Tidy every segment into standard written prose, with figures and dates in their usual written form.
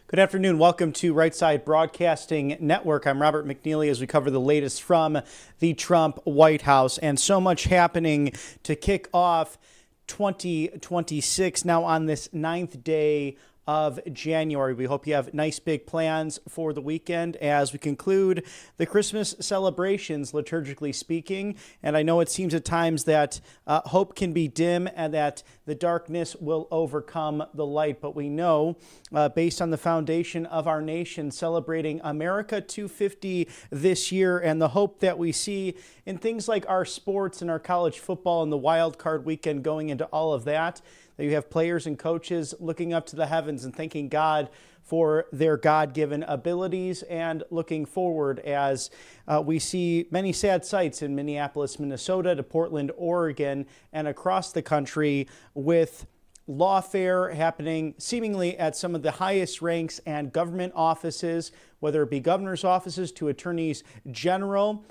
Good afternoon. Welcome to Right Side Broadcasting Network. I'm Robert McNeely as we cover the latest from the Trump White House, and so much happening to kick off 2026 now on this 9th day of January. We hope you have nice big plans for the weekend as we conclude the Christmas celebrations, liturgically speaking. And I know it seems at times that hope can be dim and that the darkness will overcome the light. But we know, based on the foundation of our nation celebrating America 250 this year and the hope that we see in things like our sports and our college football and the wild card weekend going into all of that, that you have players and coaches looking up to the heavens and thanking God for their God-given abilities and looking forward as we see many sad sights in Minneapolis, Minnesota, to Portland, Oregon, and across the country with lawfare happening seemingly at some of the highest ranks and government offices, whether it be governor's offices to attorneys general,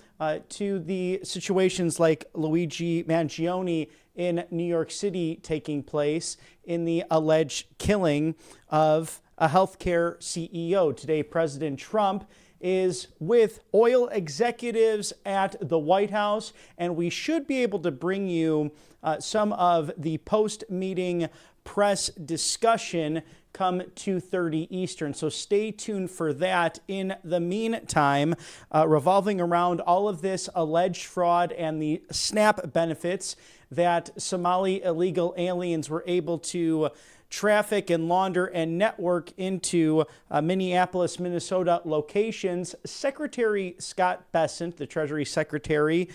to the situations like Luigi Mangione in New York City taking place in the alleged killing of a healthcare CEO. Today, President Trump is with oil executives at the White House, and we should be able to bring you some of the post-meeting press discussion come 2:30 Eastern. So stay tuned for that. In the meantime, revolving around all of this alleged fraud and the SNAP benefits that Somali illegal aliens were able to traffic and launder and network into Minneapolis, Minnesota locations, Secretary Scott Bessent, the Treasury Secretary,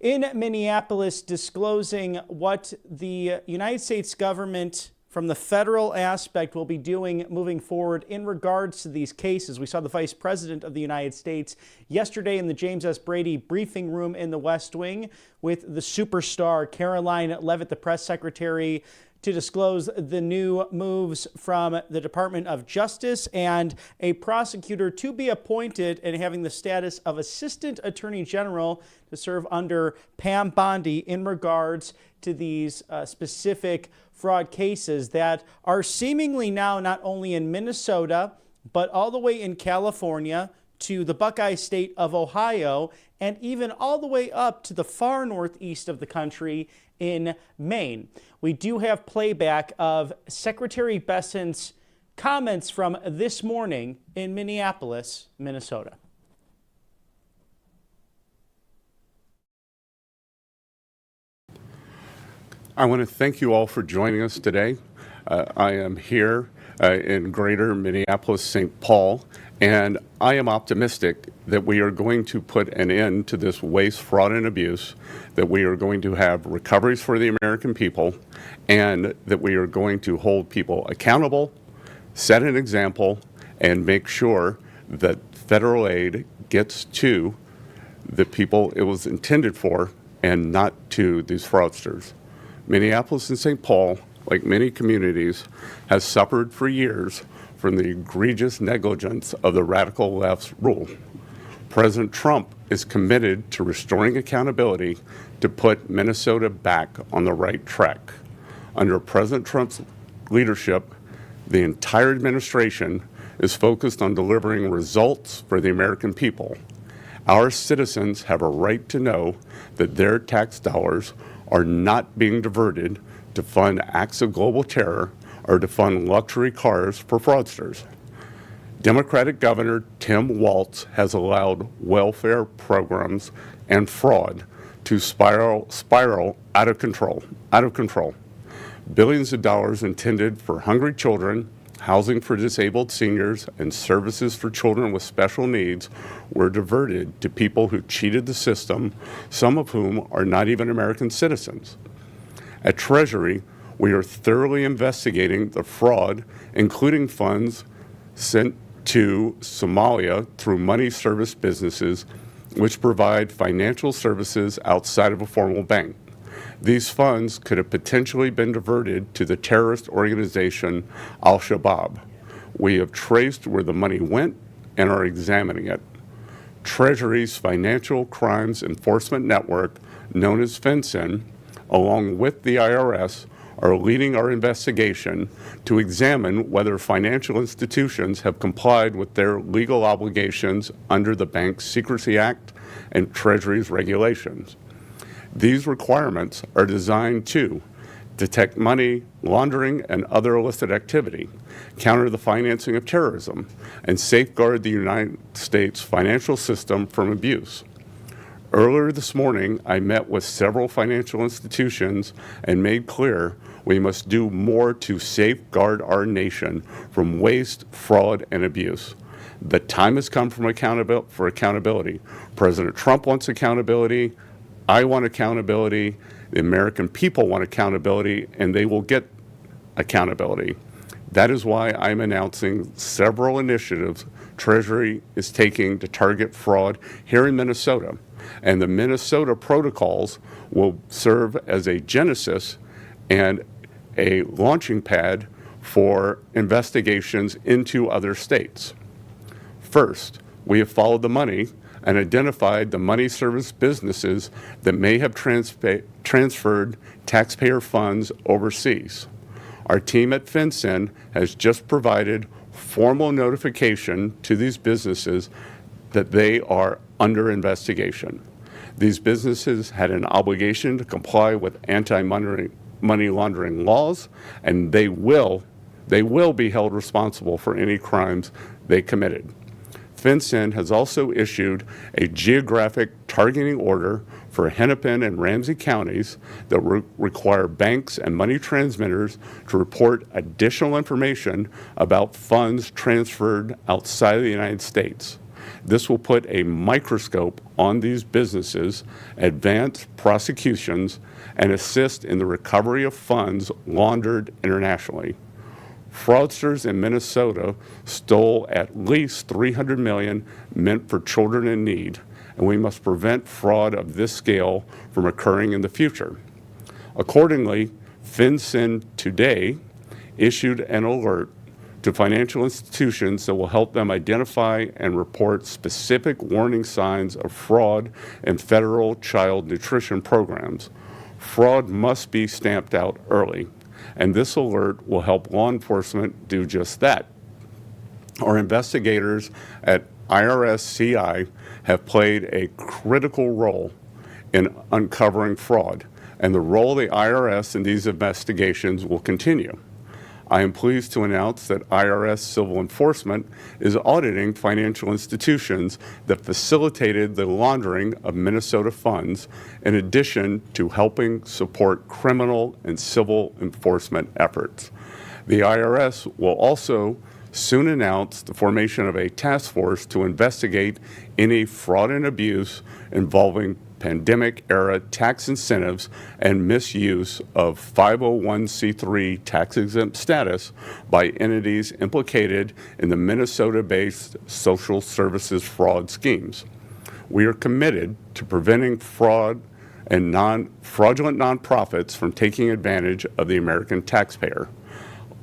in Minneapolis, disclosing what the United States government from the federal aspect will be doing moving forward in regards to these cases. We saw the Vice President of the United States yesterday in the James S. Brady briefing room in the West Wing with the superstar Caroline Leavitt, the press secretary, to disclose the new moves from the Department of Justice and a prosecutor to be appointed and having the status of Assistant Attorney General to serve under Pam Bondi in regards to these specific fraud cases that are seemingly now not only in Minnesota, but all the way in California to the Buckeye State of Ohio, and even all the way up to the far northeast of the country in Maine. We do have playback of Secretary Bessent's comments from this morning in Minneapolis, Minnesota. I want to thank you all for joining us today. I am here in greater Minneapolis, St. Paul, and I am optimistic that we are going to put an end to this waste, fraud, and abuse, that we are going to have recoveries for the American people, and that we are going to hold people accountable, set an example, and make sure that federal aid gets to the people it was intended for and not to these fraudsters. Minneapolis and St. Paul, like many communities, has suffered for years from the egregious negligence of the radical left's rule. President Trump is committed to restoring accountability to put Minnesota back on the right track. Under President Trump's leadership, the entire administration is focused on delivering results for the American people. Our citizens have a right to know that their tax dollars are not being diverted to fund acts of global terror or to fund luxury cars for fraudsters. Democratic Governor Tim Walz has allowed welfare programs and fraud to spiral out of control. Billions of dollars intended for hungry children, housing for disabled seniors, and services for children with special needs were diverted to people who cheated the system, some of whom are not even American citizens. At Treasury, we are thoroughly investigating the fraud, including funds sent to Somalia through money service businesses which provide financial services outside of a formal bank. These funds could have potentially been diverted to the terrorist organization Al-Shabaab. We have traced where the money went and are examining it. Treasury's Financial Crimes Enforcement Network, known as FinCEN, along with the IRS, are leading our investigation to examine whether financial institutions have complied with their legal obligations under the Bank Secrecy Act and Treasury's regulations. These requirements are designed to detect money laundering and other illicit activity, counter the financing of terrorism, and safeguard the United States financial system from abuse. Earlier this morning, I met with several financial institutions and made clear we must do more to safeguard our nation from waste, fraud, and abuse. The time has come for accountability. President Trump wants accountability. I want accountability. The American people want accountability, and they will get accountability. That is why I'm announcing several initiatives Treasury is taking to target fraud here in Minnesota. And the Minnesota protocols will serve as a genesis and a launching pad for investigations into other states. First, we have followed the money and identified the money service businesses that may have transferred taxpayer funds overseas. Our team at FinCEN has just provided formal notification to these businesses that they are under investigation. These businesses had an obligation to comply with anti-money laundering laws, and they will be held responsible for any crimes they committed. FinCEN has also issued a geographic targeting order for Hennepin and Ramsey counties that require banks and money transmitters to report additional information about funds transferred outside of the United States. This will put a microscope on these businesses, advance prosecutions, and assist in the recovery of funds laundered internationally. Fraudsters in Minnesota stole at least $300 million meant for children in need, and we must prevent fraud of this scale from occurring in the future. Accordingly, FinCEN today issued an alert to financial institutions that will help them identify and report specific warning signs of fraud in federal child nutrition programs. Fraud must be stamped out early, and this alert will help law enforcement do just that. Our investigators at IRS-CI have played a critical role in uncovering fraud, and the role of the IRS in these investigations will continue. I am pleased to announce that IRS Civil Enforcement is auditing financial institutions that facilitated the laundering of Minnesota funds, in addition to helping support criminal and civil enforcement efforts. The IRS will also soon announce the formation of a task force to investigate any fraud and abuse involving pandemic-era tax incentives and misuse of 501c3 tax-exempt status by entities implicated in the Minnesota-based social services fraud schemes. We are committed to preventing fraud and fraudulent nonprofits from taking advantage of the American taxpayer.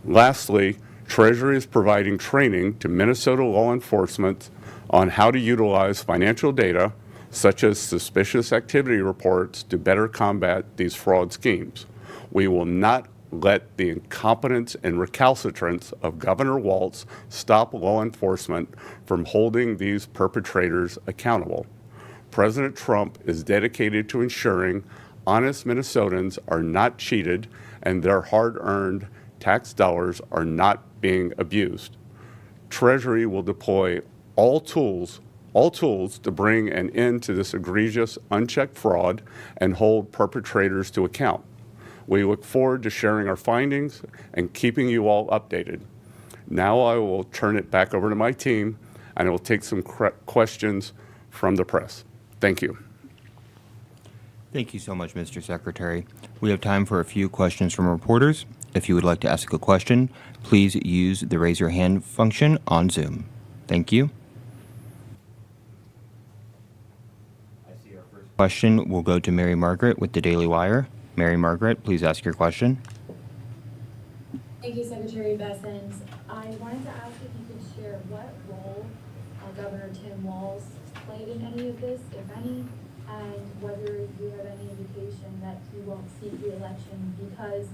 Lastly, Treasury is providing training to Minnesota law enforcement on how to utilize financial data such as suspicious activity reports to better combat these fraud schemes. We will not let the incompetence and recalcitrance of Governor Walz stop law enforcement from holding these perpetrators accountable. President Trump is dedicated to ensuring honest Minnesotans are not cheated and their hard-earned tax dollars are not being abused. Treasury will deploy all tools to bring an end to this egregious, unchecked fraud and hold perpetrators to account. We look forward to sharing our findings and keeping you all updated. Now I will turn it back over to my team, and I will take some questions from the press. Thank you. Thank you so much, Mr. Secretary. We have time for a few questions from reporters. If you would like to ask a question, please use the raise your hand function on Zoom. Thank you. Question will go to Mary Margaret with the Daily Wire. Mary Margaret, please ask your question. Thank you, Secretary Bessent. I wanted to ask if you could share what role Governor Tim Walz played in any of this, if any, and whether you have any indication that he won't seek re-election because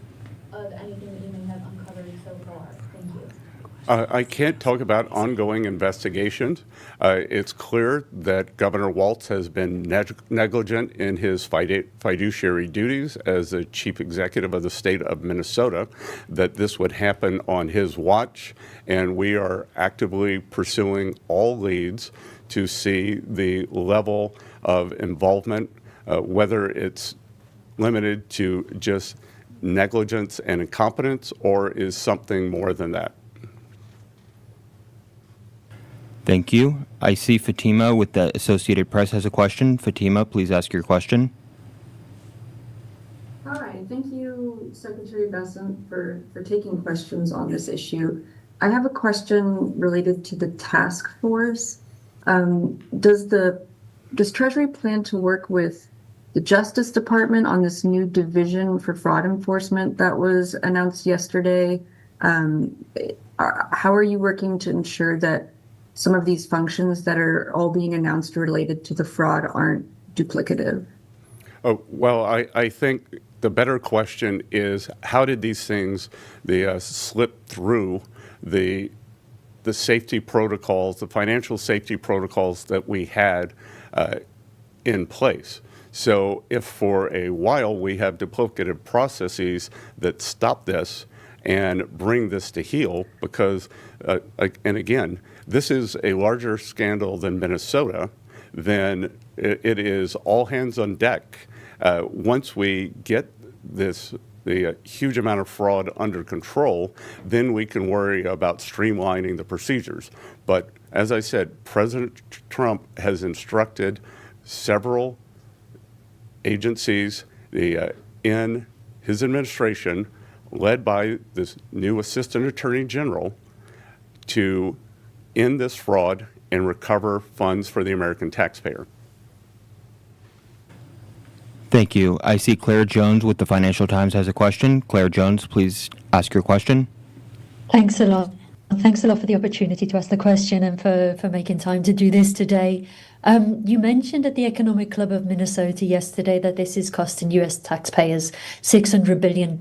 of anything that you may have uncovered so far? Thank you. I can't talk about ongoing investigations. It's clear that Governor Walz has been negligent in his fiduciary duties as the chief executive of the state of Minnesota, that this would happen on his watch, and we are actively pursuing all leads to see the level of involvement, whether it's limited to just negligence and incompetence or is something more than that. Thank you. I see Fatima with the Associated Press has a question. Fatima, please ask your question. Hi, thank you, Secretary Bessent, for taking questions on this issue. I have a question related to the task force. Does Treasury plan to work with the Justice Department on this new division for fraud enforcement that was announced yesterday? How are you working to ensure that some of these functions that are all being announced related to the fraud aren't duplicative? Oh, well, I think the better question is, how did these things slip through the safety protocols, the financial safety protocols that we had in place? So if for a while we have duplicative processes that stop this and bring this to heel, because, and again, this is a larger scandal than Minnesota, then it is all hands on deck. Once we get the huge amount of fraud under control, then we can worry about streamlining the procedures. But as I said, President Trump has instructed several agencies in his administration, led by this new Assistant Attorney General, to end this fraud and recover funds for the American taxpayer. Thank you. I see Claire Jones with the Financial Times has a question. Claire Jones, please ask your question. Thanks a lot. Thanks a lot for the opportunity to ask the question and for making time to do this today. You mentioned at the Economic Club of Minnesota yesterday that this is costing U.S. taxpayers $600 billion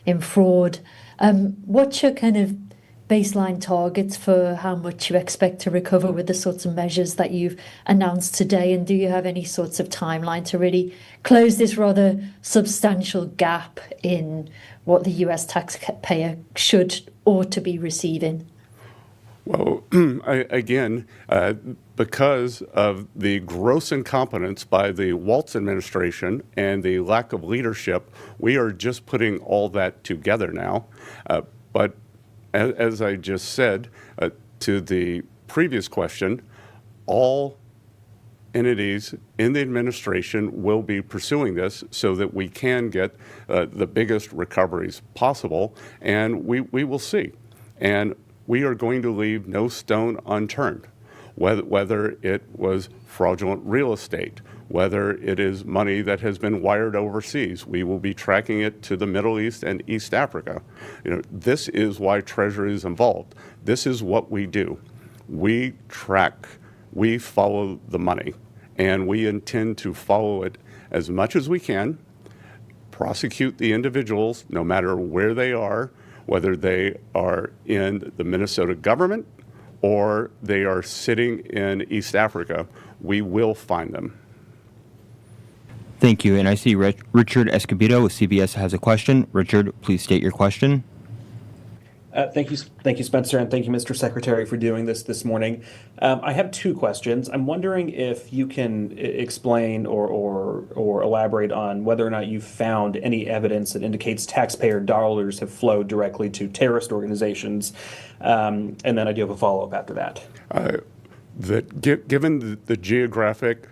in fraud. What's your kind of baseline targets for how much you expect to recover with the sorts of measures that you've announced today? And do you have any sorts of timeline to really close this rather substantial gap in what the U.S. taxpayer ought to be receiving? Well, again, because of the gross incompetence by the Walz administration and the lack of leadership, we are just putting all that together now. But as I just said to the previous question, all entities in the administration will be pursuing this so that we can get the biggest recoveries possible, and we will see. And we are going to leave no stone unturned, whether it was fraudulent real estate, whether it is money that has been wired overseas. We will be tracking it to the Middle East and East Africa. This is why Treasury is involved. This is what we do. We track, we follow the money, and we intend to follow it as much as we can, prosecute the individuals no matter where they are, whether they are in the Minnesota government or they are sitting in East Africa. We will find them. Thank you. And I see Richard Escobedo with CBS has a question. Richard, please state your question. Thank you, Spencer, and thank you, Mr. Secretary, for doing this morning. I have two questions. I'm wondering if you can explain or elaborate on whether or not you've found any evidence that indicates taxpayer dollars have flowed directly to terrorist organizations, and then I do have a follow-up after that. Given the geographic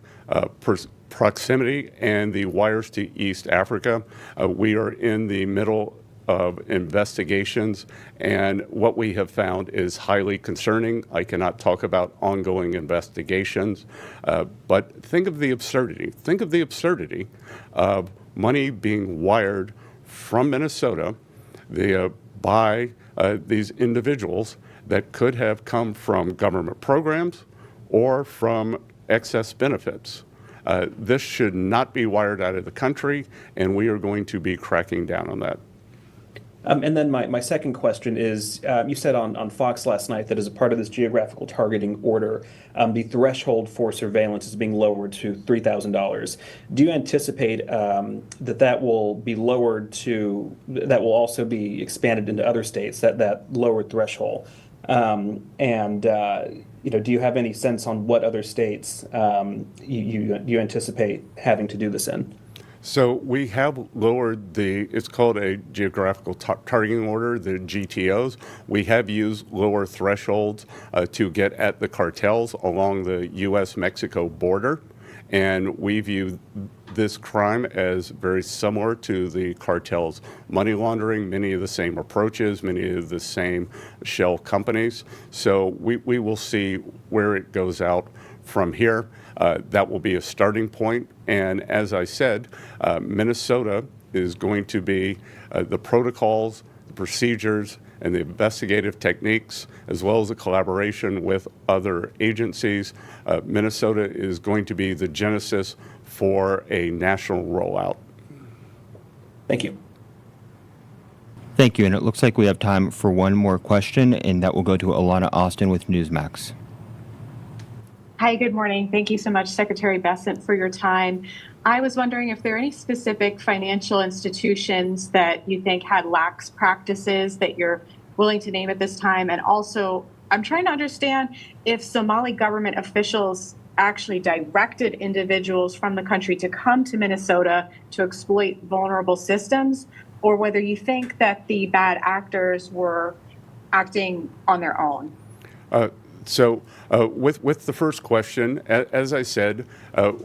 proximity and the wires to East Africa, we are in the middle of investigations, and what we have found is highly concerning. I cannot talk about ongoing investigations, but think of the absurdity. Think of the absurdity of money being wired from Minnesota by these individuals that could have come from government programs or from excess benefits. This should not be wired out of the country, and we are going to be cracking down on that. And then my second question is, you said on Fox last night that as a part of this geographical targeting order, the threshold for surveillance is being lowered to $3,000. Do you anticipate that will be lowered that will also be expanded into other states, that lowered threshold? Do you have any sense on what other states you anticipate having to do this in? So we have lowered it's called a geographical targeting order, the GTOs. We have used lower thresholds to get at the cartels along the U.S.-Mexico border. And we view this crime as very similar to the cartel's money laundering, many of the same approaches, many of the same shell companies. So we will see where it goes out from here. That will be a starting point. And as I said, Minnesota is going to be the protocols, the procedures, and the investigative techniques, as well as the collaboration with other agencies. Minnesota is going to be the genesis for a national rollout. Thank you. Thank you. And it looks like we have time for one more question, and that will go to Alana Austin with Newsmax. Hi, good morning. Thank you so much, Secretary Bessent, for your time. I was wondering if there are any specific financial institutions that you think had lax practices that you're willing to name at this time. And also, I'm trying to understand if Somali government officials actually directed individuals from the country to come to Minnesota to exploit vulnerable systems, or whether you think that the bad actors were acting on their own. So with the first question, as I said,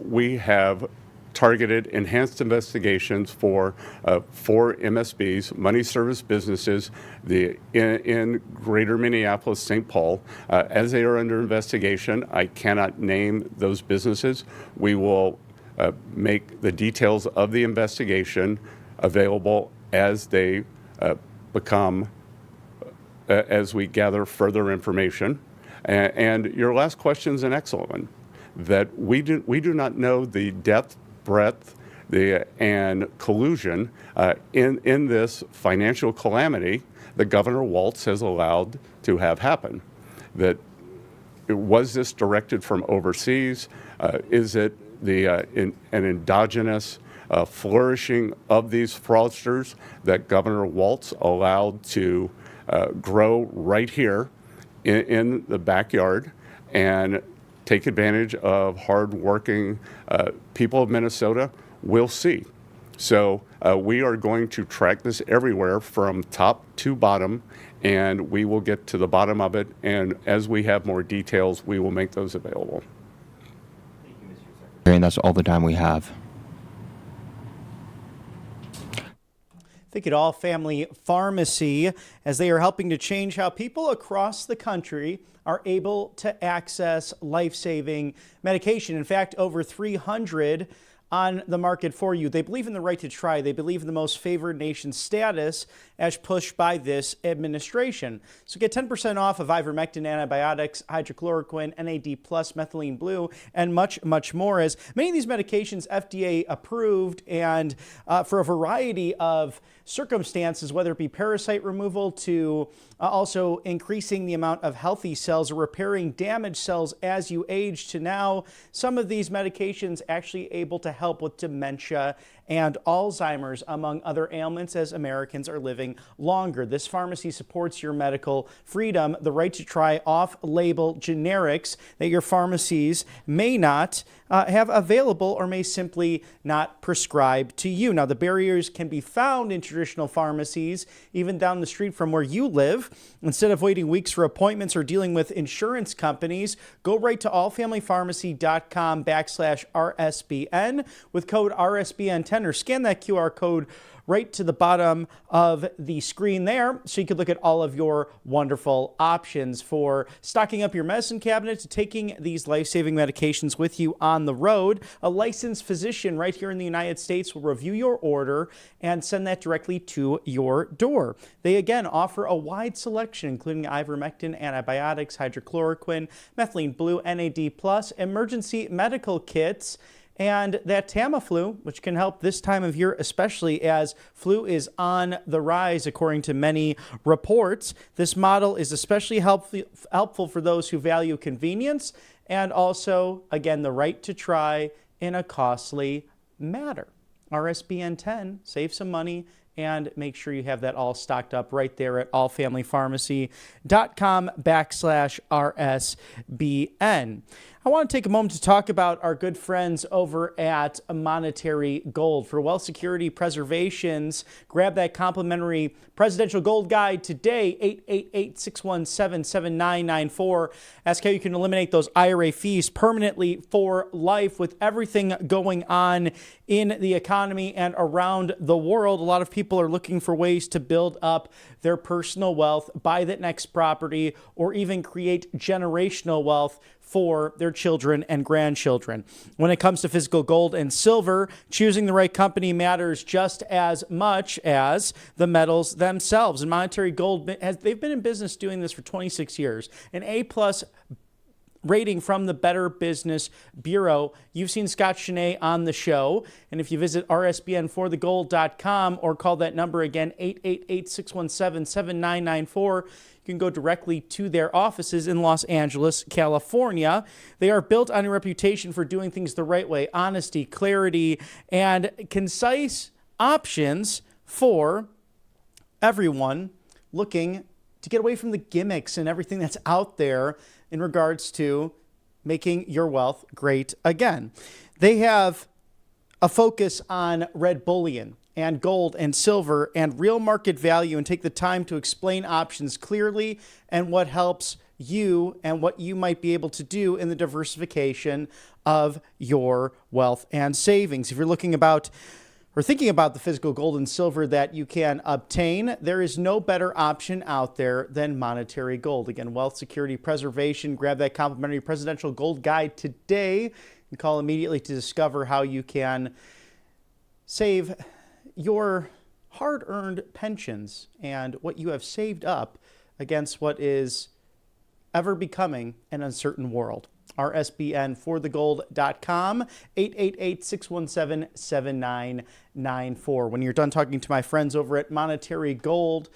we have targeted enhanced investigations for MSBs, money service businesses, in greater Minneapolis, St. Paul. As they are under investigation, I cannot name those businesses. We will make the details of the investigation available as they become, as we gather further information. And your last question is an excellent one, that we do not know the depth, breadth, and collusion in this financial calamity that Governor Walz has allowed to have happen. That was this directed from overseas? Is it an endogenous flourishing of these fraudsters that Governor Walz allowed to grow right here in the backyard and take advantage of hardworking people of Minnesota? We'll see. So we are going to track this everywhere from top to bottom, and we will get to the bottom of it. And as we have more details, we will make those available. Thank you, Mr. Secretary. And that's all the time we have. Think It All Family Pharmacy, as they are helping to change how people across the country are able to access life-saving medication. In fact, over 300 on the market for you. They believe in the right to try. They believe in the most favored nation status as pushed by this administration. So get 10% off of ivermectin, antibiotics, hydrochloroquine, NAD+, methylene blue, and much, much more. As many of these medications FDA approved, and for a variety of circumstances, whether it be parasite removal to also increasing the amount of healthy cells or repairing damaged cells as you age, to now some of these medications actually able to help with dementia and Alzheimer's, among other ailments, as Americans are living longer. This pharmacy supports your medical freedom, the right to try off-label generics that your pharmacies may not have available or may simply not prescribe to you. Now, the barriers can be found in traditional pharmacies, even down the street from where you live. Instead of waiting weeks for appointments or dealing with insurance companies, go right to allfamilypharmacy.com/RSBN with code RSBN10, or scan that QR code right to the bottom of the screen there, so you can look at all of your wonderful options for stocking up your medicine cabinet to taking these life-saving medications with you on the road. A licensed physician right here in the United States will review your order and send that directly to your door. They again offer a wide selection, including ivermectin, antibiotics, hydrochloroquine, methylene blue, NAD+, emergency medical kits, and that Tamiflu, which can help this time of year, especially as flu is on the rise, according to many reports. This model is especially helpful for those who value convenience and also, again, the right to try in a costly manner. RSBN 10, save some money and make sure you have that all stocked up right there at allfamilypharmacy.com/RSBN. I want to take a moment to talk about our good friends over at Monetary Gold. For wealth security preservations, grab that complimentary presidential gold guide today, 888-617-7994. Ask how you can eliminate those IRA fees permanently for life. With everything going on in the economy and around the world, a lot of people are looking for ways to build up their personal wealth, buy that next property, or even create generational wealth for their children and grandchildren. When it comes to physical gold and silver, choosing the right company matters just as much as the metals themselves. And Monetary Gold, they've been in business doing this for 26 years. An A-plus rating from the Better Business Bureau. You've seen Scott Cheney on the show. And if you visit rsbnforthegold.com or call that number again, 888-617-7994, you can go directly to their offices in Los Angeles, California. They are built on a reputation for doing things the right way, honesty, clarity, and concise options for everyone looking to get away from the gimmicks and everything that's out there in regards to making your wealth great again. They have a focus on red bullion and gold and silver and real market value, and take the time to explain options clearly and what helps you and what you might be able to do in the diversification of your wealth and savings. If you're thinking about the physical gold and silver that you can obtain, there is no better option out there than Monetary Gold. Again, wealth security preservation. Grab that complimentary presidential gold guide today and call immediately to discover how you can save your hard-earned pensions and what you have saved up against what is ever becoming an uncertain world. RSBNforthegold.com, 888-617-7994. When you're done talking to my friends over at Monetary Gold,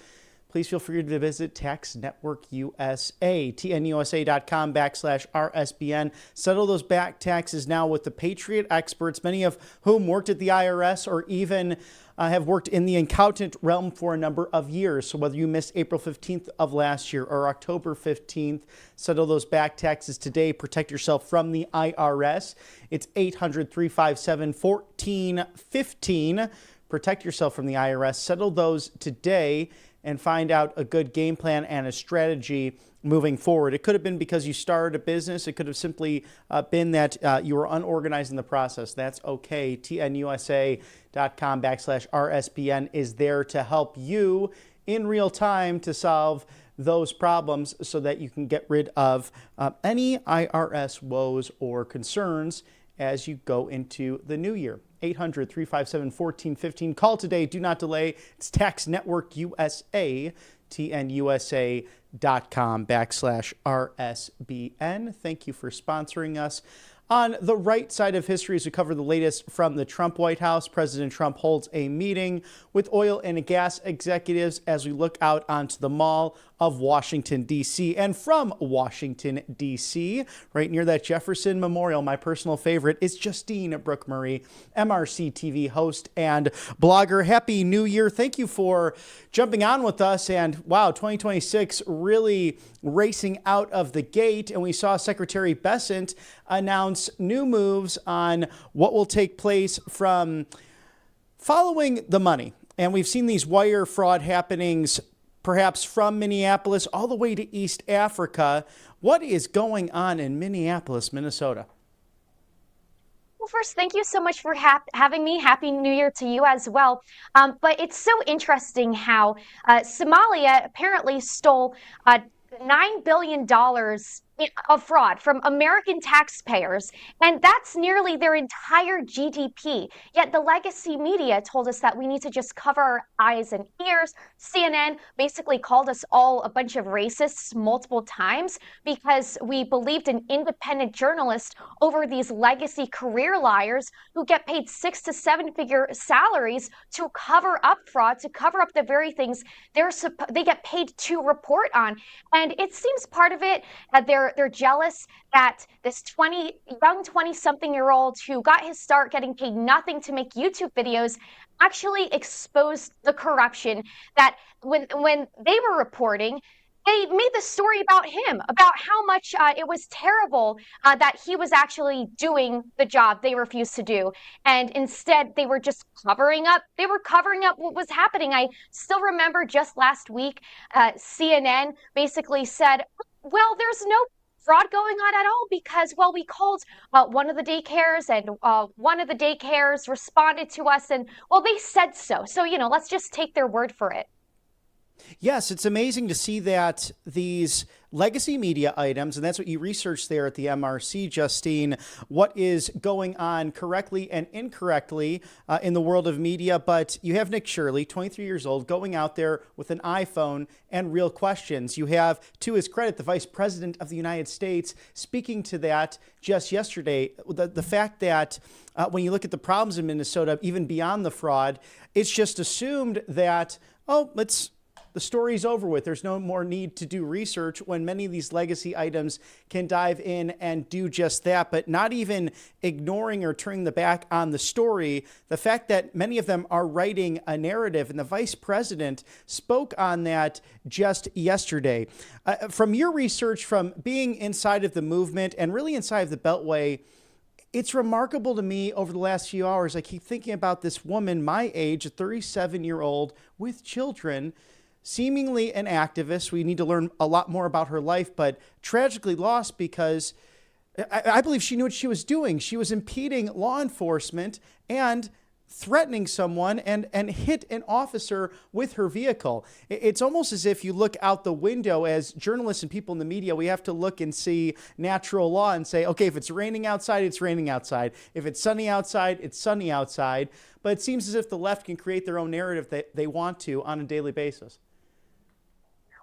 please feel free to visit Tax Network USA, tnusa.com/RSBN. Settle those back taxes now with the Patriot experts, many of whom worked at the IRS or even have worked in the accountant realm for a number of years. So whether you missed April 15th of last year or October 15th, settle those back taxes today. Protect yourself from the IRS. It's 800-357-1415. Protect yourself from the IRS. Settle those today and find out a good game plan and a strategy moving forward. It could have been because you started a business. It could have simply been that you were unorganized in the process. That's okay. tnusa.com/RSBN is there to help you in real time to solve those problems so that you can get rid of any IRS woes or concerns as you go into the new year. 800-357-1415. Call today. Do not delay. It's Tax Network USA, tnusa.com/RSBN. Thank you for sponsoring us. On the right side of history, as we cover the latest from the Trump White House, President Trump holds a meeting with oil and gas executives as we look out onto the Mall of Washington, D.C. And from Washington, D.C., right near that Jefferson Memorial, my personal favorite, is Justine Brooke Murray, MRC TV host and blogger. Happy New Year. Thank you for jumping on with us. And wow, 2026 really racing out of the gate. And we saw Secretary Bessent announce new moves on what will take place from following the money. And we've seen these wire fraud happenings perhaps from Minneapolis all the way to East Africa. What is going on in Minneapolis, Minnesota? Well, first, thank you so much for having me. Happy New Year to you as well. But it's so interesting how Somalia apparently stole $9 billion of fraud from American taxpayers, and that's nearly their entire GDP. Yet the legacy media told us that we need to just cover our eyes and ears. CNN basically called us all a bunch of racists multiple times because we believed in independent journalists over these legacy career liars who get paid 6 to 7 figure salaries to cover up fraud, to cover up the very things they get paid to report on. And it seems part of it they're jealous that this young 20-something-year-old who got his start getting paid nothing to make YouTube videos actually exposed the corruption that when they were reporting, they made the story about him, about how much it was terrible that he was actually doing the job they refused to do. And instead, they were just covering up. They were covering up what was happening. I still remember just last week, CNN basically said, well, there's no fraud going on at all because, well, we called one of the daycares and one of the daycares responded to us and, well, they said so. So, let's just take their word for it. Yes, it's amazing to see that these legacy media items, and that's what you researched there at the MRC, Justine, what is going on correctly and incorrectly in the world of media. But you have Nick Shirley, 23 years old, going out there with an iPhone and real questions. You have, to his credit, the Vice President of the United States speaking to that just yesterday. The fact that when you look at the problems in Minnesota, even beyond the fraud, it's just assumed that, the story's over with. There's no more need to do research when many of these legacy items can dive in and do just that, but not even ignoring or turning the back on the story. The fact that many of them are writing a narrative, and the vice president spoke on that just yesterday. From your research, from being inside of the movement and really inside of the Beltway, it's remarkable to me over the last few hours. I keep thinking about this woman my age, a 37-year-old with children, seemingly an activist. We need to learn a lot more about her life, but tragically lost because I believe she knew what she was doing. She was impeding law enforcement and threatening someone and hit an officer with her vehicle. It's almost as if you look out the window as journalists and people in the media, we have to look and see natural law and say, okay, if it's raining outside, it's raining outside. If it's sunny outside, it's sunny outside. But it seems as if the left can create their own narrative that they want to on a daily basis.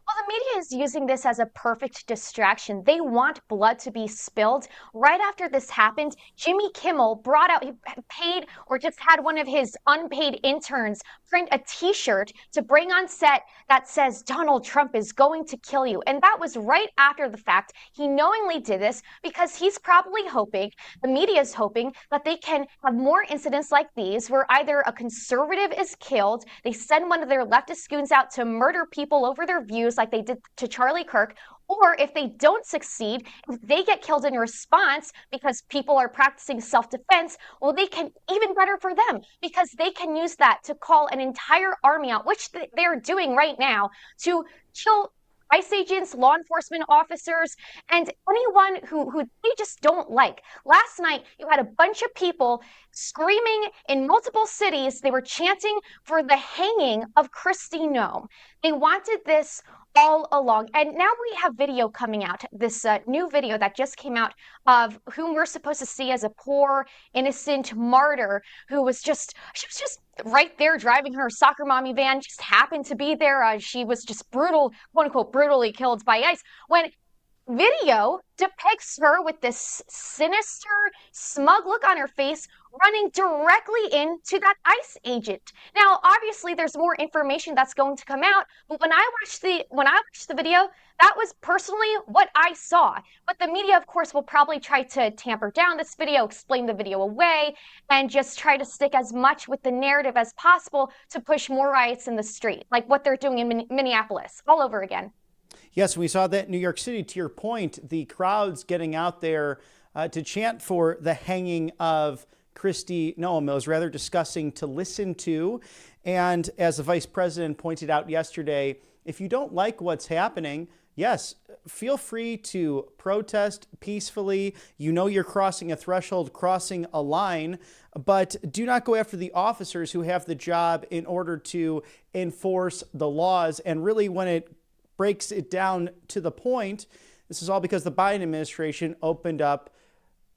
Well, the media is using this as a perfect distraction. They want blood to be spilled. Right after this happened, Jimmy Kimmel he paid or just had one of his unpaid interns print a t-shirt to bring on set that says, Donald Trump is going to kill you. And that was right after the fact. He knowingly did this because he's probably hoping, the media is hoping, that they can have more incidents like these where either a conservative is killed, they send one of their leftist goons out to murder people over their views like they did to Charlie Kirk, or if they don't succeed, if they get killed in response because people are practicing self-defense, well, they can, even better for them, because they can use that to call an entire army out, which they're doing right now, to kill ICE agents, law enforcement officers, and anyone who they just don't like. Last night, you had a bunch of people screaming in multiple cities. They were chanting for the hanging of Kristi Noem. They wanted this all along. And now we have video coming out, this new video that just came out of whom we're supposed to see as a poor, innocent martyr she was just right there driving her soccer mommy van, just happened to be there. She was just quote unquote, brutally killed by ICE. When video depicts her with this sinister, smug look on her face, running directly into that ICE agent. Now, obviously, there's more information that's going to come out, but when I watched the video, that was personally what I saw. But the media, of course, will probably try to tamper down this video, explain the video away, and just try to stick as much with the narrative as possible to push more riots in the street, like what they're doing in Minneapolis, all over again. Yes, we saw that in New York City. To your point, the crowds getting out there to chant for the hanging of Kristi Noem. It was rather disgusting to listen to. And as the vice president pointed out yesterday, if you don't like what's happening, yes, feel free to protest peacefully. You know you're crossing a threshold, crossing a line, but do not go after the officers who have the job in order to enforce the laws. And really, when it breaks it down to the point, This is all because the Biden administration opened up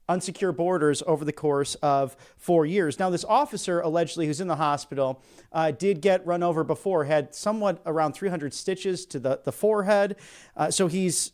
unsecure borders over the course of 4 years. Now, this officer, allegedly, who's in the hospital, did get run over before, had somewhat around 300 stitches to the forehead. So he's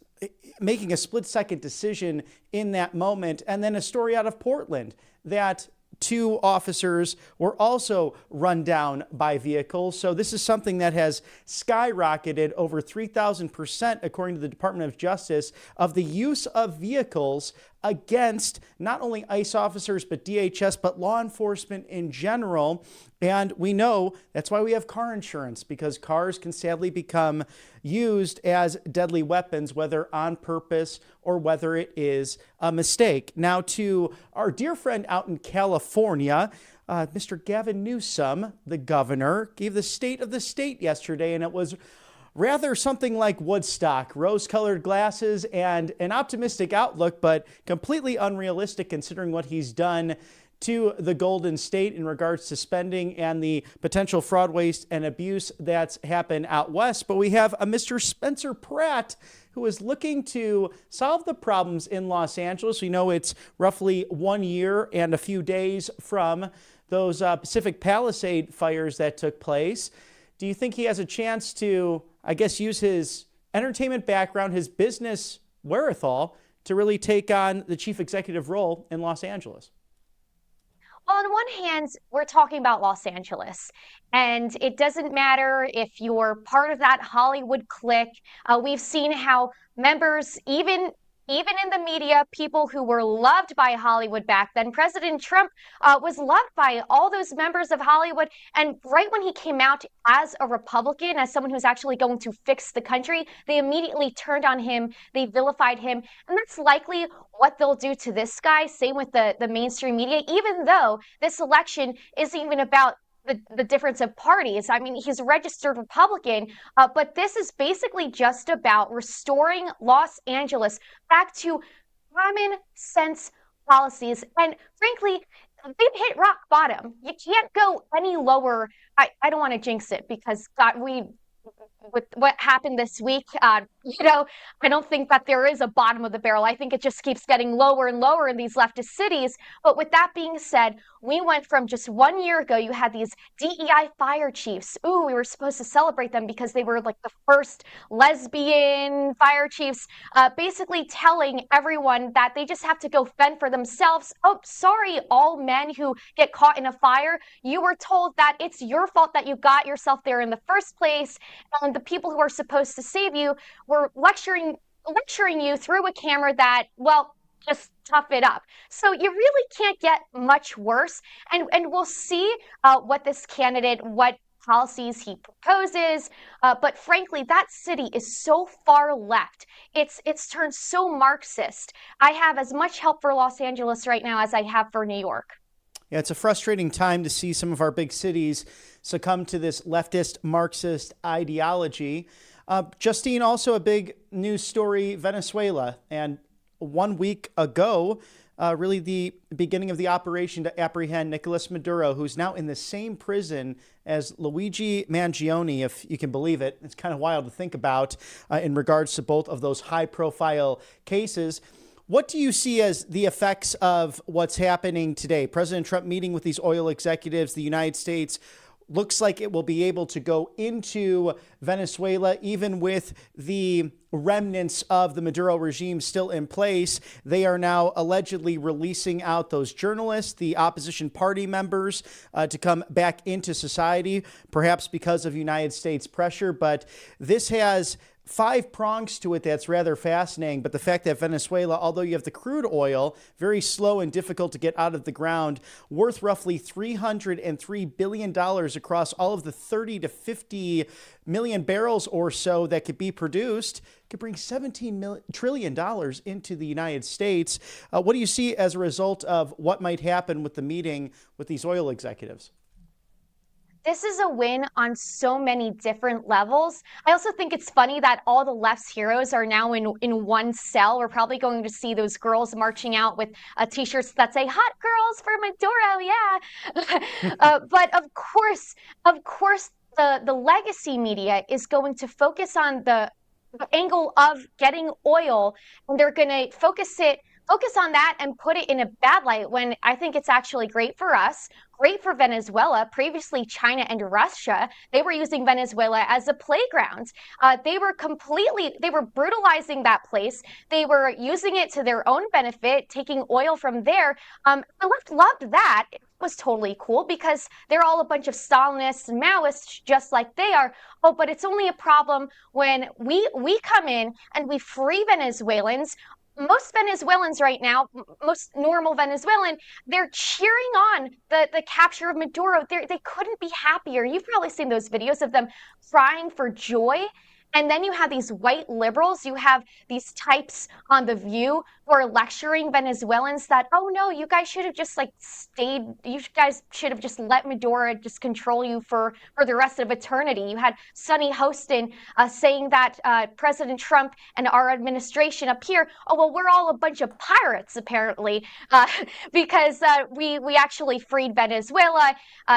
making a split-second decision in that moment. And then a story out of Portland that 2 officers were also run down by vehicles. So this is something that has skyrocketed over 3,000%, according to the Department of Justice, of the use of vehicles against not only ICE officers, but DHS, but law enforcement in general. And we know that's why we have car insurance, because cars can sadly become used as deadly weapons, whether on purpose or whether it is a mistake. Now, to our dear friend out in California, Mr. Gavin Newsom, the governor, gave the state of the state yesterday, and it was rather something like Woodstock, rose-colored glasses and an optimistic outlook, but completely unrealistic considering what he's done to the Golden State in regards to spending and the potential fraud, waste, and abuse that's happened out west. But we have a Mr. Spencer Pratt who is looking to solve the problems in Los Angeles. We know it's roughly 1 year and a few days from those Pacific Palisade fires that took place. Do you think he has a chance to, I guess, use his entertainment background, his business wherewithal, to really take on the chief executive role in Los Angeles? Well, on one hand, we're talking about Los Angeles, and it doesn't matter if you're part of that Hollywood clique. We've seen how members, even in the media, people who were loved by Hollywood back then, President Trump was loved by all those members of Hollywood. And right when he came out as a Republican, as someone who's actually going to fix the country, they immediately turned on him. They vilified him. And that's likely what they'll do to this guy. Same with the mainstream media, even though this election isn't even about the difference of parties. I mean, he's a registered Republican, but this is basically just about restoring Los Angeles back to common sense policies. And frankly, they've hit rock bottom. You can't go any lower. I don't want to jinx it because God, with what happened this week, I don't think that there is a bottom of the barrel. I think it just keeps getting lower and lower in these leftist cities. But with that being said, we went from just 1 year ago, you had these DEI fire chiefs. Ooh, we were supposed to celebrate them because they were like the first lesbian fire chiefs, basically telling everyone that they just have to go fend for themselves. Oh, sorry, all men who get caught in a fire. You were told that it's your fault that you got yourself there in the first place. And the people who are supposed to save you were lecturing you through a camera that, well, just tough it up. So you really can't get much worse. And we'll see what this candidate, what policies he proposes. But frankly, that city is so far left. It's turned so Marxist. I have as much help for Los Angeles right now as I have for New York. Yeah, it's a frustrating time to see some of our big cities succumb to this leftist Marxist ideology. Justine, also a big news story, Venezuela. And 1 week ago, really the beginning of the operation to apprehend Nicolas Maduro, who's now in the same prison as Luigi Mangione, if you can believe it. It's kind of wild to think about in regards to both of those high-profile cases. What do you see as the effects of what's happening today? President Trump meeting with these oil executives, the United States looks like it will be able to go into Venezuela, even with the remnants of the Maduro regime still in place. They are now allegedly releasing out those journalists, the opposition party members, to come back into society, perhaps because of United States pressure. But this has 5 prongs to it that's rather fascinating. But the fact that Venezuela, although you have the crude oil, very slow and difficult to get out of the ground, worth roughly $303 billion across all of the 30 to 50 million barrels or so that could be produced, could bring $17 trillion into the United States. What do you see as a result of what might happen with the meeting with these oil executives? This is a win on so many different levels. I also think it's funny that all the left's heroes are now in one cell. We're probably going to see those girls marching out with t-shirts that say "Hot Girls for Maduro," yeah. But of course, the legacy media is going to focus on the angle of getting oil, and they're going to focus on that and put it in a bad light when I think it's actually great for us, great for Venezuela. Previously, China and Russia, they were using Venezuela as a playground. They were brutalizing that place. They were using it to their own benefit, taking oil from there. The left loved that. It was totally cool because they're all a bunch of Stalinists and Maoists just like they are. Oh, but it's only a problem when we come in and we free Venezuelans. Most Venezuelans right now, most normal Venezuelan, they're cheering on the capture of Maduro. They couldn't be happier. You've probably seen those videos of them crying for joy. And then you have these white liberals, you have these types on The View who are lecturing Venezuelans that, oh no, you guys should have just stayed, you guys should have just let Maduro just control you for the rest of eternity. You had Sonny Hostin saying that President Trump and our administration up here, oh well, we're all a bunch of pirates apparently, because we actually freed Venezuela.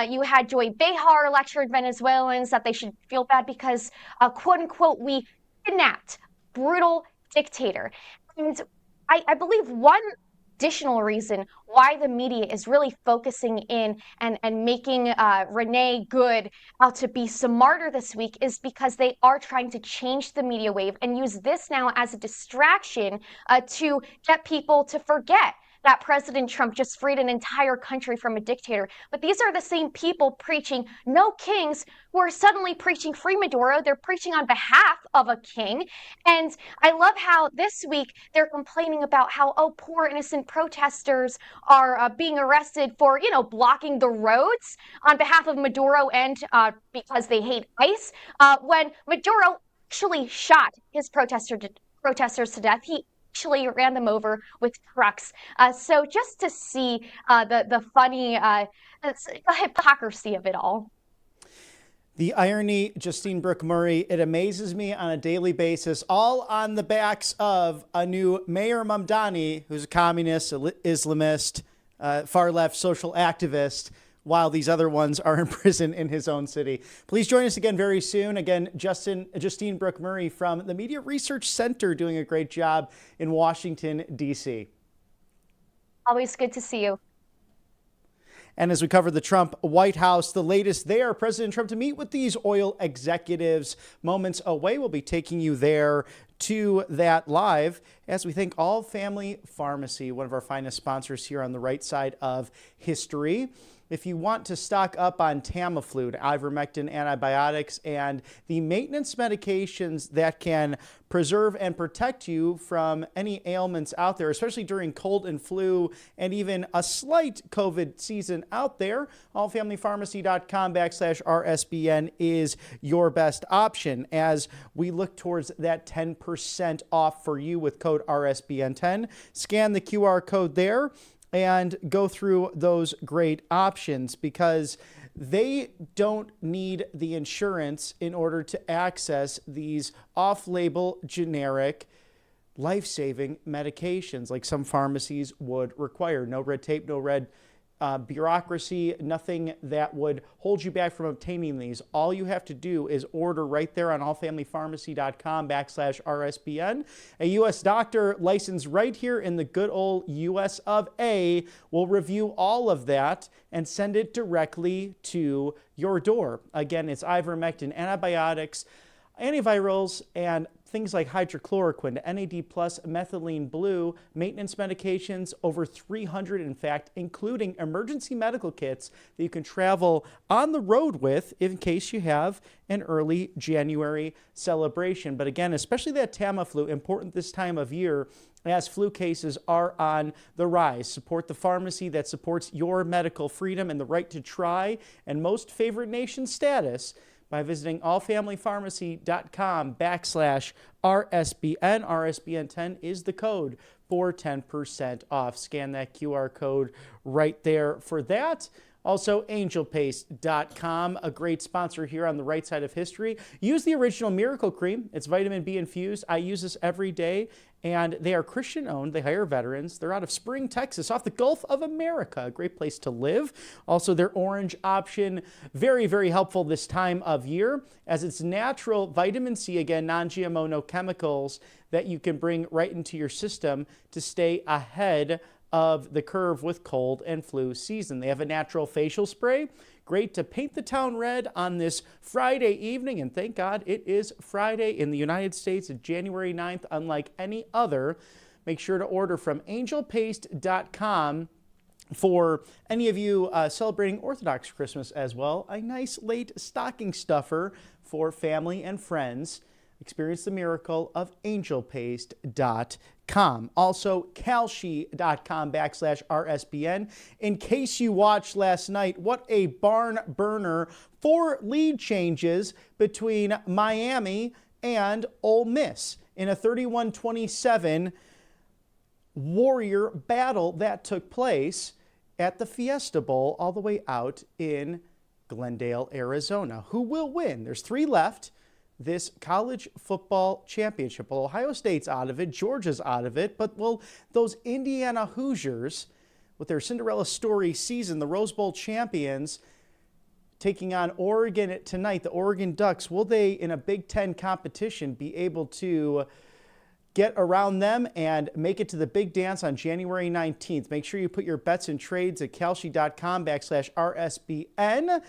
You had Joy Behar lecturing Venezuelans that they should feel bad because, quote unquote, we kidnapped brutal dictator. And I believe one additional reason why the media is really focusing in and making Renee Good out to be smarter this week is because they are trying to change the media wave and use this now as a distraction to get people to forget that President Trump just freed an entire country from a dictator. But these are the same people preaching no kings who are suddenly preaching free Maduro. They're preaching on behalf of a king. And I love how this week they're complaining about how, oh, poor innocent protesters are being arrested for, blocking the roads on behalf of Maduro and because they hate ICE. When Maduro actually shot his protesters to death, he actually ran them over with trucks. So just to see the funny hypocrisy of it all. The irony, Justine Brooke Murray, it amazes me on a daily basis, all on the backs of a new Mayor Mamdani, who's a communist, Islamist, far-left social activist, while these other ones are in prison in his own city. Please join us again very soon. Again, Justine Brooke Murray from the Media Research Center doing a great job in Washington, D.C. Always good to see you. And as we cover the Trump White House, the latest there, President Trump to meet with these oil executives moments away. We'll be taking you there to that live as we thank All Family Pharmacy, one of our finest sponsors here on the right side of history. If you want to stock up on Tamiflu, ivermectin antibiotics, and the maintenance medications that can preserve and protect you from any ailments out there, especially during cold and flu and even a slight COVID season out there, allfamilypharmacy.com/RSBN is your best option as we look towards that 10% off for you with code RSBN10. Scan the QR code there and go through those great options because they don't need the insurance in order to access these off-label generic life-saving medications like some pharmacies would require. No red tape, no red bureaucracy, nothing that would hold you back from obtaining these. All you have to do is order right there on allfamilypharmacy.com/RSBN. A U.S. doctor licensed right here in the good old U.S. of A will review all of that and send it directly to your door. Again, it's ivermectin, antibiotics, antivirals, and things like hydrochloroquine, NAD+, methylene blue, maintenance medications, over 300 in fact, including emergency medical kits that you can travel on the road with in case you have an early January celebration. But again, especially that Tamiflu, important this time of year as flu cases are on the rise. Support the pharmacy that supports your medical freedom and the right to try and most favored nation status by visiting allfamilypharmacy.com/RSBN. RSBN10 is the code for 10% off. Scan that QR code right there for that. Also, angelpaste.com, a great sponsor here on the right side of history. Use the original Miracle Cream. It's vitamin B infused. I use this every day, and they are Christian owned. They hire veterans. They're out of Spring, Texas, off the Gulf of America. A great place to live. Also, their orange option, very, very helpful this time of year, as it's natural vitamin C, again, non-GMO, no chemicals, that you can bring right into your system to stay ahead of the curve with cold and flu season. They have a natural facial spray, great to paint the town red on this Friday evening, and thank God it is Friday in the United States, January 9th, unlike any other. Make sure to order from angelpaste.com. For any of you celebrating Orthodox Christmas as well, a nice late stocking stuffer for family and friends. Experience the miracle of angelpaste.com. Also, kalshi.com/RSBN. In case you watched last night, what a barn burner. 4 lead changes between Miami and Ole Miss in a 31-27 Warrior battle that took place at the Fiesta Bowl all the way out in Glendale, Arizona. Who will win? There's 3 left. This college football championship. Well, Ohio State's out of it, Georgia's out of it, but will those Indiana Hoosiers, with their Cinderella story season, the Rose Bowl champions, taking on Oregon tonight, the Oregon Ducks, will they, in a Big Ten competition, be able to get around them and make it to the big dance on January 19th? Make sure you put your bets and trades at kalshi.com/RSBN.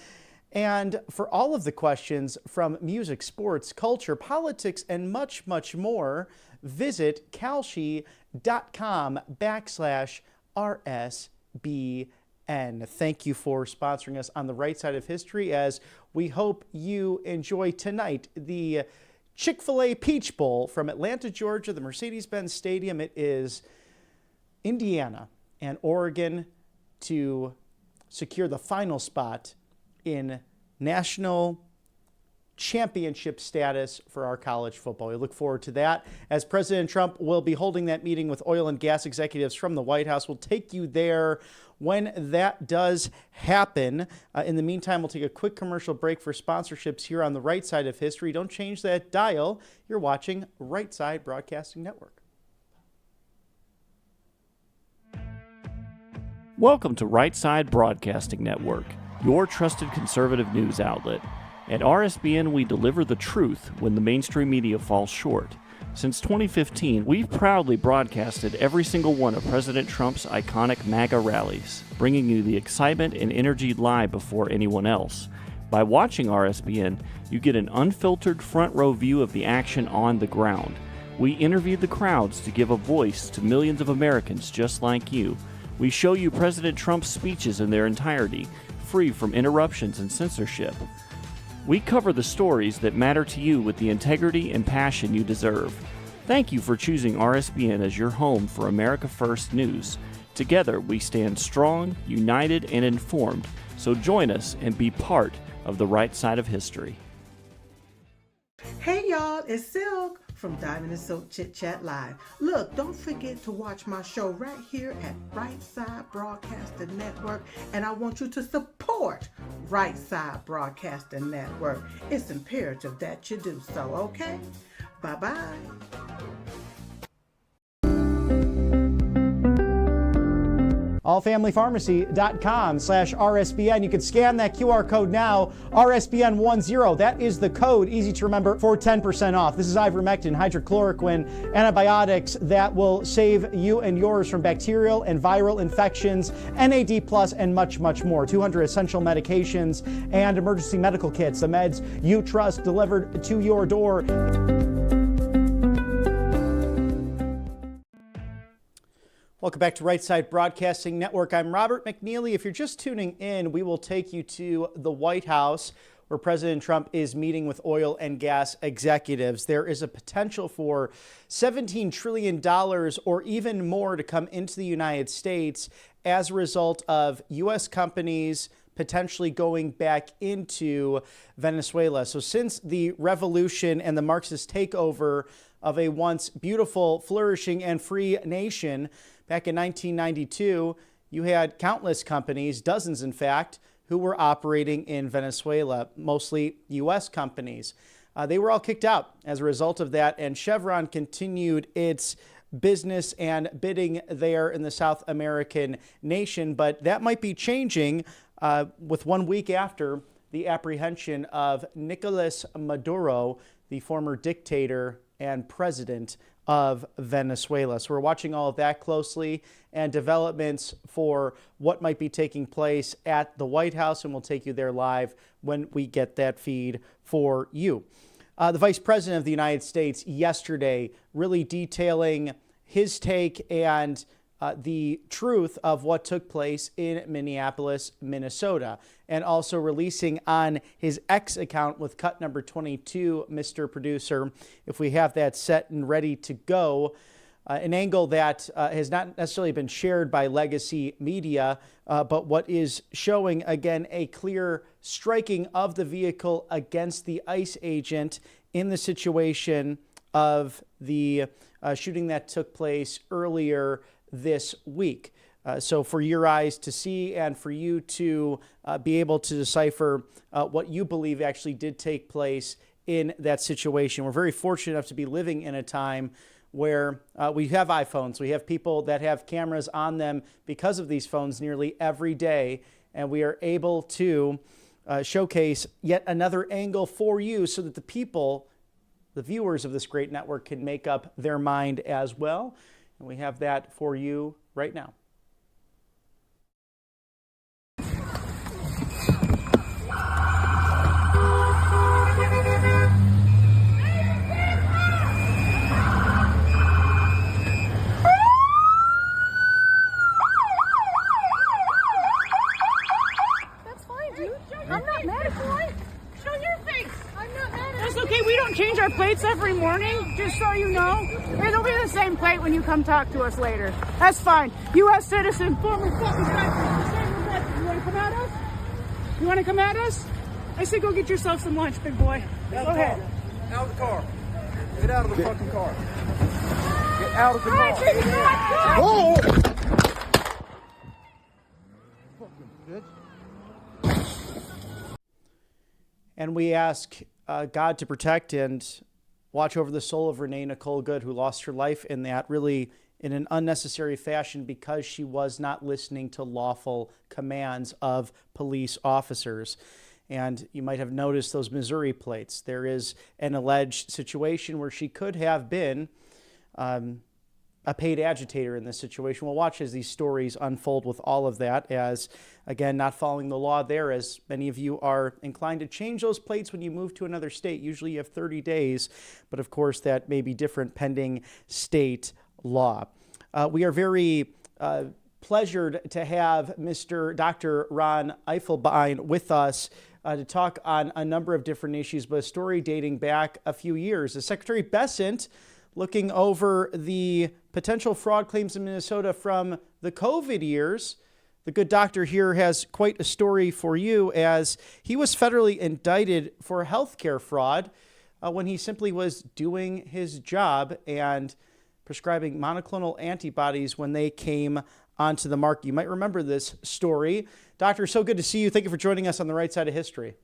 And for all of the questions from music, sports, culture, politics, and much, much more, visit kalshi.com/RSBN. Thank you for sponsoring us on the right side of history, as we hope you enjoy tonight the Chick-fil-A Peach Bowl from Atlanta, Georgia, the Mercedes-Benz Stadium. It is Indiana and Oregon to secure the final spot in national championship status for our college football. We look forward to that, as President Trump will be holding that meeting with oil and gas executives from the White House. We'll take you there when that does happen. In the meantime, we'll take a quick commercial break for sponsorships here on the right side of history. Don't change that dial. You're watching Right Side Broadcasting Network. Welcome to Right Side Broadcasting Network, your trusted conservative news outlet. At RSBN, we deliver the truth when the mainstream media falls short. Since 2015, we've proudly broadcasted every single one of President Trump's iconic MAGA rallies, bringing you the excitement and energy live before anyone else. By watching RSBN, you get an unfiltered front row view of the action on the ground. We interview the crowds to give a voice to millions of Americans just like you. We show you President Trump's speeches in their entirety, free from interruptions and censorship. We cover the stories that matter to you with the integrity and passion you deserve. Thank you for choosing RSBN as your home for America First News. Together, we stand strong, united, and informed. So join us and be part of the right side of history. Hey y'all, it's Silk from Diamond and Silk Chit Chat Live. Look, don't forget to watch my show right here at Right Side Broadcasting Network, and I want you to support Right Side Broadcasting Network. It's imperative that you do so, okay? Bye-bye. allfamilypharmacy.com/RSBN. You can scan that QR code now, RSBN10. That is the code, easy to remember, for 10% off. This is ivermectin, hydrochloroquine, antibiotics that will save you and yours from bacterial and viral infections, NAD+, and much, much more. 200 essential medications and emergency medical kits, the meds you trust delivered to your door. Welcome back to Right Side Broadcasting Network. I'm Robert McNeely. If you're just tuning in, we will take you to the White House, where President Trump is meeting with oil and gas executives. There is a potential for $17 trillion or even more to come into the United States as a result of U.S. companies potentially going back into Venezuela. So since the revolution and the Marxist takeover of a once beautiful, flourishing, and free nation back in 1992, you had countless companies, dozens in fact, who were operating in Venezuela, mostly U.S. companies. They were all kicked out as a result of that, and Chevron continued its business and bidding there in the South American nation. But that might be changing with 1 week after the apprehension of Nicolas Maduro, the former dictator and president of Venezuela. So we're watching all of that closely and developments for what might be taking place at the White House, and we'll take you there live when we get that feed for you. The Vice President of the United States yesterday really detailing his take and the truth of what took place in Minneapolis, Minnesota, and also releasing on his X account with cut number 22, Mr. Producer, if we have that set and ready to go, an angle that has not necessarily been shared by legacy media, but what is showing, again, a clear striking of the vehicle against the ICE agent in the situation of the shooting that took place earlier this week. So for your eyes to see and for you to be able to decipher what you believe actually did take place in that situation. We're very fortunate enough to be living in a time where we have iPhones. We have people that have cameras on them because of these phones nearly every day, and we are able to showcase yet another angle for you so that the people, the viewers of this great network, can make up their mind as well. And we have that for you right now. That's fine, dude. I'm not mad at you. Show your face. I'm not mad at you. That's okay. We don't change our plates every morning, just so you know. It'll be the same plate when you come talk to us later. That's fine. U.S. citizen, former fucking president. You want to come at us? You want to come at us? I say go get yourself some lunch, big boy. Go ahead. Out of the car. Get out of the fucking car. Get out of the car. Whoa! And we ask God to protect and watch over the soul of Renee Nicole Good, who lost her life in that, really in an unnecessary fashion because she was not listening to lawful commands of police officers. And you might have noticed those Missouri plates. There is an alleged situation where she could have been a paid agitator in this situation. We'll watch as these stories unfold with all of that, as, again, not following the law there, as many of you are inclined to change those plates when you move to another state. Usually you have 30 days, but of course that may be different pending state law. We are very pleasured to have Dr. Ron Eiffelbein with us to talk on a number of different issues, but a story dating back a few years. As Secretary Bessent looking over the potential fraud claims in Minnesota from the COVID years, the good doctor here has quite a story for you, as he was federally indicted for healthcare fraud when he simply was doing his job and prescribing monoclonal antibodies when they came onto the market. You might remember this story. Doctor, so good to see you. Thank you for joining us on the right side of history.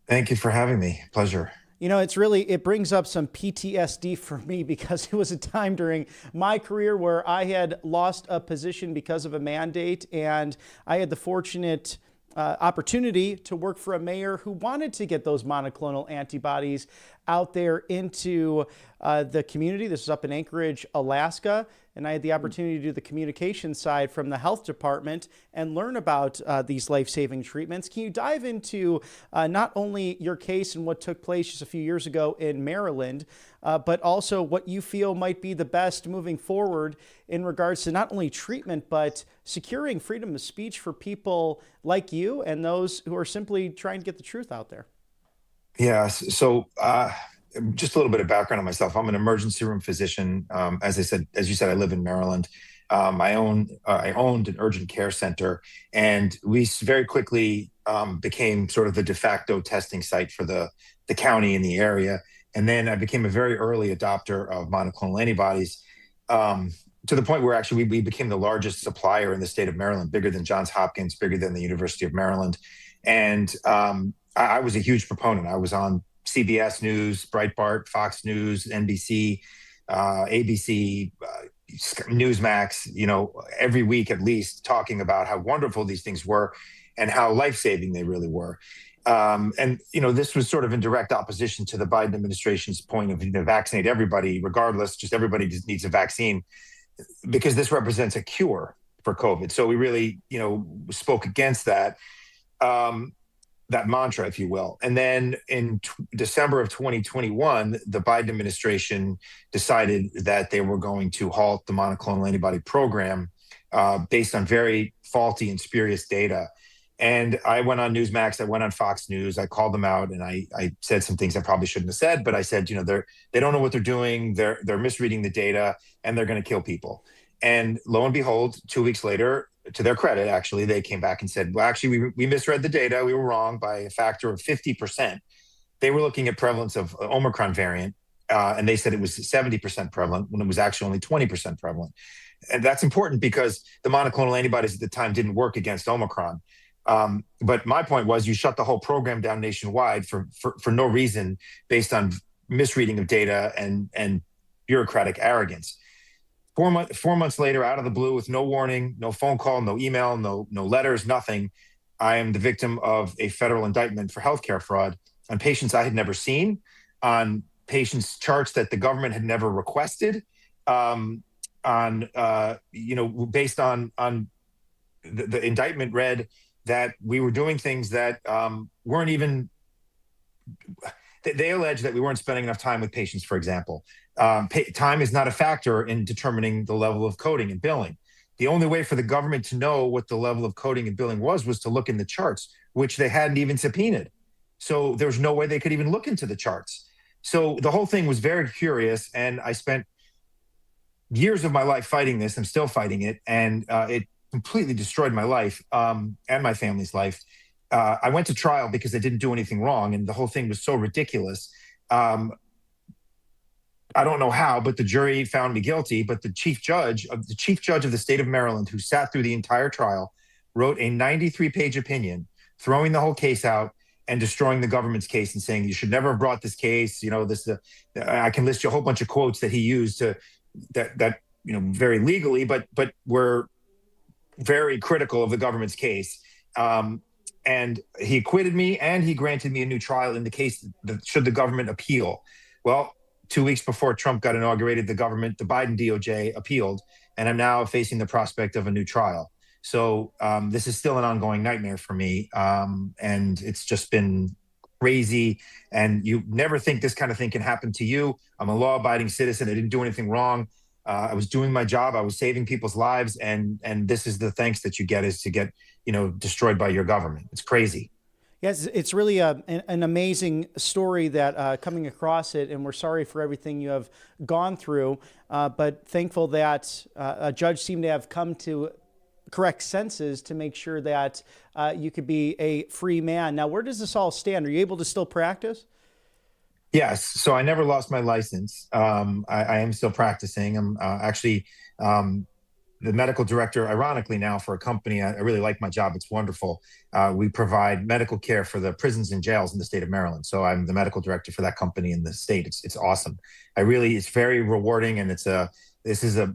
Thank you for having me. Pleasure. You know, it brings up some PTSD for me, because it was a time during my career where I had lost a position because of a mandate, and I had the fortunate opportunity to work for a mayor who wanted to get those monoclonal antibodies out there into the community. This was up in Anchorage, Alaska, and I had the opportunity to do the communication side from the health department and learn about these life-saving treatments. Can you dive into not only your case and what took place just a few years ago in Maryland, but also what you feel might be the best moving forward in regards to not only treatment, but securing freedom of speech for people like you and those who are simply trying to get the truth out there? Yeah. So just a little bit of background on myself. I'm an emergency room physician. As you said, I live in Maryland. I owned an urgent care center, and we very quickly became sort of the de facto testing site for the county and the area. And then I became a very early adopter of monoclonal antibodies. to the point where actually we became the largest supplier in the state of Maryland, bigger than Johns Hopkins, bigger than the University of Maryland. And I was a huge proponent. I was on CBS News, Breitbart, Fox News, NBC, ABC, Newsmax, every week at least, talking about how wonderful these things were and how life-saving they really were. And this was sort of in direct opposition to the Biden administration's point of vaccinate everybody, regardless, just everybody just needs a vaccine, because this represents a cure for COVID. So we really, spoke against that. That mantra, if you will. And then in December of 2021, the Biden administration decided that they were going to halt the monoclonal antibody program based on very faulty and spurious data. And I went on Newsmax, I went on Fox News, I called them out, and I said some things I probably shouldn't have said, but I said, they don't know what they're doing, they're misreading the data, and they're going to kill people. And lo and behold, 2 weeks later, to their credit, actually, they came back and said, well, actually, we misread the data. We were wrong by a factor of 50%. They were looking at prevalence of Omicron variant, and they said it was 70% prevalent when it was actually only 20% prevalent. And that's important because the monoclonal antibodies at the time didn't work against Omicron. But my point was you shut the whole program down nationwide for no reason based on misreading of data and bureaucratic arrogance. 4 months later, out of the blue, with no warning, no phone call, no email, no letters, nothing, I am the victim of a federal indictment for healthcare fraud on patients I had never seen, on patients' charts that the government had never requested, based on the indictment read that we were doing things that weren't even. They allege that we weren't spending enough time with patients, for example. Time is not a factor in determining the level of coding and billing. The only way for the government to know what the level of coding and billing was to look in the charts, which they hadn't even subpoenaed. So there was no way they could even look into the charts. So the whole thing was very curious, and I spent years of my life fighting this. I'm still fighting it, and it completely destroyed my life and my family's life. I went to trial because I didn't do anything wrong, and the whole thing was so ridiculous. I don't know how, but the jury found me guilty. But the chief judge of the state of Maryland, who sat through the entire trial, wrote a 93-page opinion, throwing the whole case out and destroying the government's case and saying you should never have brought this case. I can list you a whole bunch of quotes that he used to that very legally, but were very critical of the government's case. And he acquitted me, and he granted me a new trial in the case that should the government appeal. Well, 2 weeks before Trump got inaugurated, the Biden DOJ appealed, and I'm now facing the prospect of a new trial. So this is still an ongoing nightmare for me, and it's just been crazy. And you never think this kind of thing can happen to you. I'm a law-abiding citizen. I didn't do anything wrong. I was doing my job. I was saving people's lives, and this is the thanks that you get, is to get destroyed by your government. It's crazy. Yes, it's really an amazing story that coming across it, and we're sorry for everything you have gone through, but thankful that a judge seemed to have come to correct senses to make sure that you could be a free man. Now, where does this all stand? Are you able to still practice? Yes. So I never lost my license. I am still practicing. I'm actually the medical director, ironically now, for a company. I really like my job. It's wonderful. We provide medical care for the prisons and jails in the state of Maryland. So I'm the medical director for that company in the state. It's awesome. It's very rewarding, and this is a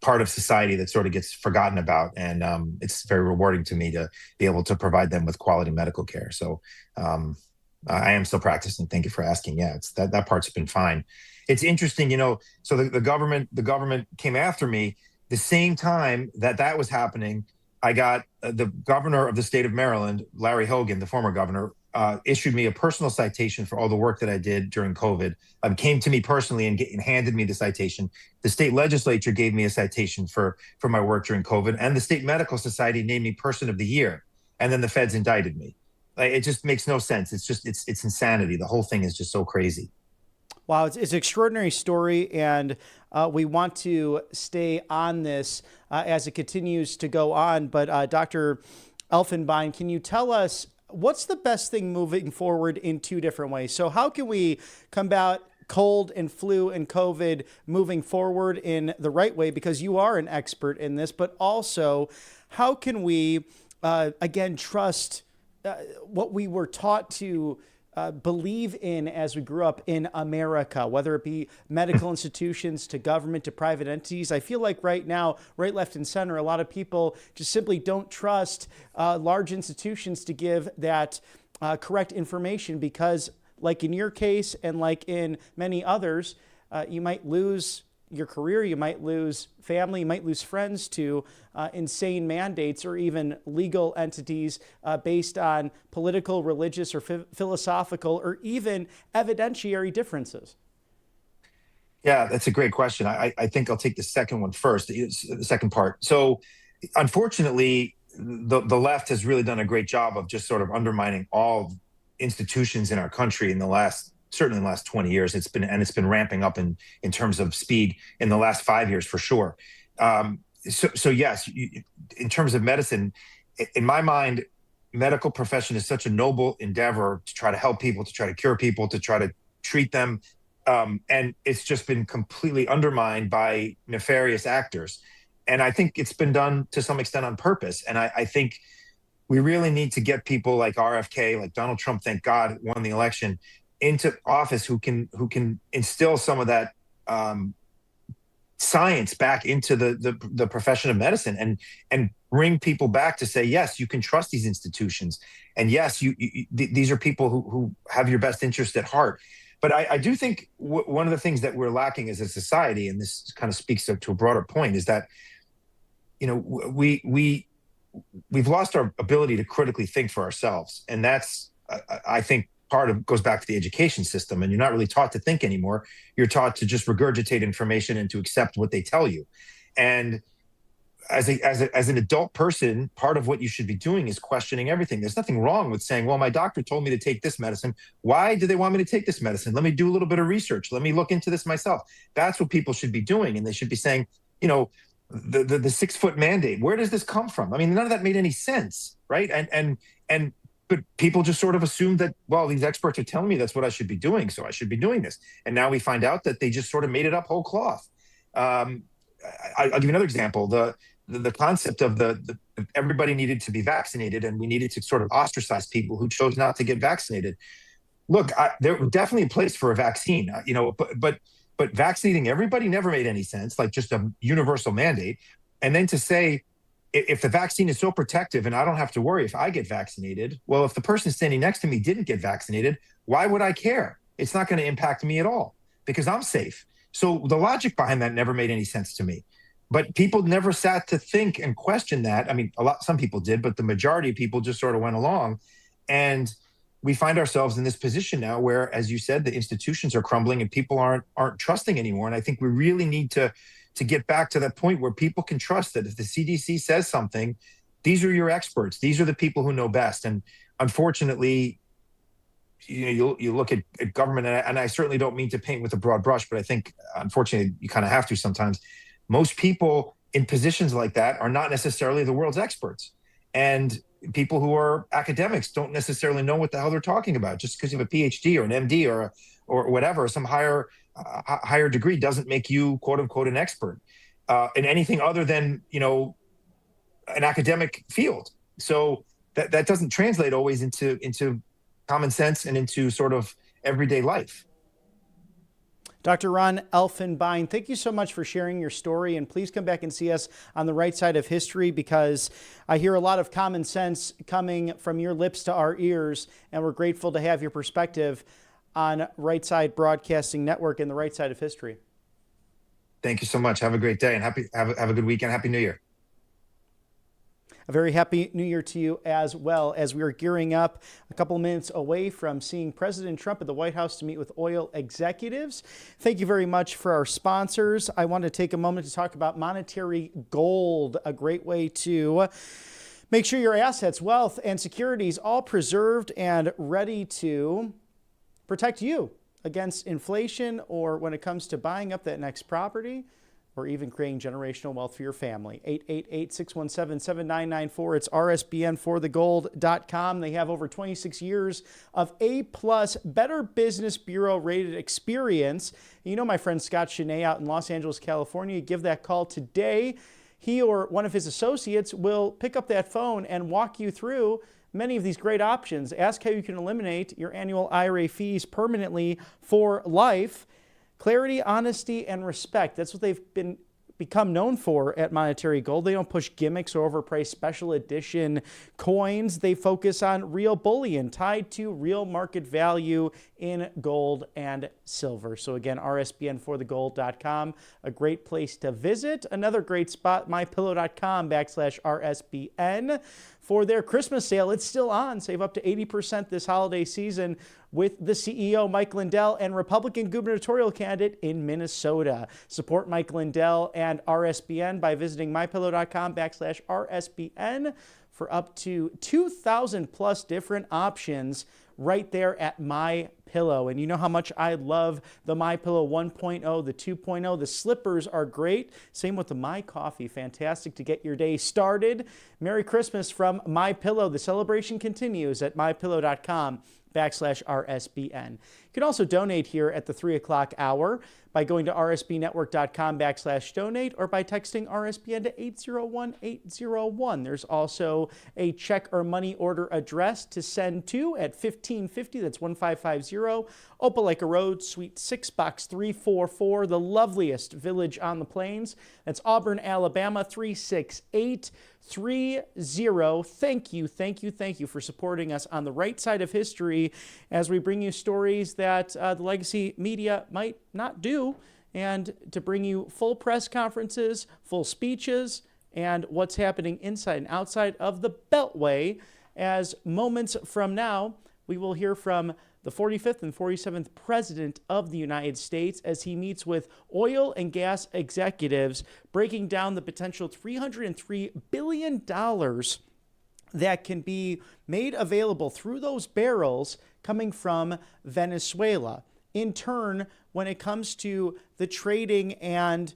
part of society that sort of gets forgotten about. And it's very rewarding to me to be able to provide them with quality medical care. So I am still practicing. Thank you for asking. Yeah, that part's been fine. It's interesting, so the government came after me. The same time that was happening, I got the governor of the state of Maryland, Larry Hogan, the former governor, issued me a personal citation for all the work that I did during COVID. Came to me personally and handed me the citation. The state legislature gave me a citation for my work during COVID, and the State Medical Society named me Person of the Year. And then the feds indicted me. It just makes no sense. It's insanity. The whole thing is just so crazy. Wow, it's an extraordinary story, and we want to stay on this as it continues to go on. But Dr. Elfenbein, can you tell us what's the best thing moving forward in two different ways? So how can we combat cold and flu and COVID moving forward in the right way, because you are an expert in this, but also how can we, again, trust what we were taught to believe in as we grew up in America, whether it be medical institutions to government to private entities. I feel like right now, right, left, and center, a lot of people just simply don't trust large institutions to give that correct information because, like in your case and like in many others, you might lose your career, you might lose family, you might lose friends to insane mandates or even legal entities based on political, religious, or philosophical, or even evidentiary differences. Yeah, that's a great question. I think I'll take the second one first, the second part. So unfortunately, the left has really done a great job of just sort of undermining all institutions in our country in the last, certainly in the last 20 years. It's been ramping up in terms of speed in the last 5 years for sure. So yes, in terms of medicine, in my mind, medical profession is such a noble endeavor to try to help people, to try to cure people, to try to treat them. And it's just been completely undermined by nefarious actors. And I think it's been done to some extent on purpose. And I think we really need to get people like RFK, like Donald Trump, thank God, won the election, into office who can instill some of that science back into the profession of medicine and bring people back to say, yes, you can trust these institutions. And yes, these are people who have your best interest at heart. But I do think one of the things that we're lacking as a society, and this kind of speaks to a broader point, is that, you know, we've lost our ability to critically think for ourselves. And that's, I think, goes back to the education system. And you're not really taught to think anymore. You're taught to just regurgitate information and to accept what they tell you. And as an adult person, part of what you should be doing is questioning everything. There's nothing wrong with saying, well, my doctor told me to take this medicine. Why do they want me to take this medicine? Let me do a little bit of research. Let me look into this myself. That's what people should be doing. And they should be saying, you know, the 6-foot mandate, where does this come from? I mean, none of that made any sense, right? But people just sort of assumed that, well, these experts are telling me that's what I should be doing, so I should be doing this. And now we find out that they just sort of made it up whole cloth. I'll give you another example. The concept of the everybody needed to be vaccinated, and we needed to sort of ostracize people who chose not to get vaccinated. Look, there was definitely a place for a vaccine, you know, but vaccinating everybody never made any sense, like just a universal mandate. And then to say, if the vaccine is so protective and I don't have to worry if I get vaccinated, well, if the person standing next to me didn't get vaccinated, why would I care? It's not going to impact me at all because I'm safe. So the logic behind that never made any sense to me. But people never sat to think and question that. I mean, some people did, but the majority of people just sort of went along. And we find ourselves in this position now where, as you said, the institutions are crumbling and people aren't trusting anymore. And I think we really need to get back to that point where people can trust that if the CDC says something, these are your experts. These are the people who know best. And unfortunately, you know, you look at government, and I certainly don't mean to paint with a broad brush, but I think, unfortunately, you kind of have to sometimes. Most people in positions like that are not necessarily the world's experts. And people who are academics don't necessarily know what the hell they're talking about. Just because you have a PhD or an MD or whatever, some higher degree doesn't make you, quote unquote, an expert in anything other than, you know, an academic field. So that doesn't translate always into common sense and into sort of everyday life. Dr. Ron Elfenbein, thank you so much for sharing your story, and please come back and see us on the right side of history, because I hear a lot of common sense coming from your lips to our ears, and we're grateful to have your perspective on Right Side Broadcasting Network and the right side of history. Thank you so much. Have a great day, and have a good weekend. Happy New Year. A very happy New Year to you as well, as we are gearing up a couple minutes away from seeing President Trump at the White House to meet with oil executives. Thank you very much for our sponsors. I want to take a moment to talk about Monetary Gold, a great way to make sure your assets, wealth, and securities all preserved and ready to protect you against inflation, or when it comes to buying up that next property, or even creating generational wealth for your family. 888-617-7994. It's rsbnforthegold.com. They have over 26 years of A-plus Better Business Bureau rated experience. You know my friend Scott Cheney out in Los Angeles, California. Give that call today. He or one of his associates will pick up that phone and walk you through many of these great options. Ask how you can eliminate your annual IRA fees permanently for life. Clarity, honesty, and respect. That's what they've become known for at Monetary Gold. They don't push gimmicks or overpriced special edition coins. They focus on real bullion tied to real market value in gold and silver. So again, rsbnforthegold.com, a great place to visit. Another great spot, mypillow.com/RSBN. For their Christmas sale, it's still on. Save up to 80% this holiday season with the CEO, Mike Lindell, and Republican gubernatorial candidate in Minnesota. Support Mike Lindell and RSBN by visiting mypillow.com/RSBN for up to 2,000 plus different options right there at MyPillow. And you know how much I love the MyPillow 1.0, the 2.0. The slippers are great. Same with the My Coffee. Fantastic to get your day started. Merry Christmas from MyPillow. The celebration continues at mypillow.com/RSBN. You can also donate here at the 3 o'clock hour by going to rsbnetwork.com/donate or by texting RSBN to 801-801. There's also a check or money order address to send to at 1550. That's 1550 Opelika Road, Suite 6, Box 344, the loveliest village on the plains. That's Auburn, Alabama, 36830. Thank you for supporting us on the right side of history as we bring you stories that the legacy media might not do, and to bring you full press conferences, full speeches, and what's happening inside and outside of the Beltway, as moments from now, we will hear from the 45th and 47th President of the United States as he meets with oil and gas executives, breaking down the potential $303 billion that can be made available through those barrels coming from Venezuela. In turn, when it comes to the trading and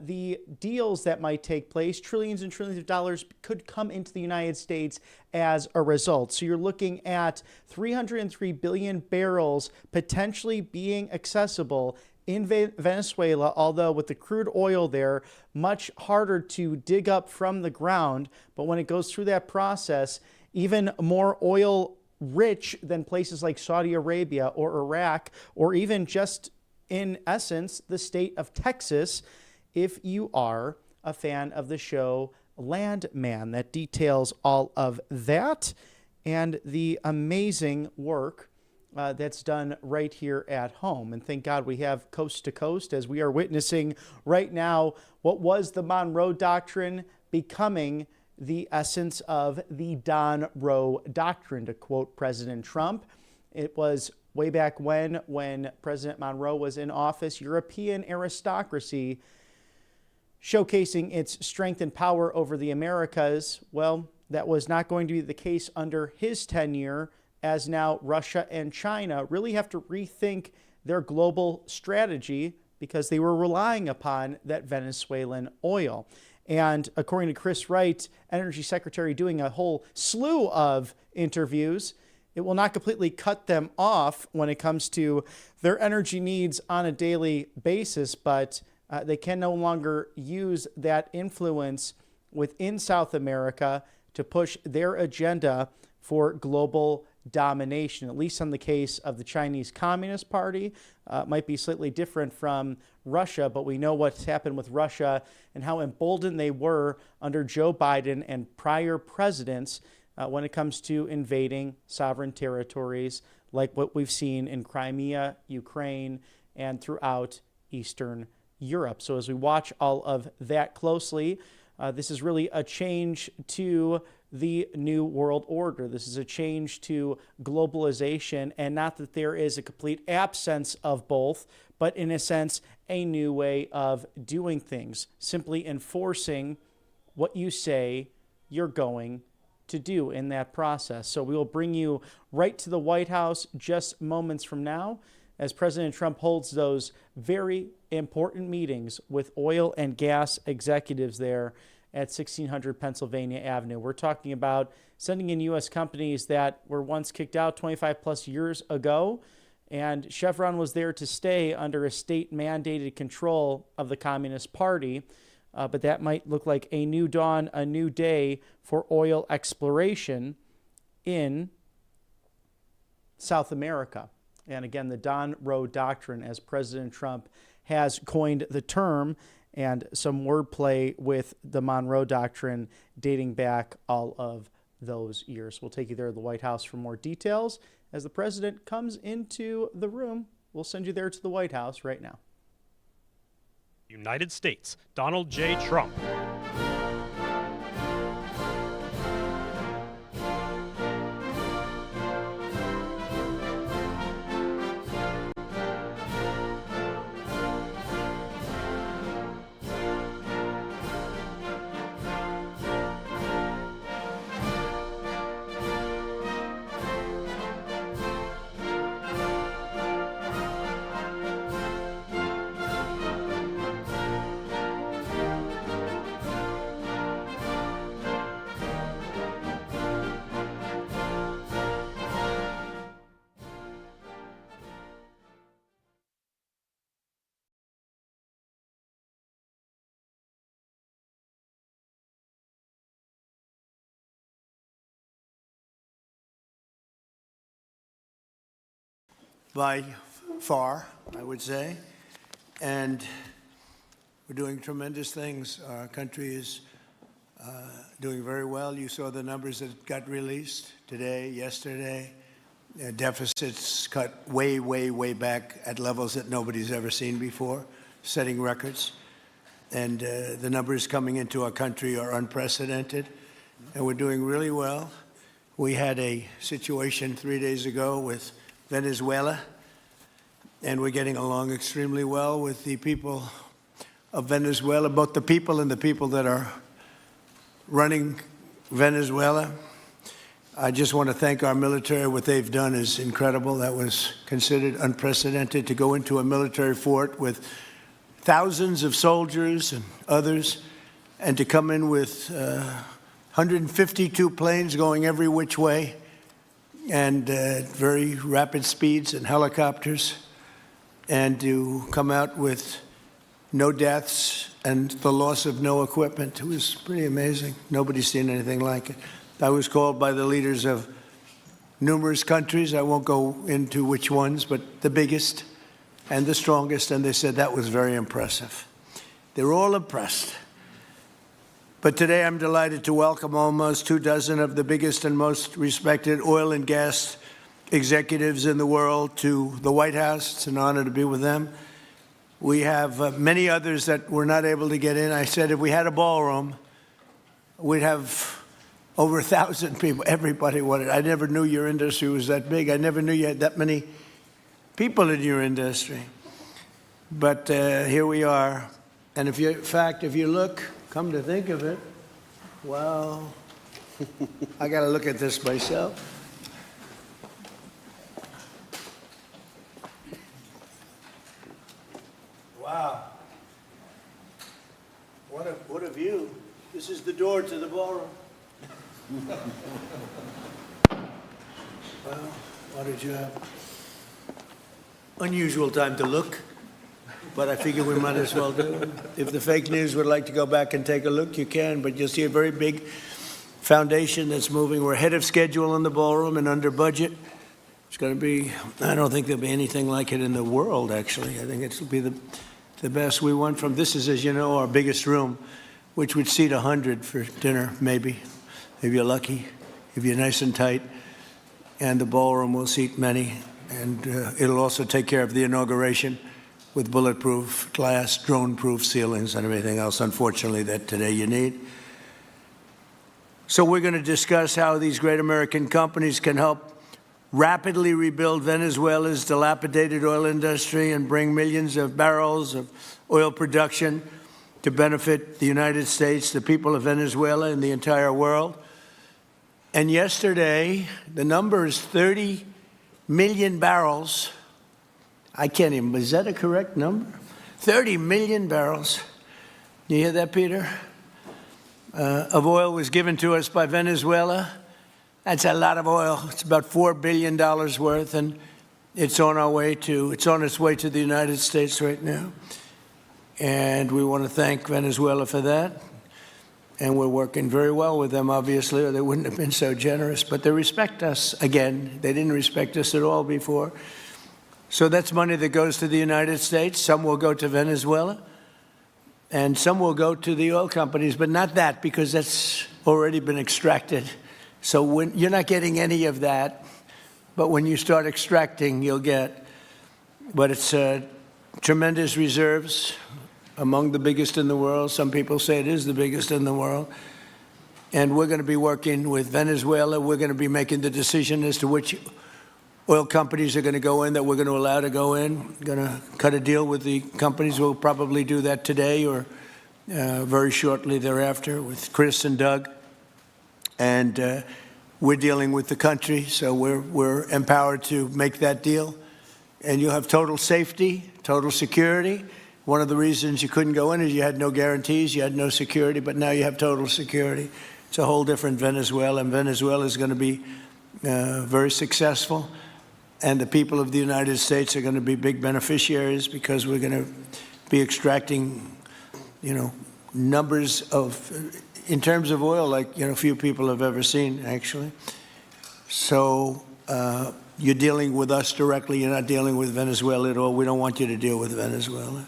the deals that might take place, trillions and trillions of dollars could come into the United States as a result. So you're looking at 303 billion barrels potentially being accessible in Venezuela, although with the crude oil there, much harder to dig up from the ground. But when it goes through that process, even more oil rich than places like Saudi Arabia or Iraq, or even just in essence, the state of Texas, if you are a fan of the show Landman. That details all of that and the amazing work that's done right here at home. And thank God we have Coast to Coast as we are witnessing right now what was the Monroe Doctrine becoming the essence of the Don Roe Doctrine, to quote President Trump. It was way back when President Monroe was in office, European aristocracy showcasing its strength and power over the Americas. Well, that was not going to be the case under his tenure, as now Russia and China really have to rethink their global strategy because they were relying upon that Venezuelan oil. And according to Chris Wright, Energy Secretary, doing a whole slew of interviews, it will not completely cut them off when it comes to their energy needs on a daily basis, but they can no longer use that influence within South America to push their agenda for global domination, at least in the case of the Chinese Communist Party. Might be slightly different from Russia, but we know what's happened with Russia and how emboldened they were under Joe Biden and prior presidents when it comes to invading sovereign territories like what we've seen in Crimea, Ukraine, and throughout Eastern Europe. So as we watch all of that closely, this is really a change to the new world order. This is a change to globalization, and not that there is a complete absence of both, but in a sense, a new way of doing things, simply enforcing what you say you're going to do in that process. So we will bring you right to the White House just moments from now as President Trump holds those very important meetings with oil and gas executives there at 1600 Pennsylvania Avenue. We're talking about sending in U.S. companies that were once kicked out 25 plus years ago, and Chevron was there to stay under a state-mandated control of the Communist Party. But that might look like a new dawn, a new day for oil exploration in South America. And again, the Don Road Doctrine, as President Trump has coined the term, and some wordplay with the Monroe Doctrine dating back all of those years. We'll take you there to the White House for more details. As the president comes into the room, we'll send you there to the White House right now. United States, Donald J. Trump. By far, I would say. And we're doing tremendous things. Our country is doing very well. You saw the numbers that got released today, yesterday. Deficits cut way, way, way back at levels that nobody's ever seen before, setting records. And the numbers coming into our country are unprecedented. And we're doing really well. We had a situation 3 days ago with Venezuela, and we're getting along extremely well with the people of Venezuela, both the people and the people that are running Venezuela. I just want to thank our military. What they've done is incredible. That was considered unprecedented, to go into a military fort with thousands of soldiers and others, and to come in with 152 planes going every which way, and very rapid speeds and helicopters, and to come out with no deaths and the loss of no equipment. It was pretty amazing. Nobody's seen anything like it. I was called by the leaders of numerous countries. I won't go into which ones, but the biggest and the strongest, and they said that was very impressive. They're all impressed. But today I'm delighted to welcome almost 24 of the biggest and most respected oil and gas executives in the world to the White House. It's an honor to be with them. We have many others that were not able to get in. I said if we had a ballroom, we'd have over 1,000 people. Everybody wanted. I never knew your industry was that big. I never knew you had that many people in your industry. But here we are. And if you look, come to think of it, well, I got to look at this myself. Wow. What a view. This is the door to the ballroom. Well, what did you have? Unusual time to look, but I figure we might as well do it. If the fake news would like to go back and take a look, you can, but you'll see a very big foundation that's moving. We're ahead of schedule in the ballroom and under budget. It's going to be, I don't think there'll be anything like it in the world, actually. I think it'll be the best. We went from, this is, as you know, our biggest room, which would seat 100 for dinner, maybe, if you're lucky, if you're nice and tight. And the ballroom will seat many. And it'll also take care of the inauguration with bulletproof glass, drone-proof ceilings, and everything else, unfortunately, that today you need. So we're going to discuss how these great American companies can help rapidly rebuild Venezuela's dilapidated oil industry and bring millions of barrels of oil production to benefit the United States, the people of Venezuela, and the entire world. And yesterday, the number is 30 million barrels I can't even, is that a correct number? 30 million barrels. You hear that, Peter? Of oil was given to us by Venezuela. That's a lot of oil. It's about $4 billion worth, and it's on its way to the United States right now. And we want to thank Venezuela for that. And we're working very well with them, obviously, or they wouldn't have been so generous. But they respect us again. They didn't respect us at all before. So that's money that goes to the United States. Some will go to Venezuela, and some will go to the oil companies, but not that, because that's already been extracted. So you're not getting any of that, but when you start extracting, you'll get. But it's tremendous reserves, among the biggest in the world. Some people say it is the biggest in the world. And we're going to be working with Venezuela. We're going to be making the decision as to which oil companies are going to go in, that we're going to allow to go in. We're going to cut a deal with the companies. We'll probably do that today or very shortly thereafter with Chris and Doug. And we're dealing with the country, so we're empowered to make that deal. And you'll have total safety, total security. One of the reasons you couldn't go in is you had no guarantees, you had no security, but now you have total security. It's a whole different Venezuela, and Venezuela is going to be very successful. And the people of the United States are going to be big beneficiaries because we're going to be extracting, numbers of, in terms of oil, like, few people have ever seen, actually. So you're dealing with us directly. You're not dealing with Venezuela at all. We don't want you to deal with Venezuela.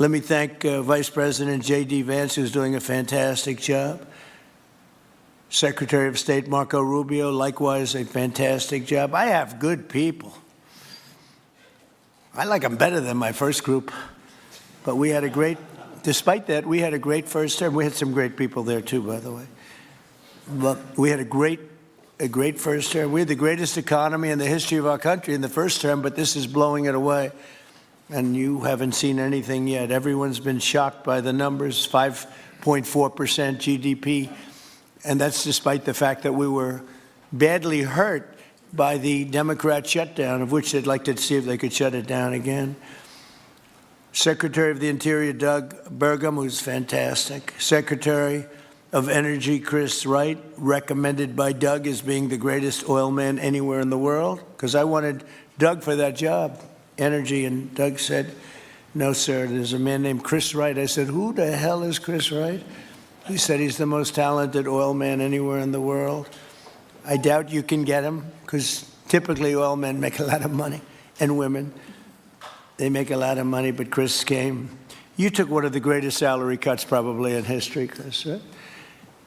Let me thank Vice President J.D. Vance, who's doing a fantastic job. Secretary of State Marco Rubio, likewise, a fantastic job. I have good people. I like them better than my first group. But we had a great, despite that, we had a great first term. We had some great people there, too, by the way. But we had a great first term. We had the greatest economy in the history of our country in the first term, but this is blowing it away. And you haven't seen anything yet. Everyone's been shocked by the numbers, 5.4% GDP. And that's despite the fact that we were badly hurt by the Democrat shutdown, of which they'd like to see if they could shut it down again. Secretary of the Interior, Doug Burgum, who's fantastic. Secretary of Energy, Chris Wright, recommended by Doug as being the greatest oil man anywhere in the world, because I wanted Doug for that job, energy, and Doug said, no, sir, there's a man named Chris Wright. I said, who the hell is Chris Wright? He said he's the most talented oil man anywhere in the world. I doubt you can get him, because typically oil men make a lot of money, and women. They make a lot of money, but Chris came. You took one of the greatest salary cuts probably in history, Chris, right?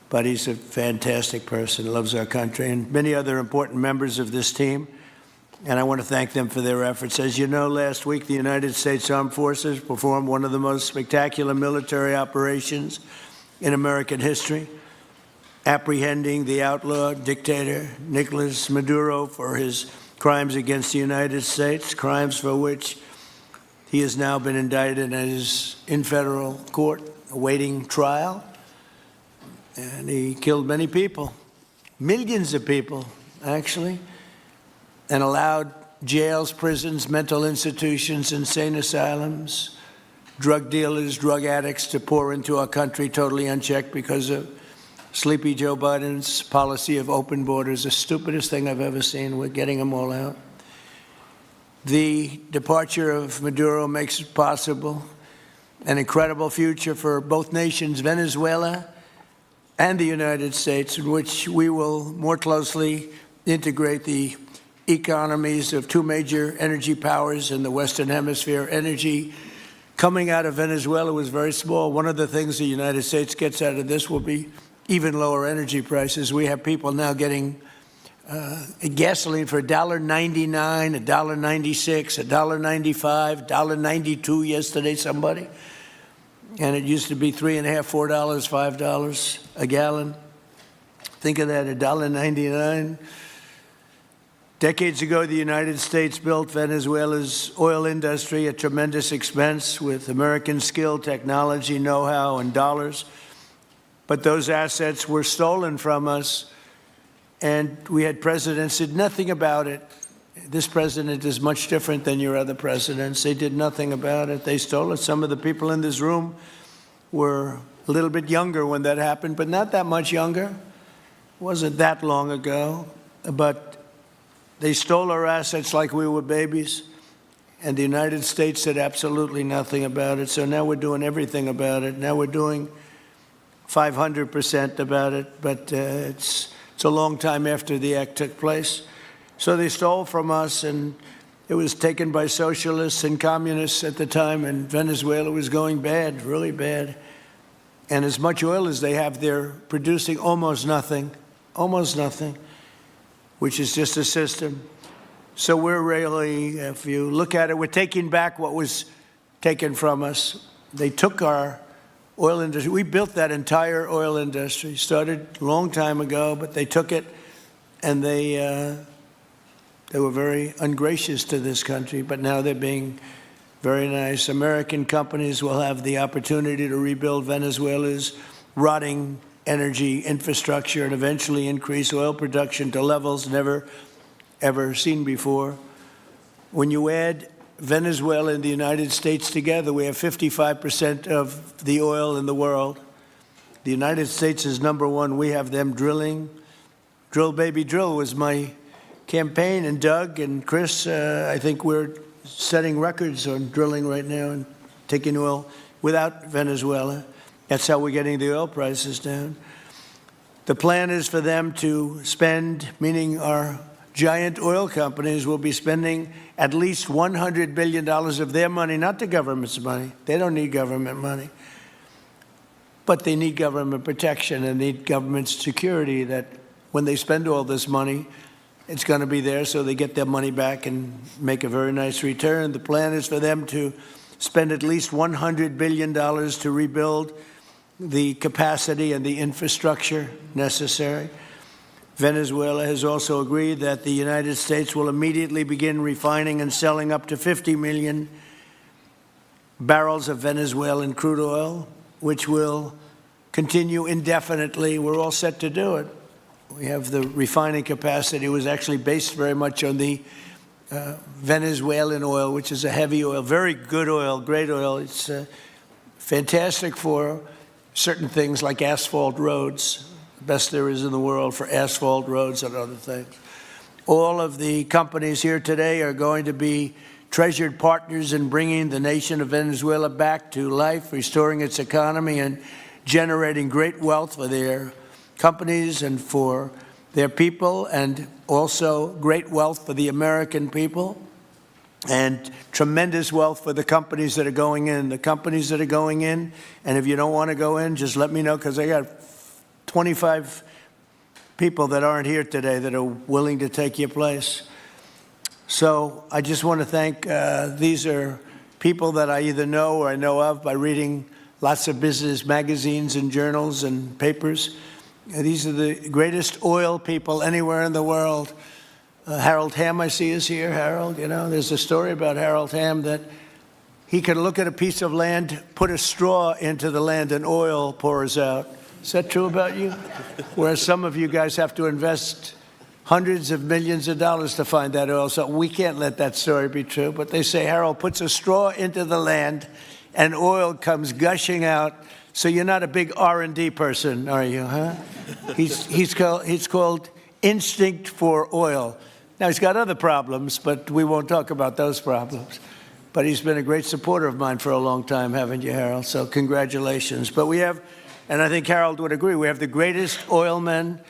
But he's a fantastic person, loves our country, and many other important members of this team. And I want to thank them for their efforts. As you know, last week, the United States Armed Forces performed one of the most spectacular military operations in American history, apprehending the outlaw dictator Nicolas Maduro for his crimes against the United States, crimes for which he has now been indicted and is in federal court awaiting trial. And he killed many people, millions of people, actually, and allowed jails, prisons, mental institutions, insane asylums, drug dealers, drug addicts to pour into our country totally unchecked because of Sleepy Joe Biden's policy of open borders, the stupidest thing I've ever seen. We're getting them all out. The departure of Maduro makes it possible an incredible future for both nations, Venezuela and the United States, in which we will more closely integrate the economies of two major energy powers in the Western Hemisphere. Energy coming out of Venezuela was very small. One of the things the United States gets out of this will be even lower energy prices. We have people now getting gasoline for $1.99, $1.96, $1.95, $1.92 yesterday, somebody. And it used to be $3.50, $4, $5 a gallon. Think of that, $1.99. Decades ago, the United States built Venezuela's oil industry at tremendous expense with American skill, technology, know-how, and dollars. But those assets were stolen from us, and we had presidents who did nothing about it. this president is much different than your other presidents. They did nothing about it. They stole it. Some of the people in this room were a little bit younger when that happened, but not that much younger. It wasn't that long ago. But they stole our assets like we were babies, and the United States did absolutely nothing about it. So now we're doing everything about it. Now we're doing 500% about it, but it's a long time after the act took place. So they stole from us, and it was taken by socialists and communists at the time, and Venezuela was going bad, really bad. And as much oil as they have, they're producing almost nothing, which is just a system. So we're really, if you look at it, we're taking back what was taken from us. They took our oil industry. We built that entire oil industry. Started a long time ago, but they took it, and they were very ungracious to this country, but now they're being very nice. American companies will have the opportunity to rebuild Venezuela's rotting energy infrastructure and eventually increase oil production to levels never, ever seen before. When you add Venezuela and the United States together, we have 55% of the oil in the world. The United States is number one. We have them drilling. Drill, baby, drill was my campaign, and Doug and Chris, I think we're setting records on drilling right now and taking oil without Venezuela. That's how we're getting the oil prices down. The plan is for them to spend, meaning our giant oil companies will be spending at least $100 billion of their money, not the government's money. They don't need government money. But they need government protection and need government security that when they spend all this money, it's going to be there so they get their money back and make a very nice return. The plan is for them to spend at least $100 billion to rebuild the capacity and the infrastructure necessary. Venezuela has also agreed that the United States will immediately begin refining and selling up to 50 million barrels of Venezuelan crude oil, which will continue indefinitely. We're all set to do it. We have the refining capacity. It was actually based very much on the Venezuelan oil, which is a heavy oil, very good oil, great oil. It's fantastic for certain things like asphalt roads, the best there is in the world for asphalt roads and other things. All of the companies here today are going to be treasured partners in bringing the nation of Venezuela back to life, restoring its economy, and generating great wealth for their companies and for their people, and also great wealth for the American people, and tremendous wealth for the companies that are going in. The companies that are going in, and if you don't want to go in, just let me know, because I got 25 people that aren't here today that are willing to take your place. So I just want to thank, these are people that I either know or I know of by reading lots of business magazines and journals and papers. These are the greatest oil people anywhere in the world. Harold Hamm, I see, is here. Harold, you know, there's a story about Harold Hamm that he could look at a piece of land, put a straw into the land, and oil pours out. Is that true about you? Whereas some of you guys have to invest hundreds of millions of dollars to find that oil. So we can't let that story be true. But they say Harold puts a straw into the land and oil comes gushing out. So you're not a big R&D person, are you, huh? He's called instinct for oil. Now, he's got other problems, but we won't talk about those problems. But he's been a great supporter of mine for a long time, haven't you, Harold? So congratulations. But we have, and I think Harold would agree, we have the greatest oil men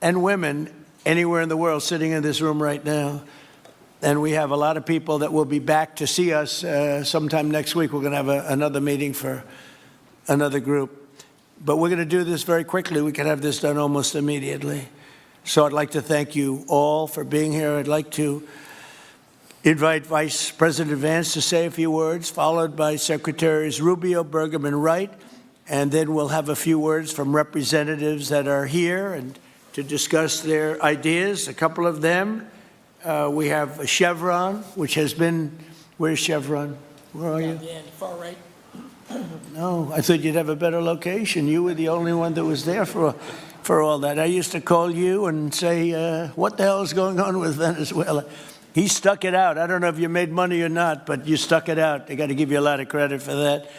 and women anywhere in the world sitting in this room right now. And we have a lot of people that will be back to see us sometime next week. We're going to have another meeting for another group. But we're going to do this very quickly. We can have this done almost immediately. So I'd like to thank you all for being here. I'd like to invite Vice President Vance to say a few words, followed by Secretaries Rubio, Burgum, and Wright. And then we'll have a few words from representatives that are here and to discuss their ideas, a couple of them. We have Chevron, which has been, where's Chevron? Where are you? Yeah, far right. No, I thought you'd have a better location. You were the only one that was there for all that. I used to call you and say, what the hell is going on with Venezuela? He stuck it out. I don't know if you made money or not, but you stuck it out. I got to give you a lot of credit for that.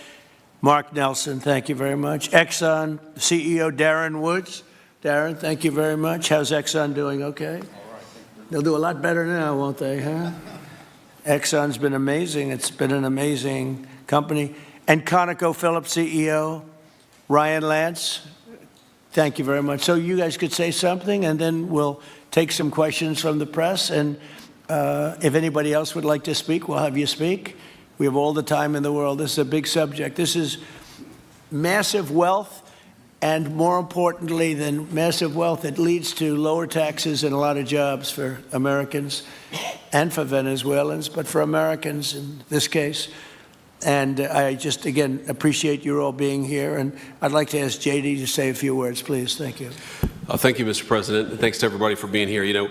Mark Nelson, thank you very much. Exxon CEO Darren Woods. Darren, thank you very much. How's Exxon doing? Okay? All right. They'll do a lot better now, won't they, huh? Exxon's been amazing. It's been an amazing company. And ConocoPhillips CEO Ryan Lance, thank you very much. So you guys could say something, and then we'll take some questions from the press. And if anybody else would like to speak, we'll have you speak. We have all the time in the world. This is a big subject. This is massive wealth, and more importantly than massive wealth, it leads to lower taxes and a lot of jobs for Americans and for Venezuelans, but for Americans in this case. And I just, again, appreciate you all being here. And I'd like to ask JD to say a few words, please. Thank you. Thank you, Mr. President. And thanks to everybody for being here. You know,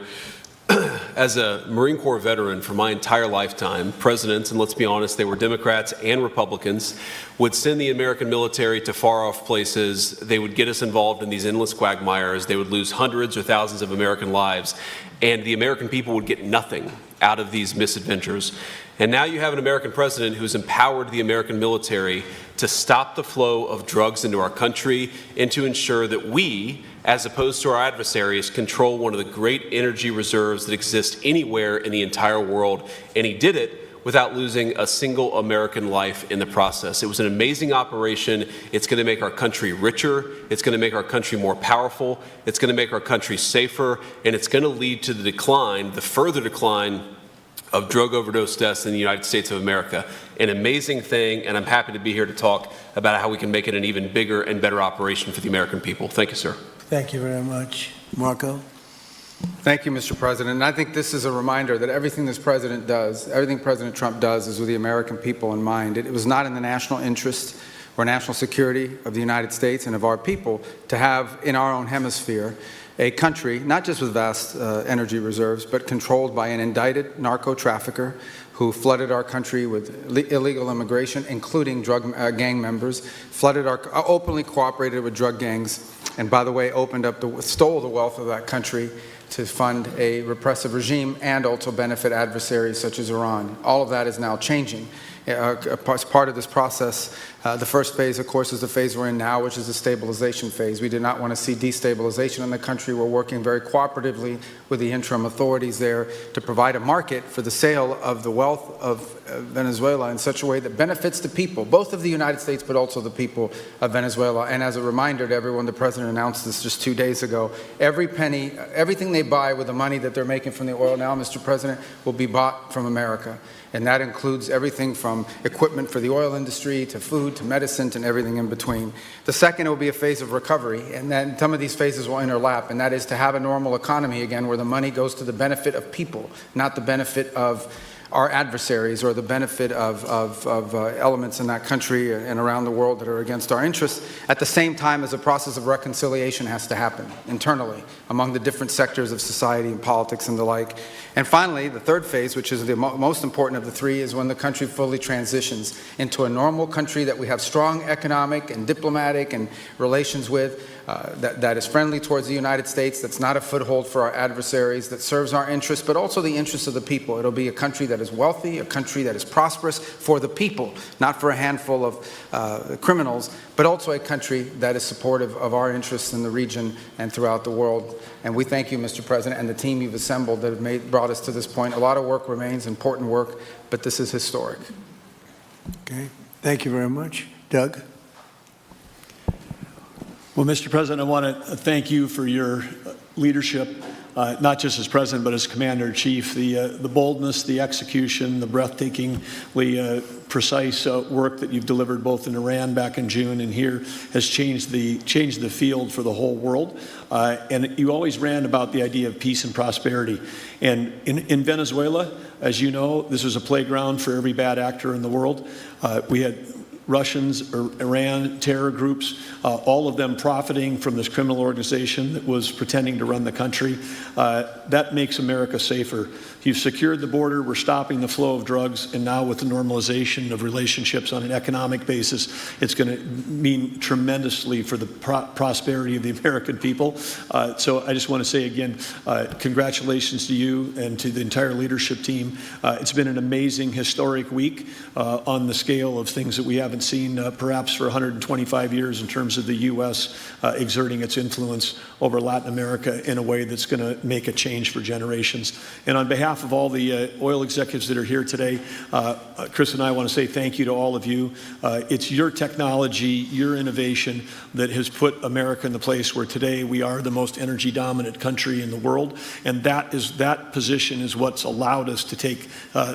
as a Marine Corps veteran for my entire lifetime, presidents, and let's be honest, they were Democrats and Republicans, would send the American military to far-off places. They would get us involved in these endless quagmires. They would lose hundreds or thousands of American lives, and the American people would get nothing out of these misadventures. And now you have an American president who's empowered the American military to stop the flow of drugs into our country and to ensure that we, as opposed to our adversaries, control one of the great energy reserves that exist anywhere in the entire world. And he did it without losing a single American life in the process. It was an amazing operation. It's going to make our country richer. It's going to make our country more powerful. It's going to make our country safer. And it's going to lead to the decline, the further decline of drug overdose deaths in the United States of America. An amazing thing, and I'm happy to be here to talk about how we can make it an even bigger and better operation for the American people. Thank you, sir. Thank you very much. Marco? Thank you, Mr. President. And I think this is a reminder that everything this president does, everything President Trump does is with the American people in mind. It was not in the national interest or national security of the United States and of our people to have in our own hemisphere a country, not just with vast energy reserves, but controlled by an indicted narco-trafficker who flooded our country with illegal immigration, including drug gang members, openly cooperated with drug gangs, and by the way, stole the wealth of that country to fund a repressive regime and also benefit adversaries such as Iran. All of that is now changing. As part of this process, the first phase, of course, is the phase we're in now, which is the stabilization phase. We do not want to see destabilization in the country. We're working very cooperatively with the interim authorities there to provide a market for the sale of the wealth of Venezuela in such a way that benefits the people, both of the United States, but also the people of Venezuela. And as a reminder to everyone, the President announced this just 2 days ago. Every penny, everything they buy with the money that they're making from the oil now, Mr. President, will be bought from America. And that includes everything from equipment for the oil industry to food to medicine and everything in between. The second will be a phase of recovery, and then some of these phases will overlap, and that is to have a normal economy again where the money goes to the benefit of people, not the benefit of our adversaries or the benefit of elements in that country and around the world that are against our interests, at the same time as a process of reconciliation has to happen internally among the different sectors of society and politics and the like. And finally, the third phase, which is the most important of the three, is when the country fully transitions into a normal country that we have strong economic and diplomatic and relations with, that is friendly towards the United States, that's not a foothold for our adversaries, that serves our interests, but also the interests of the people. It'll be a country that is wealthy, a country that is prosperous for the people, not for a handful of criminals, but also a country that is supportive of our interests in the region and throughout the world. And we thank you, Mr. President, and the team you've assembled that have brought us to this point. A lot of work remains, important work, but this is historic. Okay. Thank you very much. Doug? Well, Mr. President, I want to thank you for your leadership, not just as President, but as Commander-in-Chief. The boldness, the execution, the breathtakingly precise work that you've delivered both in Iran back in June and here has changed the field for the whole world. And you always ran about the idea of peace and prosperity. And in Venezuela, as you know, this was a playground for every bad actor in the world. We had Russians, Iran, terror groups, all of them profiting from this criminal organization that was pretending to run the country. That makes America safer. You've secured the border, we're stopping the flow of drugs, and now with the normalization of relationships on an economic basis, it's going to mean tremendously for the prosperity of the American people. So I just want to say again, congratulations to you and to the entire leadership team. It's been an amazing, historic week on the scale of things that we haven't seen perhaps for 125 years in terms of the U.S. Exerting its influence over Latin America in a way that's going to make a change for generations. And on behalf of all the oil executives that are here today, Chris and I want to say thank you to all of you. It's your technology, your innovation that has put America in the place where today we are the most energy dominant country in the world. And that position is what's allowed us to take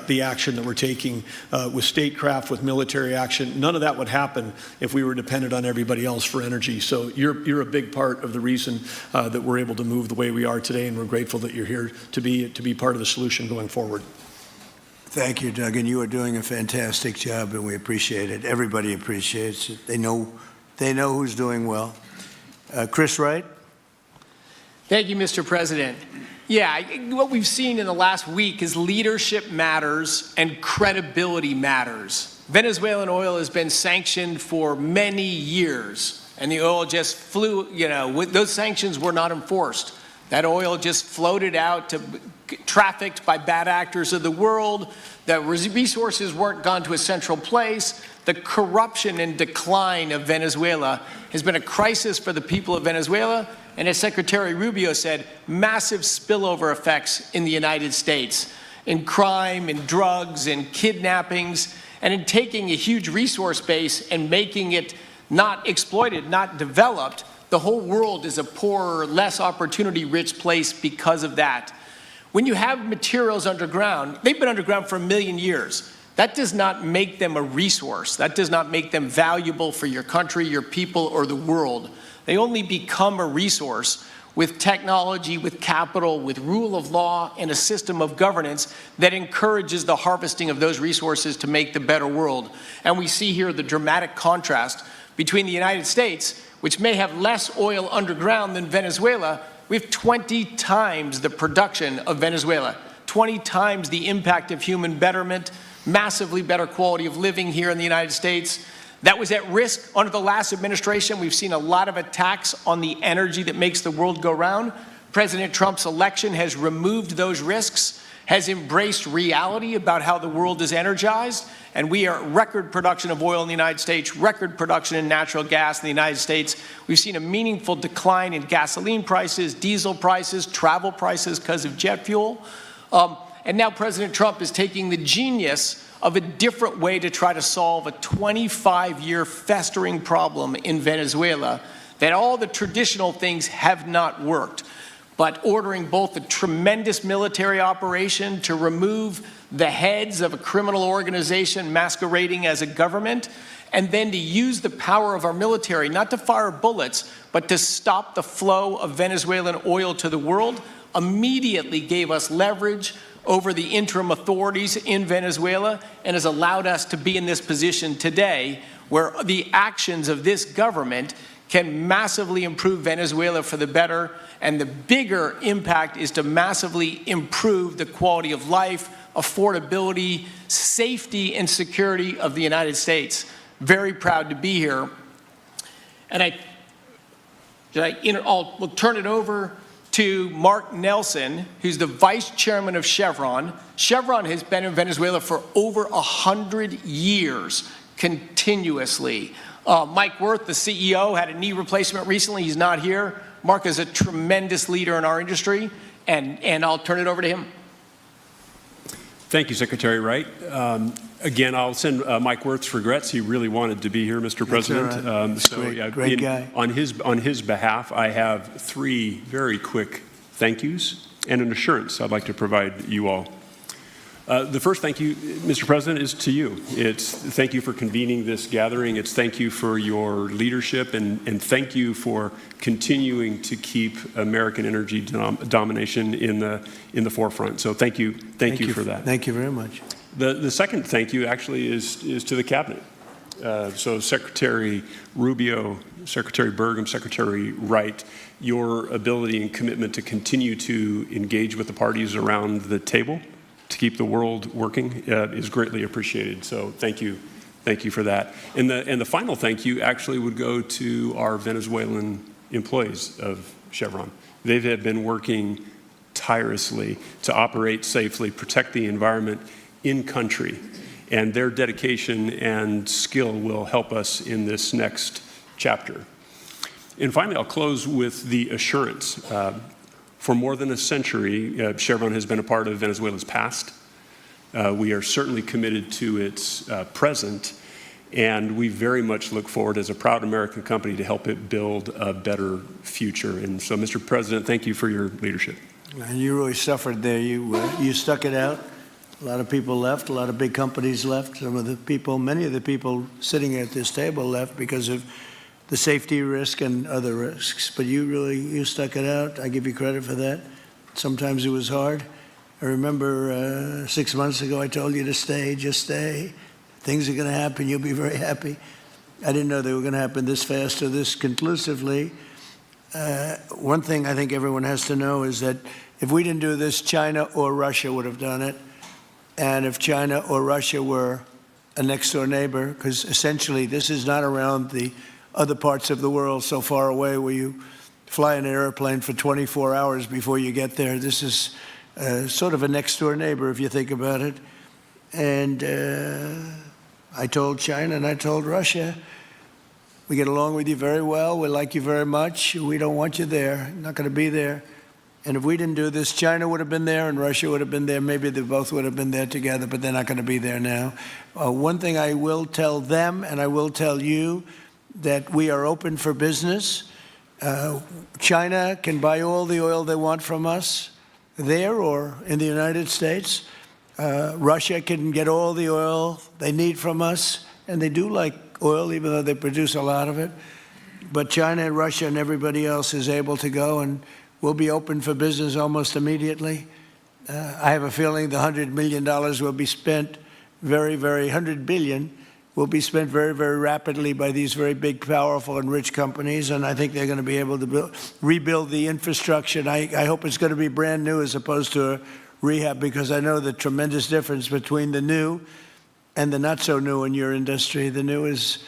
the action that we're taking with statecraft, with military action. None of that would happen if we were dependent on everybody else for energy. So you're a big part of the reason that we're able to move the way we are today, and we're grateful that you're here to be part of the solution going forward. Thank you, Doug, and you are doing a fantastic job, and we appreciate it. Everybody appreciates it. They know who's doing well. Chris Wright. Thank you, Mr. President. Yeah, what we've seen in the last week is leadership matters and credibility matters. Venezuelan oil has been sanctioned for many years, and the oil just flew, those sanctions were not enforced. That oil just floated out to trafficked by bad actors of the world. The resources weren't gone to a central place. The corruption and decline of Venezuela has been a crisis for the people of Venezuela. And as Secretary Rubio said, massive spillover effects in the United States, in crime, in drugs, in kidnappings, and in taking a huge resource base and making it not exploited, not developed. The whole world is a poorer, less opportunity-rich place because of that. When you have materials underground, they've been underground for 1 million years. That does not make them a resource. That does not make them valuable for your country, your people, or the world. They only become a resource with technology, with capital, with rule of law, and a system of governance that encourages the harvesting of those resources to make the better world. And we see here the dramatic contrast between the United States, which may have less oil underground than Venezuela. We have 20 times the production of Venezuela, 20 times the impact of human betterment, massively better quality of living here in the United States. That was at risk under the last administration. We've seen a lot of attacks on the energy that makes the world go round. President Trump's election has removed those risks, has embraced reality about how the world is energized, and we are at record production of oil in the United States, record production in natural gas in the United States. We've seen a meaningful decline in gasoline prices, diesel prices, travel prices because of jet fuel. And now President Trump is taking the genius of a different way to try to solve a 25-year festering problem in Venezuela, that all the traditional things have not worked. But ordering both a tremendous military operation to remove the heads of a criminal organization masquerading as a government, and then to use the power of our military, not to fire bullets, but to stop the flow of Venezuelan oil to the world, immediately gave us leverage over the interim authorities in Venezuela and has allowed us to be in this position today where the actions of this government can massively improve Venezuela for the better, and the bigger impact is to massively improve the quality of life, affordability, safety, and security of the United States. Very proud to be here. And we'll turn it over to Mark Nelson, who's the vice chairman of Chevron. Chevron has been in Venezuela for over 100 years, continuously. Mike Wirth, the CEO, had a knee replacement recently. He's not here. Mark is a tremendous leader in our industry, and I'll turn it over to him. Thank you, Secretary Wright. Again, I'll send Mike Wirth's regrets. He really wanted to be here, Mr. President. Right. Great guy. On his behalf, I have 3 very quick thank yous and an assurance I'd like to provide you all. The first thank you, Mr. President, is to you. It's thank you for convening this gathering. It's thank you for your leadership, and thank you for continuing to keep American energy domination in the forefront. So thank you for that. Thank you very much. The second thank you actually is to the cabinet. So Secretary Rubio, Secretary Burgum, Secretary Wright, your ability and commitment to continue to engage with the parties around the table to keep the world working is greatly appreciated. So thank you. Thank you for that. And the final thank you actually would go to our Venezuelan employees of Chevron. They have been working tirelessly to operate safely, protect the environment in country, and their dedication and skill will help us in this next chapter. And finally, I'll close with the assurance. For more than a century, Chevron has been a part of Venezuela's past. We are certainly committed to its present, and we very much look forward as a proud American company to help it build a better future. And so, Mr. President, thank you for your leadership. And you really suffered there. You stuck it out. A lot of people left. A lot of big companies left. Some of the people, many of the people sitting at this table left because of the safety risk and other risks. But you stuck it out. I give you credit for that. Sometimes it was hard. I remember 6 months ago I told you to stay, just stay. Things are going to happen. You'll be very happy. I didn't know they were going to happen this fast or this conclusively. One thing I think everyone has to know is that if we didn't do this, China or Russia would have done it. And if China or Russia were a next-door neighbor, because essentially this is not around the other parts of the world so far away where you fly in an airplane for 24 hours before you get there. This is sort of a next-door neighbor, if you think about it. And I told China and I told Russia, we get along with you very well. We like you very much. We don't want you there. Not going to be there. And if we didn't do this, China would have been there and Russia would have been there. Maybe they both would have been there together, but they're not going to be there now. One thing I will tell them, and I will tell you, that we are open for business. China can buy all the oil they want from us there or in the United States. Russia can get all the oil they need from us, and they do like oil, even though they produce a lot of it. But China and Russia and everybody else is able to go, and we'll be open for business almost immediately. I have a feeling the $100 million will be spent $100 billion will be spent very, very rapidly by these very big, powerful, and rich companies, and I think they're going to be able to rebuild the infrastructure. And I hope it's going to be brand new as opposed to a rehab, because I know the tremendous difference between the new and the not so new in your industry. The new is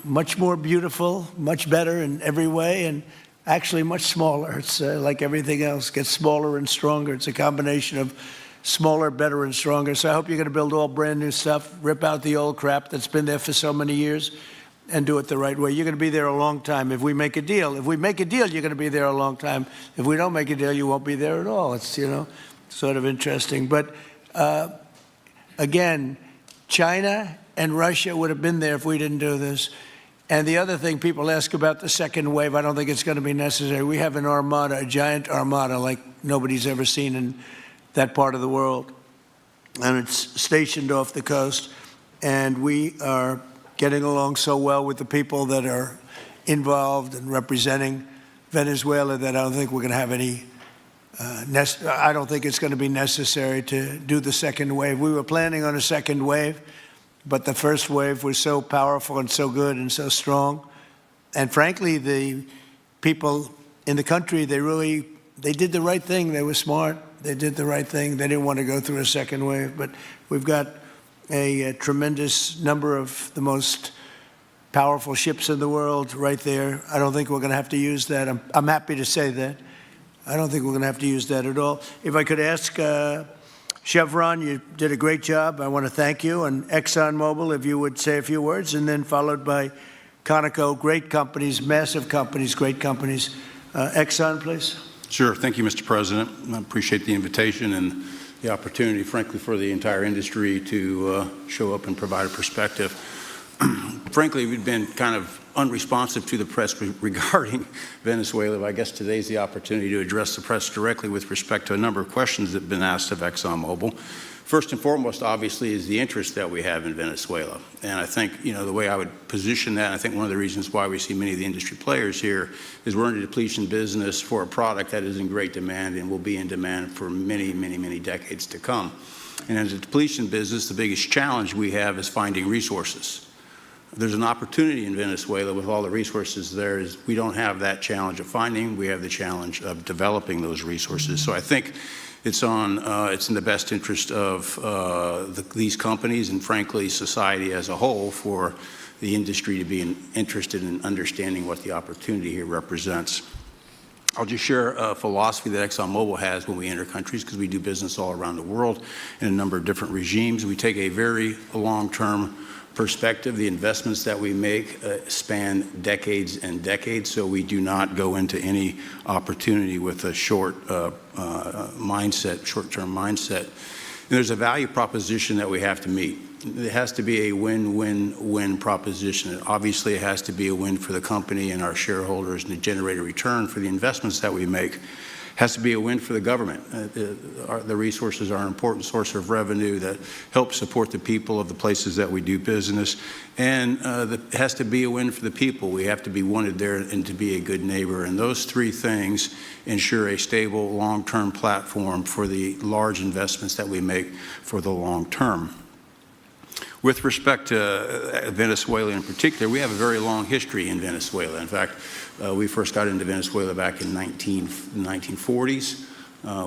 much more beautiful, much better in every way, and actually much smaller. It's like everything else, gets smaller and stronger. It's a combination of smaller, better, and stronger. So I hope you're going to build all brand new stuff, rip out the old crap that's been there for so many years, and do it the right way. You're going to be there a long time if we make a deal. If we make a deal, you're going to be there a long time. If we don't make a deal, you won't be there at all. It's, sort of interesting. But again, China and Russia would have been there if we didn't do this. And the other thing people ask about the second wave, I don't think it's going to be necessary. We have an armada, a giant armada like nobody's ever seen in that part of the world. And it's stationed off the coast. And we are getting along so well with the people that are involved and representing Venezuela that I don't think we're going to have any I don't think it's going to be necessary to do the second wave. We were planning on a second wave, but the first wave was so powerful and so good and so strong. And frankly, the people in the country, they did the right thing. They were smart. They did the right thing. They didn't want to go through a second wave. But we've got a tremendous number of the most powerful ships in the world right there. I don't think we're going to have to use that. I'm happy to say that. I don't think we're going to have to use that at all. If I could ask Chevron, you did a great job. I want to thank you. And ExxonMobil, if you would say a few words, and then followed by Conoco, great companies, massive companies, great companies. Exxon, please. Sure. Thank you, Mr. President. I appreciate the invitation and the opportunity, frankly, for the entire industry to show up and provide a perspective. Frankly, we've been kind of unresponsive to the press regarding Venezuela, but I guess today's the opportunity to address the press directly with respect to a number of questions that have been asked of ExxonMobil. First and foremost, obviously, is the interest that we have in Venezuela. And I think, the way I would position that, I think one of the reasons why we see many of the industry players here is we're in a depletion business for a product that is in great demand and will be in demand for many, many, many decades to come. And as a depletion business, the biggest challenge we have is finding resources. There's an opportunity in Venezuela with all the resources there. Is we don't have that challenge of finding, we have the challenge of developing those resources. So I think it's in the best interest of these companies and frankly society as a whole for the industry to be interested in understanding what the opportunity here represents. I'll just share a philosophy that ExxonMobil has when we enter countries, because we do business all around the world in a number of different regimes. We take a very long-term perspective. The investments that we make span decades and decades, so we do not go into any opportunity with a short-term mindset. And there's a value proposition that we have to meet. It has to be a win-win-win proposition. Obviously, it has to be a win for the company and our shareholders and to generate a return for the investments that we make. It has to be a win for the government. The resources are an important source of revenue that helps support the people of the places that we do business. And it has to be a win for the people. We have to be wanted there and to be a good neighbor. And those three things ensure a stable, long-term platform for the large investments that we make for the long term. With respect to Venezuela in particular, we have a very long history in Venezuela. In fact, we first got into Venezuela back in the 1940s.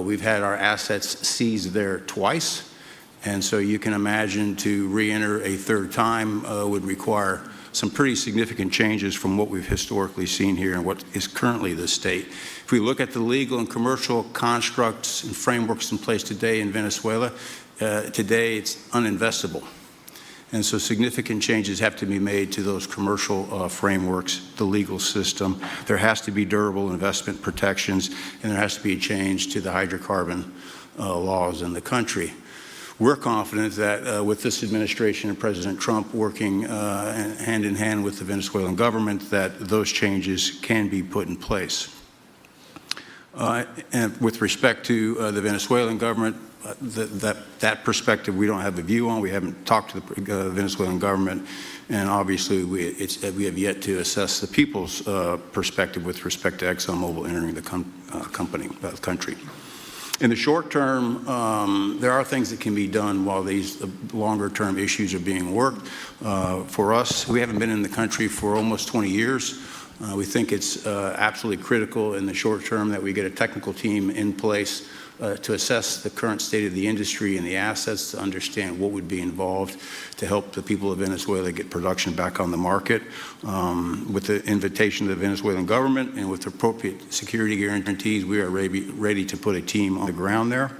We've had our assets seized there twice. And so you can imagine to re-enter a third time would require some pretty significant changes from what we've historically seen here and what is currently the state. If we look at the legal and commercial constructs and frameworks in place today in Venezuela, today it's uninvestable. And so significant changes have to be made to those commercial frameworks, the legal system. There has to be durable investment protections, and there has to be a change to the hydrocarbon laws in the country. We're confident that with this administration and President Trump working hand in hand with the Venezuelan government, that those changes can be put in place. And with respect to the Venezuelan government, that perspective we don't have a view on. We haven't talked to the Venezuelan government, and obviously we have yet to assess the people's perspective with respect to ExxonMobil entering the country. In the short term, there are things that can be done while these longer-term issues are being worked. For us, we haven't been in the country for almost 20 years. We think it's absolutely critical in the short term that we get a technical team in place to assess the current state of the industry and the assets, to understand what would be involved to help the people of Venezuela get production back on the market. With the invitation of the Venezuelan government and with appropriate security guarantees, we are ready to put a team on the ground there.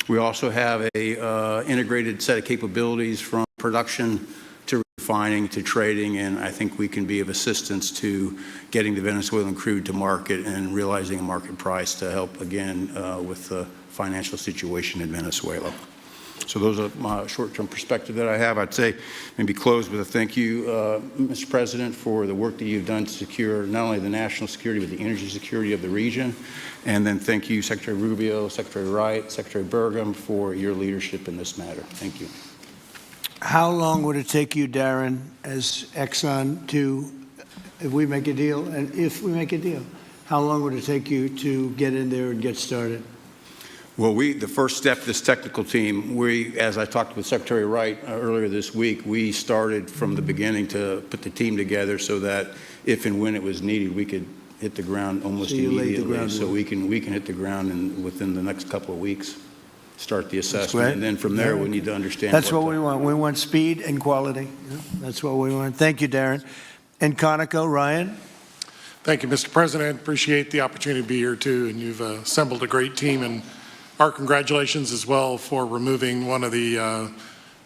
We also have a integrated set of capabilities from production to refining to trading, and I think we can be of assistance to getting the Venezuelan crude to market and realizing a market price to help, again, with the financial situation in Venezuela. So those are my short-term perspective that I have. I'd say maybe close with a thank you, Mr. President, for the work that you've done to secure not only the national security, but the energy security of the region. And then thank you, Secretary Rubio, Secretary Wright, Secretary Burgum, for your leadership in this matter. Thank you. How long would it take you, Darren, as Exxon to, if we make a deal, how long would it take you to get in there and get started? Well, the first step, this technical team, as I talked with Secretary Wright earlier this week, we started from the beginning to put the team together so that if and when it was needed, we could hit the ground almost immediately. So we can hit the ground within the next couple of weeks. Start the assessment, and then from there we need to understand. That's what we want. We want speed and quality. That's what we want. Thank you, Darren. And Conoco, Ryan. Thank you, Mr. President. Appreciate the opportunity to be here too, and you've assembled a great team. And our congratulations as well for removing one of the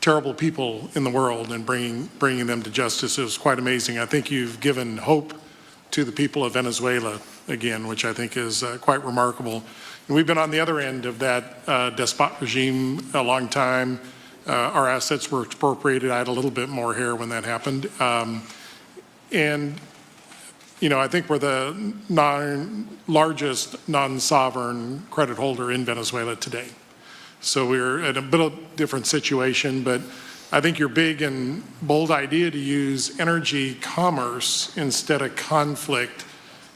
terrible people in the world and bringing them to justice. It was quite amazing. I think you've given hope to the people of Venezuela again, which I think is quite remarkable. And we've been on the other end of that despot regime a long time. Our assets were expropriated. I had a little bit more hair when that happened. And, you know, I think we're the largest non-sovereign credit holder in Venezuela today. So we're in a bit of a different situation, but I think your big and bold idea to use energy commerce instead of conflict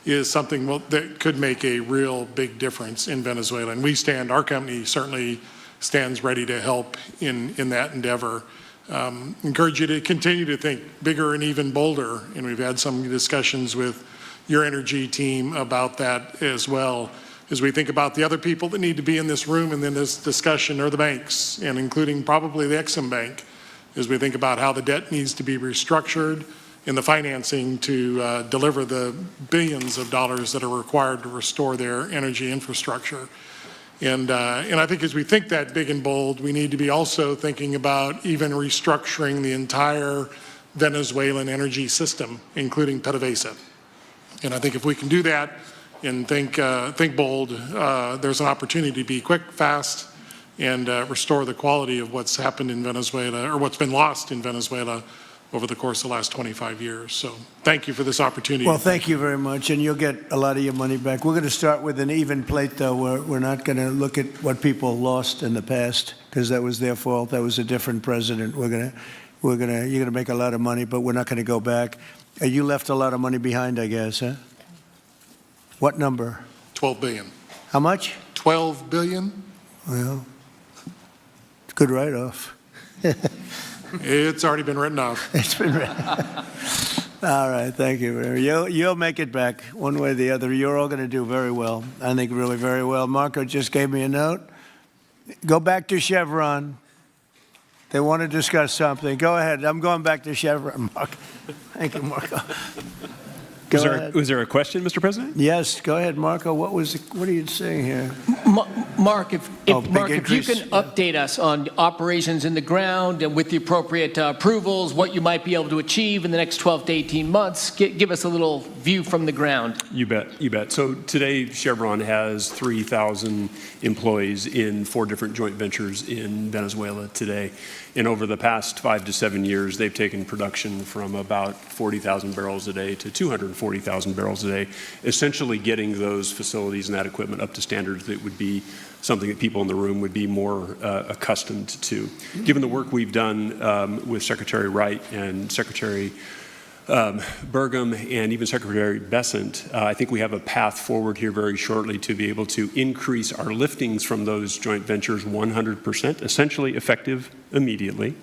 is something that could make a real big difference in Venezuela. And our company certainly stands ready to help in that endeavor. encourage you to continue to think bigger and even bolder. And we've had some discussions with your energy team about that as well. As we think about the other people that need to be in this room and in this discussion are the banks, and including probably the Exim Bank, as we think about how the debt needs to be restructured and the financing to deliver the billions of dollars that are required to restore their energy infrastructure. And I think as we think that big and bold, we need to be also thinking about even restructuring the entire Venezuelan energy system, including PDVSA. And I think if we can do that and think bold, there's an opportunity to be quick, fast, and restore the quality of what's happened in Venezuela, or what's been lost in Venezuela over the course of the last 25 years. So thank you for this opportunity. Well, thank you very much, and you'll get a lot of your money back. We're going to start with an even plate, though. We're not going to look at what people lost in the past, because that was their fault. That was a different president. You're going to make a lot of money, but we're not going to go back. You left a lot of money behind, I guess, huh? What number? 12 billion. How much? 12 billion. Well, it's a good write-off. It's already been written off. It's been written. All right, thank you. You'll make it back one way or the other. You're all going to do very well. I think really very well. Marco just gave me a note. Go back to Chevron. They want to discuss something. Go ahead. I'm going back to Chevron, Mark. Thank you, Marco. Was there a question, Mr. President? Yes, go ahead, Marco. What are you saying here? Mark, if you can update us on operations in the ground and with the appropriate approvals, what you might be able to achieve in the next 12 to 18 months, give us a little view from the ground. You bet, you bet. So today, Chevron has 3,000 employees in 4 different joint ventures in Venezuela today. And over the past 5 to 7 years, they've taken production from about 40,000 barrels a day to 240,000 barrels a day, essentially getting those facilities and that equipment up to standards that would be something that people in the room would be more accustomed to. Given the work we've done with Secretary Wright and Secretary Burgum and even Secretary Bessent, I think we have a path forward here very shortly to be able to increase our liftings from those joint ventures 100%, essentially effective immediately.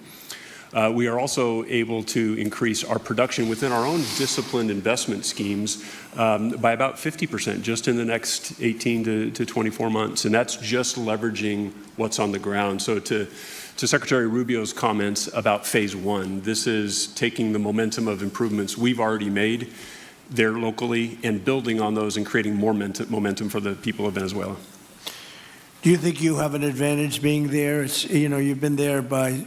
We are also able to increase our production within our own disciplined investment schemes by about 50% just in the next 18 to 24 months. And that's just leveraging what's on the ground. So to Secretary Rubio's comments about phase 1, this is taking the momentum of improvements we've already made there locally and building on those and creating more momentum for the people of Venezuela. Do you think you have an advantage being there? You've been there by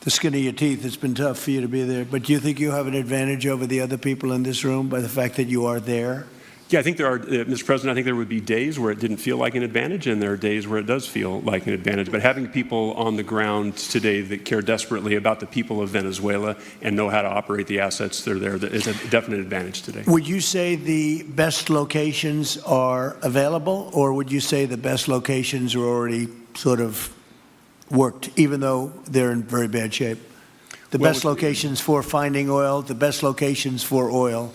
the skin of your teeth. It's been tough for you to be there. But do you think you have an advantage over the other people in this room by the fact that you are there? Yeah, I think there are, Mr. President, I think there would be days where it didn't feel like an advantage, and there are days where it does feel like an advantage. But having people on the ground today that care desperately about the people of Venezuela and know how to operate the assets that are there is a definite advantage today. Would you say the best locations are available, or would you say the best locations are already sort of worked, even though they're in very bad shape? The best locations for finding oil, the best locations for oil.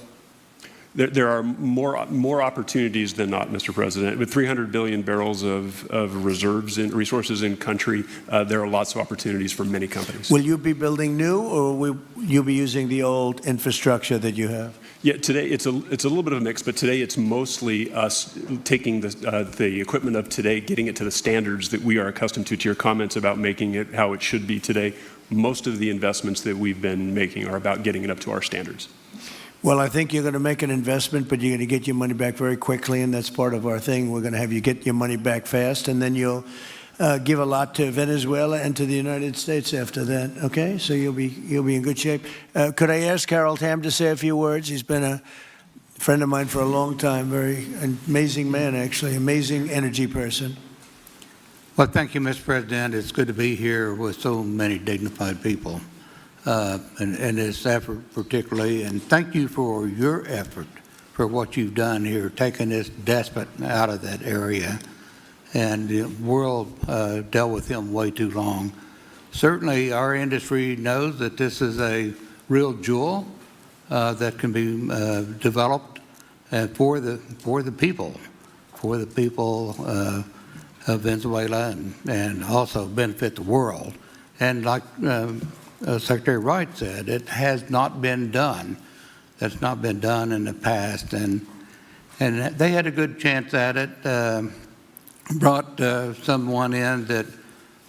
There are more opportunities than not, Mr. President. With 300 billion barrels of reserves and resources in country, there are lots of opportunities for many companies. Will you be building new, or will you be using the old infrastructure that you have? Yeah, today it's a little bit of a mix, but today it's mostly us taking the equipment of today, getting it to the standards that we are accustomed to your comments about making it how it should be today. Most of the investments that we've been making are about getting it up to our standards. Well, I think you're going to make an investment, but you're going to get your money back very quickly, and that's part of our thing. We're going to have you get your money back fast, and then you'll give a lot to Venezuela and to the United States after that. Okay, so you'll be in good shape. Could I ask Harold Hamm to say a few words? He's been a friend of mine for a long time. Very amazing man, actually, amazing energy person. Well, thank you, Mr. President. It's good to be here with so many dignified people. And this effort particularly, and thank you for your effort for what you've done here, taking this despot out of that area. And the world dealt with him way too long. Certainly our industry knows that this is a real jewel that can be developed for the people of Venezuela and also benefit the world. And like Secretary Wright said, it has not been done. That's not been done in the past, and they had a good chance at it. Brought someone in that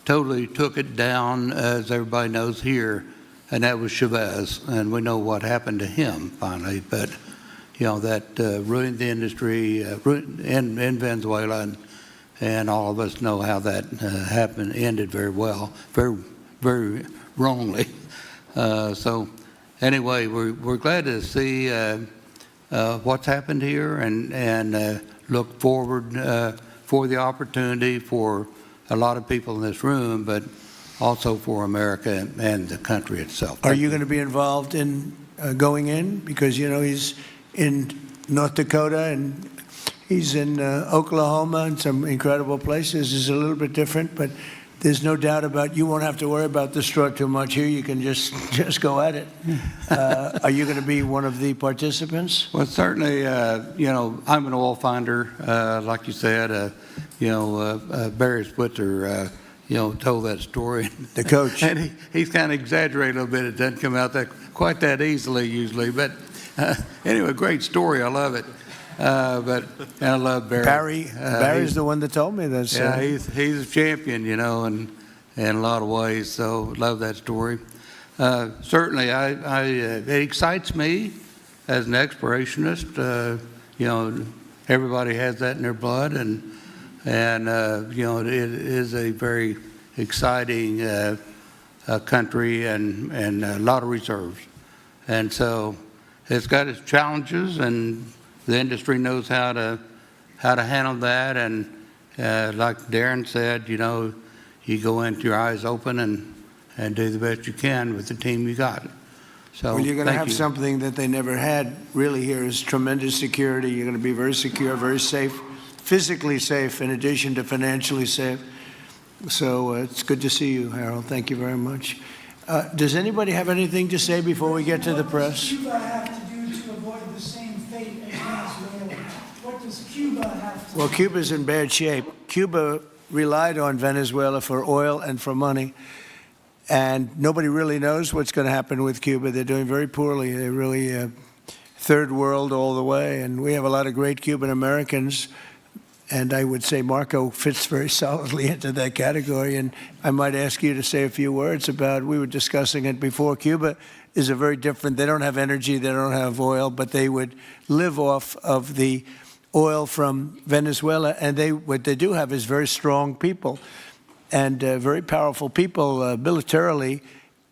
totally took it down, as everybody knows here, and that was Chavez, and we know what happened to him finally. But that ruined the industry in Venezuela, and all of us know how that ended very well, very, very wrongly. So anyway, we're glad to see what's happened here, and look forward for the opportunity for a lot of people in this room, but also for America and the country itself. Are you going to be involved in going in? Because, he's in North Dakota and he's in Oklahoma and some incredible places. It's a little bit different, but there's no doubt about you won't have to worry about the straw too much here. You can just go at it. Are you going to be one of the participants? Well, certainly, I'm an oil finder, like you said. Barry Switzer, told that story. The coach. And he's kind of exaggerated a little bit. It doesn't come out quite that easily usually. But anyway, great story. I love it. But I love Barry. Barry's the one that told me this. Yeah, he's a champion, in a lot of ways. So love that story. Certainly, it excites me as an explorationist. Everybody has that in their blood, and it is a very exciting country and a lot of reserves, and so it's got its challenges, and the industry knows how to handle that. And like Darren said, you go in with your eyes open and do the best you can with the team you got. So well, you're going to have something that they never had really here is tremendous security. You're going to be very secure, very safe, physically safe, in addition to financially safe. So it's good to see you, Harold. Thank you very much. Does anybody have anything to say before we get to the press? What does Cuba have to do to avoid the same fate as Venezuela? What does Cuba have to do? Well, Cuba's in bad shape. Cuba relied on Venezuela for oil and for money. And nobody really knows what's going to happen with Cuba. They're doing very poorly. They're really third world all the way. And we have a lot of great Cuban Americans. And I would say Marco fits very solidly into that category. And I might ask you to say a few words about, we were discussing it before, Cuba is a very different, they don't have energy, they don't have oil, but they would live off of the oil from Venezuela. And what they do have is very strong people. And very powerful people militarily,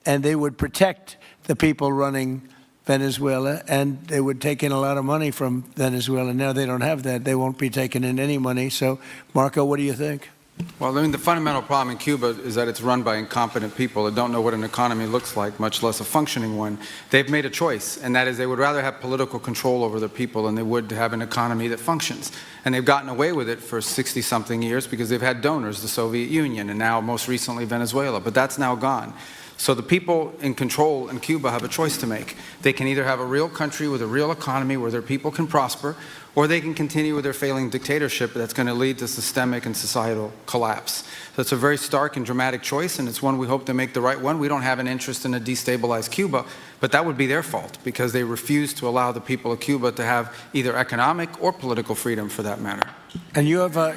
and they would protect the people running Venezuela, and they would take in a lot of money from Venezuela. Now they don't have that. They won't be taking in any money. So, Marco, what do you think? Well, the fundamental problem in Cuba is that it's run by incompetent people that don't know what an economy looks like, much less a functioning one. They've made a choice, and that is they would rather have political control over the people than they would to have an economy that functions. And they've gotten away with it for 60-something years because they've had donors, the Soviet Union, and now most recently Venezuela. But that's now gone. So the people in control in Cuba have a choice to make. They can either have a real country with a real economy where their people can prosper, or they can continue with their failing dictatorship that's going to lead to systemic and societal collapse. So it's a very stark and dramatic choice, and it's one we hope to make the right one. We don't have an interest in a destabilized Cuba, but that would be their fault because they refuse to allow the people of Cuba to have either economic or political freedom for that matter. And you have a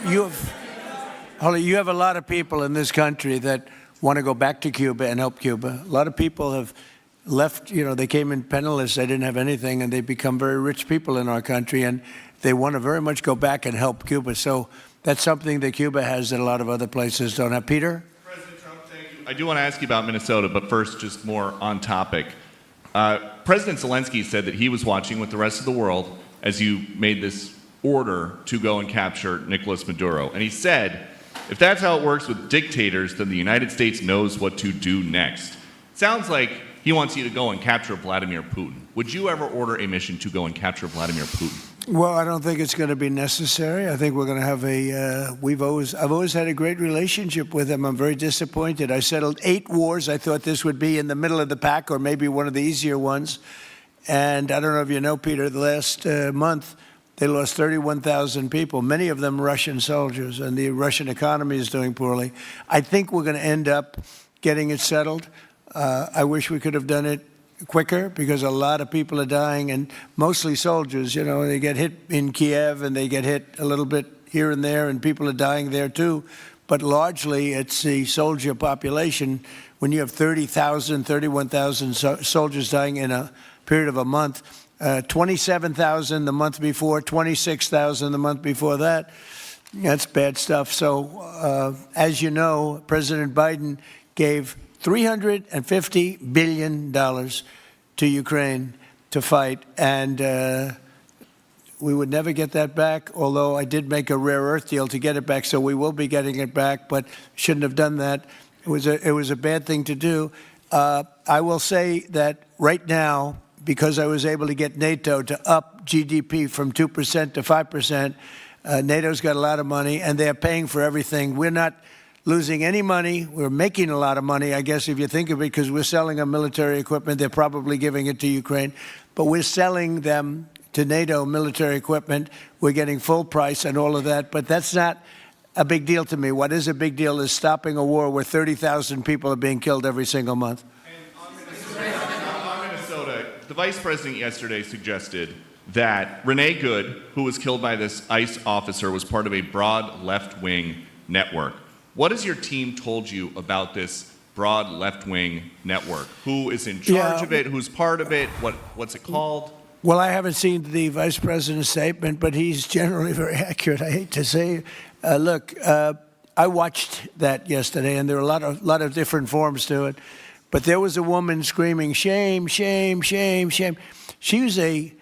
lot of people in this country that want to go back to Cuba and help Cuba. A lot of people have left, they came in penniless, they didn't have anything, and they become very rich people in our country, and they want to very much go back and help Cuba. So that's something that Cuba has that a lot of other places don't have. Peter? President Trump, thank you. I do want to ask you about Minnesota, but first, just more on topic. President Zelensky said that he was watching with the rest of the world as you made this order to go and capture Nicolas Maduro. And he said, if that's how it works with dictators, then the United States knows what to do next. Sounds like he wants you to go and capture Vladimir Putin. Would you ever order a mission to go and capture Vladimir Putin? Well, I don't think it's going to be necessary. I think we're going to have I've always had a great relationship with him. I'm very disappointed. I settled 8 wars. I thought this would be in the middle of the pack or maybe one of the easier ones. And I don't know if you know, Peter, the last month, they lost 31,000 people, many of them Russian soldiers, and the Russian economy is doing poorly. I think we're going to end up getting it settled. I wish we could have done it quicker because a lot of people are dying, and mostly soldiers. You know, they get hit in Kiev and they get hit a little bit here and there, and people are dying there too. But largely, it's the soldier population. When you have 30,000, 31,000 soldiers dying in a period of a month, 27,000 the month before, 26,000 the month before that, that's bad stuff. So, as you know, President Biden gave $350 billion to Ukraine to fight, and we would never get that back, although I did make a rare earth deal to get it back, so we will be getting it back, but shouldn't have done that. It was a bad thing to do. I will say that right now, because I was able to get NATO to up GDP from 2% to 5%, NATO's got a lot of money, and they're paying for everything. We're not losing any money. We're making a lot of money, I guess, if you think of it, because we're selling them military equipment. They're probably giving it to Ukraine, but we're selling them to NATO military equipment. We're getting full price and all of that, but that's not a big deal to me. What is a big deal is stopping a war where 30,000 people are being killed every single month. On Minnesota, the vice president yesterday suggested that Renee Good, who was killed by this ICE officer, was part of a broad left-wing network. What has your team told you about this broad left-wing network? Who is in charge of it? Who's part of it? What's it called? Well, I haven't seen the vice president's statement, but he's generally very accurate. I hate to say, look, I watched that yesterday, and there were a lot of different forms to it. But there was a woman screaming, "Shame, shame, shame, shame." She was a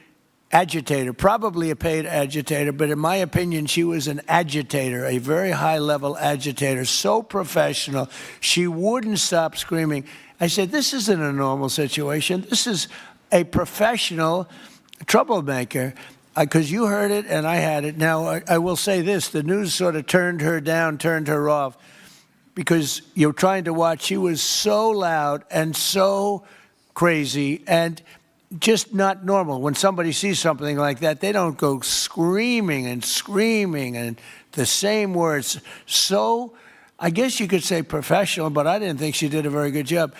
agitator, probably a paid agitator, but in my opinion, she was an agitator, a very high-level agitator, so professional. She wouldn't stop screaming. I said, this isn't a normal situation. This is a professional troublemaker, because you heard it and I had it. Now, I will say this. The news sort of turned her down, turned her off, because you're trying to watch. She was so loud and so crazy and just not normal. When somebody sees something like that, they don't go screaming and the same words. So I guess you could say professional, but I didn't think she did a very good job.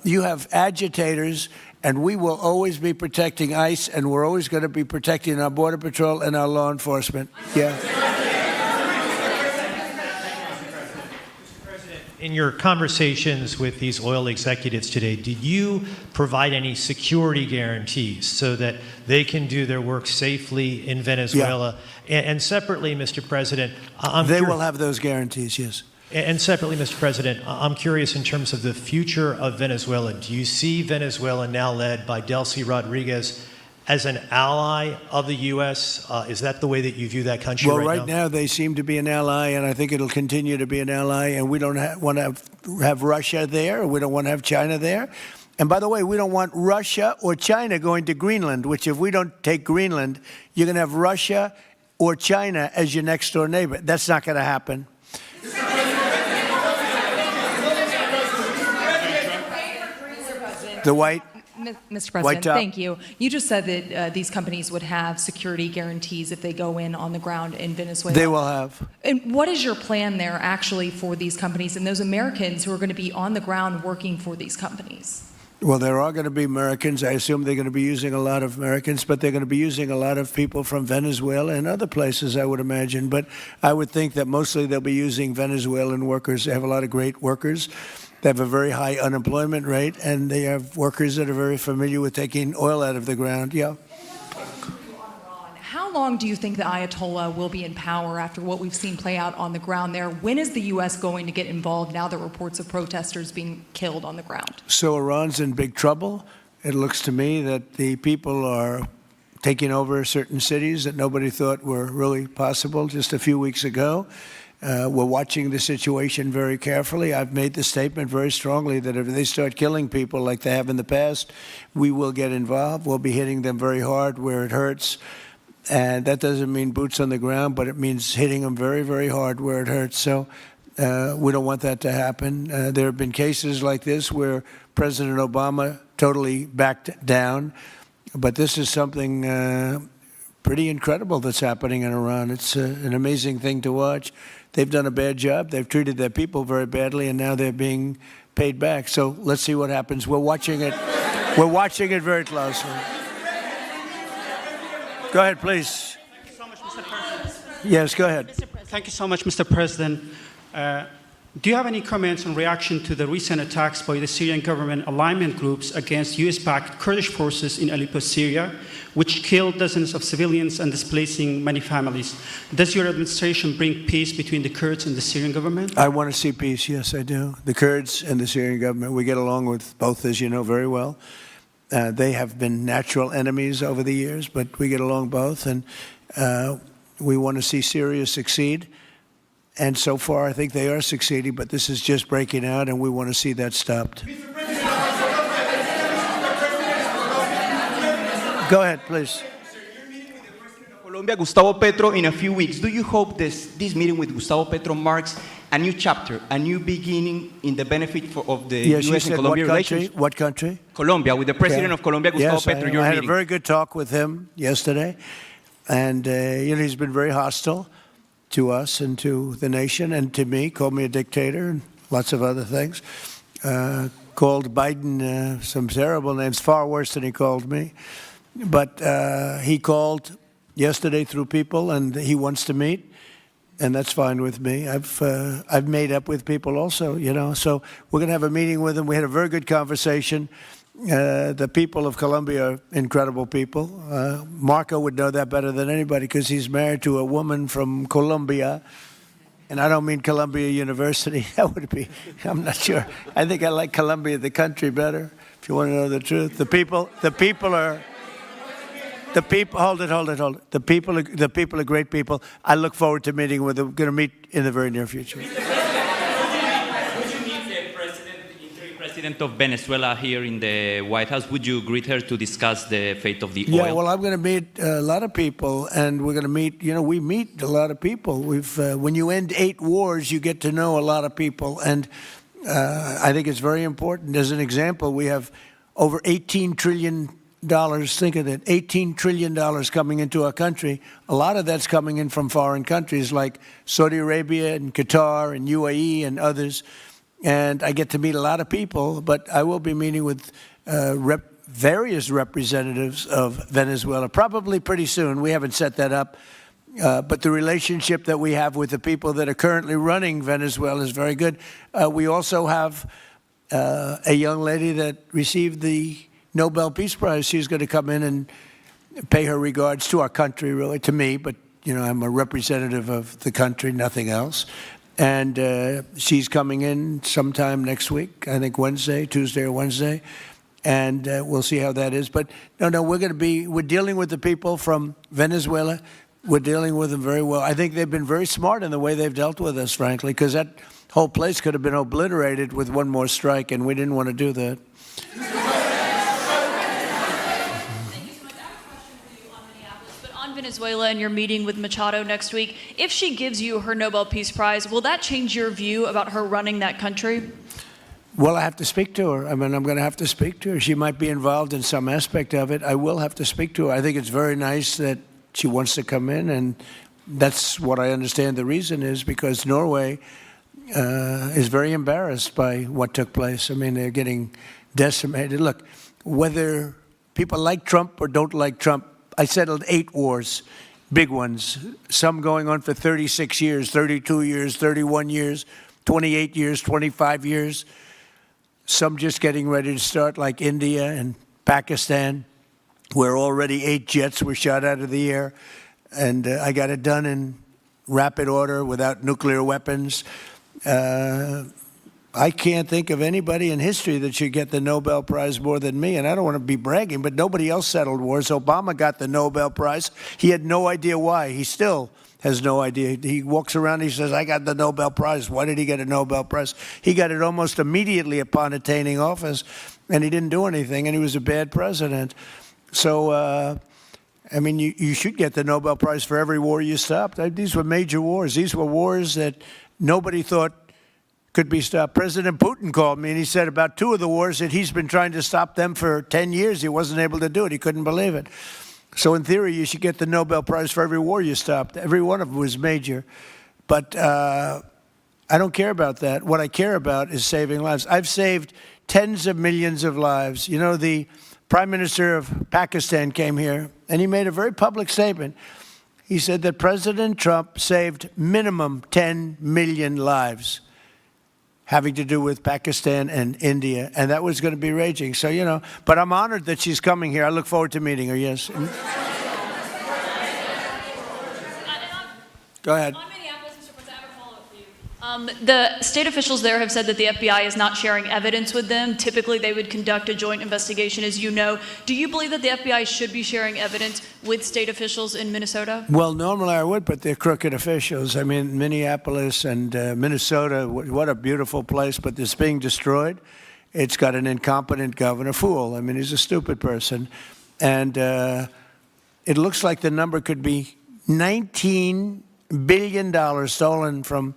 You have agitators, and we will always be protecting ICE, and we're always going to be protecting our Border Patrol and our law enforcement. Yeah. In your conversations with these oil executives today, did you provide any security guarantees so that they can do their work safely in Venezuela? Yeah. And separately, Mr. President, they will have those guarantees, yes. And separately, Mr. President, I'm curious in terms of the future of Venezuela. Do you see Venezuela, now led by Delcy Rodriguez, as an ally of the U.S.? Is that the way that you view that country right now? Well, right now they seem to be an ally, and I think it'll continue to be an ally, and we don't want to have Russia there. We don't want to have China there. And by the way, we don't want Russia or China going to Greenland, which if we don't take Greenland, you're going to have Russia or China as your next-door neighbor. That's not going to happen. The white... Mr. President, thank you. You just said that these companies would have security guarantees if they go in on the ground in Venezuela. They will have. And what is your plan there actually for these companies and those Americans who are going to be on the ground working for these companies? Well, there are going to be Americans. I assume they're going to be using a lot of Americans, but they're going to be using a lot of people from Venezuela and other places, I would imagine. But I would think that mostly they'll be using Venezuelan workers. They have a lot of great workers. They have a very high unemployment rate, and they have workers that are very familiar with taking oil out of the ground. Yeah. How long do you think the Ayatollah will be in power after what we've seen play out on the ground there? When is the U.S. going to get involved now that reports of protesters being killed on the ground? So Iran's in big trouble. It looks to me that the people are taking over certain cities that nobody thought were really possible just a few weeks ago. We're watching the situation very carefully. I've made the statement very strongly that if they start killing people like they have in the past, we will get involved. We'll be hitting them very hard where it hurts. And that doesn't mean boots on the ground, but it means hitting them very, very hard where it hurts. So we don't want that to happen. There have been cases like this where President Obama totally backed down. But this is something pretty incredible that's happening in Iran. It's an amazing thing to watch. They've done a bad job. They've treated their people very badly, and now they're being paid back. So let's see what happens. We're watching it. We're watching it very closely. Go ahead, please. Thank you so much, Mr. President. Yes, go ahead. Thank you so much, Mr. President. Do you have any comments in reaction to the recent attacks by the Syrian government alignment groups against US-backed Kurdish forces in Aleppo, Syria, which killed dozens of civilians and displacing many families? Does your administration bring peace between the Kurds and the Syrian government? I want to see peace. Yes, I do. The Kurds and the Syrian government, we get along with both, as you know very well. They have been natural enemies over the years, but we get along both, and we want to see Syria succeed. And so far, I think they are succeeding, but this is just breaking out, and we want to see that stopped. Go ahead, please. Colombia, Gustavo Petro, in a few weeks. Do you hope this meeting with Gustavo Petro marks a new chapter, a new beginning in the benefit of the U.S. and Colombia relations? What country? Colombia, with the president of Colombia, Gustavo Petro. I had a very good talk with him yesterday, and he's been very hostile to us and to the nation and to me, called me a dictator and lots of other things. Called Biden some terrible names, far worse than he called me. But he called yesterday through people, and he wants to meet, and that's fine with me. I've made up with people also, So we're going to have a meeting with him. We had a very good conversation. The people of Colombia are incredible people. Marco would know that better than anybody because he's married to a woman from Colombia. And I don't mean Columbia University. That would be, I'm not sure. I think I like Colombia, the country, better, if you want to know the truth. The people, hold it. The people are great people. I look forward to meeting with them. We're going to meet in the very near future. President of Venezuela here in the White House. Would you greet her to discuss the fate of the oil? Yeah, well, I'm going to meet a lot of people, and we're going to meet, we meet a lot of people. When you end 8 wars, you get to know a lot of people, and I think it's very important. As an example, we have over $18 trillion. Think of that, $18 trillion coming into our country. A lot of that's coming in from foreign countries like Saudi Arabia and Qatar and UAE and others. And I get to meet a lot of people, but I will be meeting with various representatives of Venezuela, probably pretty soon. We haven't set that up. But the relationship that we have with the people that are currently running Venezuela is very good. We also have a young lady that received the Nobel Peace Prize. She's going to come in and pay her regards to our country, really, to me. But, I'm a representative of the country, nothing else. And she's coming in sometime next week, I think Tuesday or Wednesday, and we'll see how that is. But no, we're dealing with the people from Venezuela. We're dealing with them very well. I think they've been very smart in the way they've dealt with us, frankly, because that whole place could have been obliterated with one more strike, and we didn't want to do that. Venezuela and your meeting with Machado next week, if she gives you her Nobel Peace Prize, will that change your view about her running that country? Well, I have to speak to her. I'm going to have to speak to her. She might be involved in some aspect of it. I will have to speak to her. I think it's very nice that she wants to come in, and that's what I understand the reason is, because Norway is very embarrassed by what took place. They're getting decimated. Look, whether people like Trump or don't like Trump, I settled 8 wars, big ones, some going on for 36 years, 32 years, 31 years, 28 years, 25 years, some just getting ready to start, like India and Pakistan, where already 8 jets were shot out of the air, and I got it done in rapid order without nuclear weapons. I can't think of anybody in history that should get the Nobel Prize more than me, and I don't want to be bragging, but nobody else settled wars. Obama got the Nobel Prize. He had no idea why. He still has no idea. He walks around, he says, I got the Nobel Prize. Why did he get a Nobel Prize? He got it almost immediately upon attaining office, and he didn't do anything, and he was a bad president. So, you should get the Nobel Prize for every war you stopped. These were major wars. These were wars that nobody thought could be stopped. President Putin called me, and he said about 2 of the wars that he's been trying to stop them for 10 years. He wasn't able to do it. He couldn't believe it. So in theory, you should get the Nobel Prize for every war you stopped. Every one of them was major. But I don't care about that. What I care about is saving lives. I've saved tens of millions of lives. You know, the Prime Minister of Pakistan came here, and he made a very public statement. He said that President Trump saved minimum 10 million lives having to do with Pakistan and India, and that was going to be raging. So, you know, but I'm honored that she's coming here. I look forward to meeting her, yes. Go ahead. The state officials there have said that the FBI is not sharing evidence with them. Typically, they would conduct a joint investigation, as you know. Do you believe that the FBI should be sharing evidence with state officials in Minnesota? Well, normally I would, but they're crooked officials. I mean, Minneapolis and Minnesota, what a beautiful place, but it's being destroyed. It's got an incompetent governor, fool. I mean, he's a stupid person. And it looks like the number could be $19 billion stolen from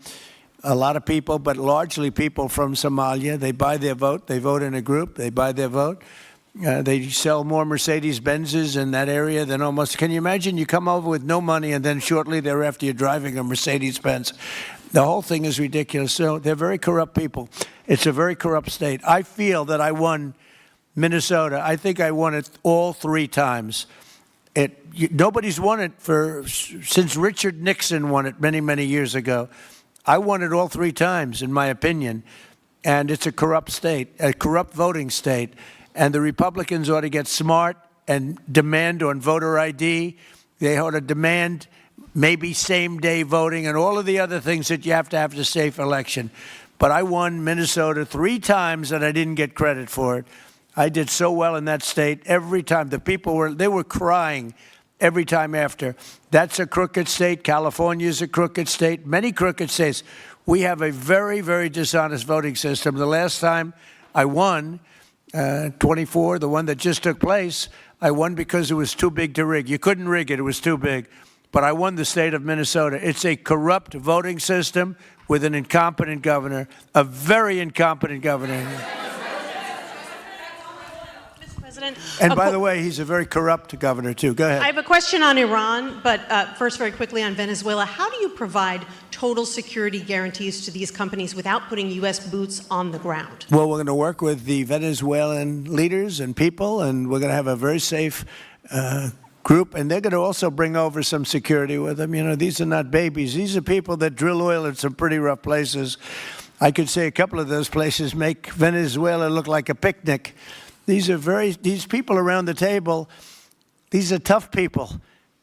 a lot of people, but largely people from Somalia. They buy their vote. They vote in a group. They buy their vote. They sell more Mercedes-Benzes in that area than almost. Can you imagine you come over with no money and then shortly thereafter you're driving a Mercedes-Benz? The whole thing is ridiculous. So they're very corrupt people. It's a very corrupt state. I feel that I won Minnesota. I think I won it all 3 times. Nobody's won it since Richard Nixon won it many, many years ago. I won it all 3 times, in my opinion, and it's a corrupt state, a corrupt voting state, and the Republicans ought to get smart and demand on voter ID. They ought to demand maybe same-day voting and all of the other things that you have to have a safe election. But I won Minnesota 3 times, and I didn't get credit for it. I did so well in that state every time. The people were crying every time after. That's a crooked state. California is a crooked state. Many crooked states. We have a very, very dishonest voting system. The last time I won, 24, the one that just took place, I won because it was too big to rig. You couldn't rig it. It was too big. But I won the state of Minnesota. It's a corrupt voting system with an incompetent governor, a very incompetent governor. And by the way, he's a very corrupt governor, too. Go ahead. I have a question on Iran, but first, very quickly on Venezuela. How do you provide total security guarantees to these companies without putting U.S. boots on the ground? Well, we're going to work with the Venezuelan leaders and people, and we're going to have a very safe group, and they're going to also bring over some security with them. You know, these are not babies. These are people that drill oil in some pretty rough places. I could say a couple of those places make Venezuela look like a picnic. These people around the table, these are tough people.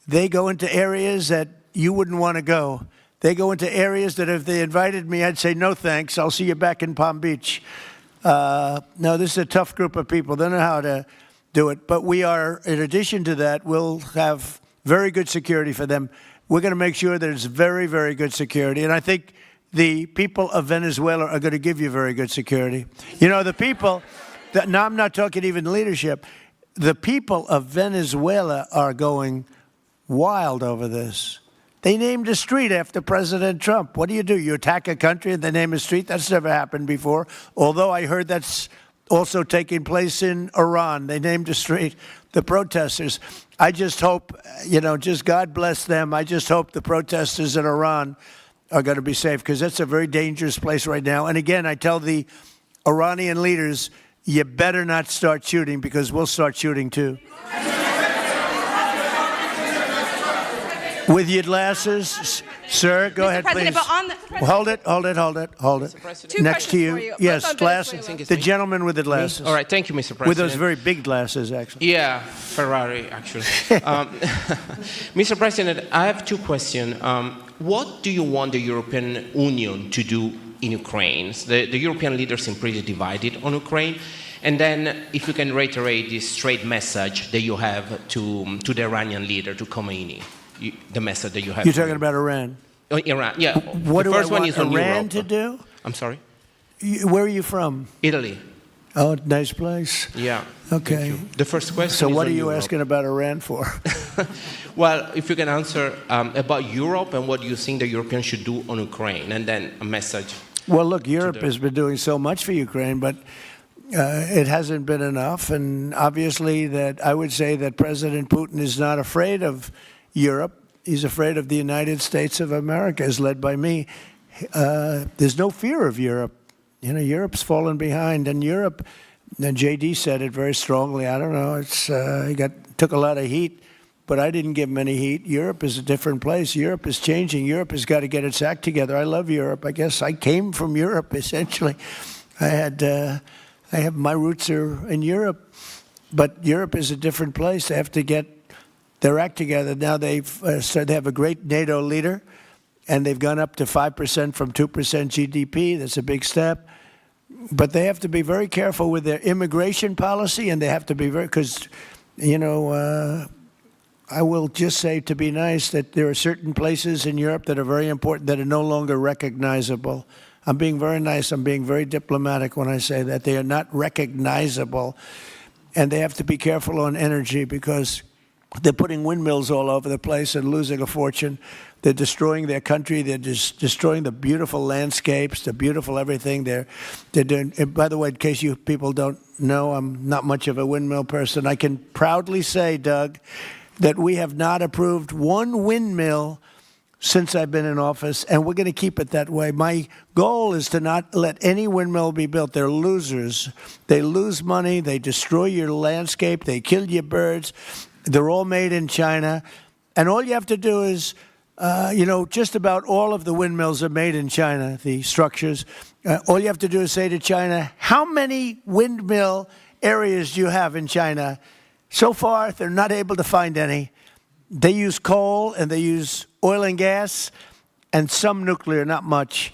They go into areas that you wouldn't want to go. They go into areas that if they invited me, I'd say, no thanks, I'll see you back in Palm Beach. No, this is a tough group of people. They know how to do it. But we are, in addition to that, we'll have very good security for them. We're going to make sure there's very, very good security. And I think the people of Venezuela are going to give you very good security. You know, the people... Now, I'm not talking even leadership. The people of Venezuela are going wild over this. They named a street after President Trump. What do? You attack a country and they name a street? That's never happened before. Although I heard that's also taking place in Iran. They named a street. The protesters. I just hope, you know, just God bless them. I just hope the protesters in Iran are going to be safe because that's a very dangerous place right now. And again, I tell the Iranian leaders, you better not start shooting because we'll start shooting too. With your glasses, sir, go ahead, please. Hold it. Next to you. Yes, glasses. The gentleman with the glasses. All right, thank you, Mr. President. With those very big glasses, actually. Yeah, Ferrari, actually. Mr. President, I have 2 questions. What do you want the European Union to do in Ukraine? The European leaders seem pretty divided on Ukraine. And then if you can reiterate this straight message that you have to the Iranian leader, to Khomeini, the message that you have. You're talking about Iran? Iran, yeah. What the do first I want one is on Iran Europe. to do? I'm sorry? Where are you from? Italy. Oh, nice place. Yeah. Okay. The first question So is what on are you Europe. asking about Iran for? Well, if you can answer about Europe and what you think the Europeans should do on Ukraine, and then a message. Well, look, Europe has been doing so much for Ukraine, but it hasn't been enough. And obviously that I would say that President Putin is not afraid of Europe. He's afraid of the United States of America, as led by me. there's no fear of Europe. You know, Europe's fallen behind, and Europe, and JD said it very strongly. I don't know, he took a lot of heat, but I didn't give him any heat. Europe is a different place. Europe is changing. Europe has got to get its act together. I love Europe. I guess I came from Europe, essentially. My roots are in Europe, but Europe is a different place. They have to get their act together. Now they have a great NATO leader, and they've gone up to 5% from 2% GDP. That's a big step. But they have to be very careful with their immigration policy, and they have to be because, you know, I will just say, to be nice, that there are certain places in Europe that are very important that are no longer recognizable. I'm being very nice. I'm being very diplomatic when I say that. They are not recognizable. And they have to be careful on energy because they're putting windmills all over the place and losing a fortune. They're destroying their country. They're just destroying the beautiful landscapes, the beautiful everything. They're doing. And by the way, in case you people don't know, I'm not much of a windmill person. I can proudly say, Doug, that we have not approved one windmill since I've been in office, and we're going to keep it that way. My goal is to not let any windmill be built. They're losers. They lose money. They destroy your landscape. They kill your birds. They're all made in China. And all you have to do is, you know, just about all of the windmills are made in China, the structures. All you have to do is say to China, how many windmill areas do you have in China? So far, they're not able to find any. They use coal and they use oil and gas and some nuclear, not much,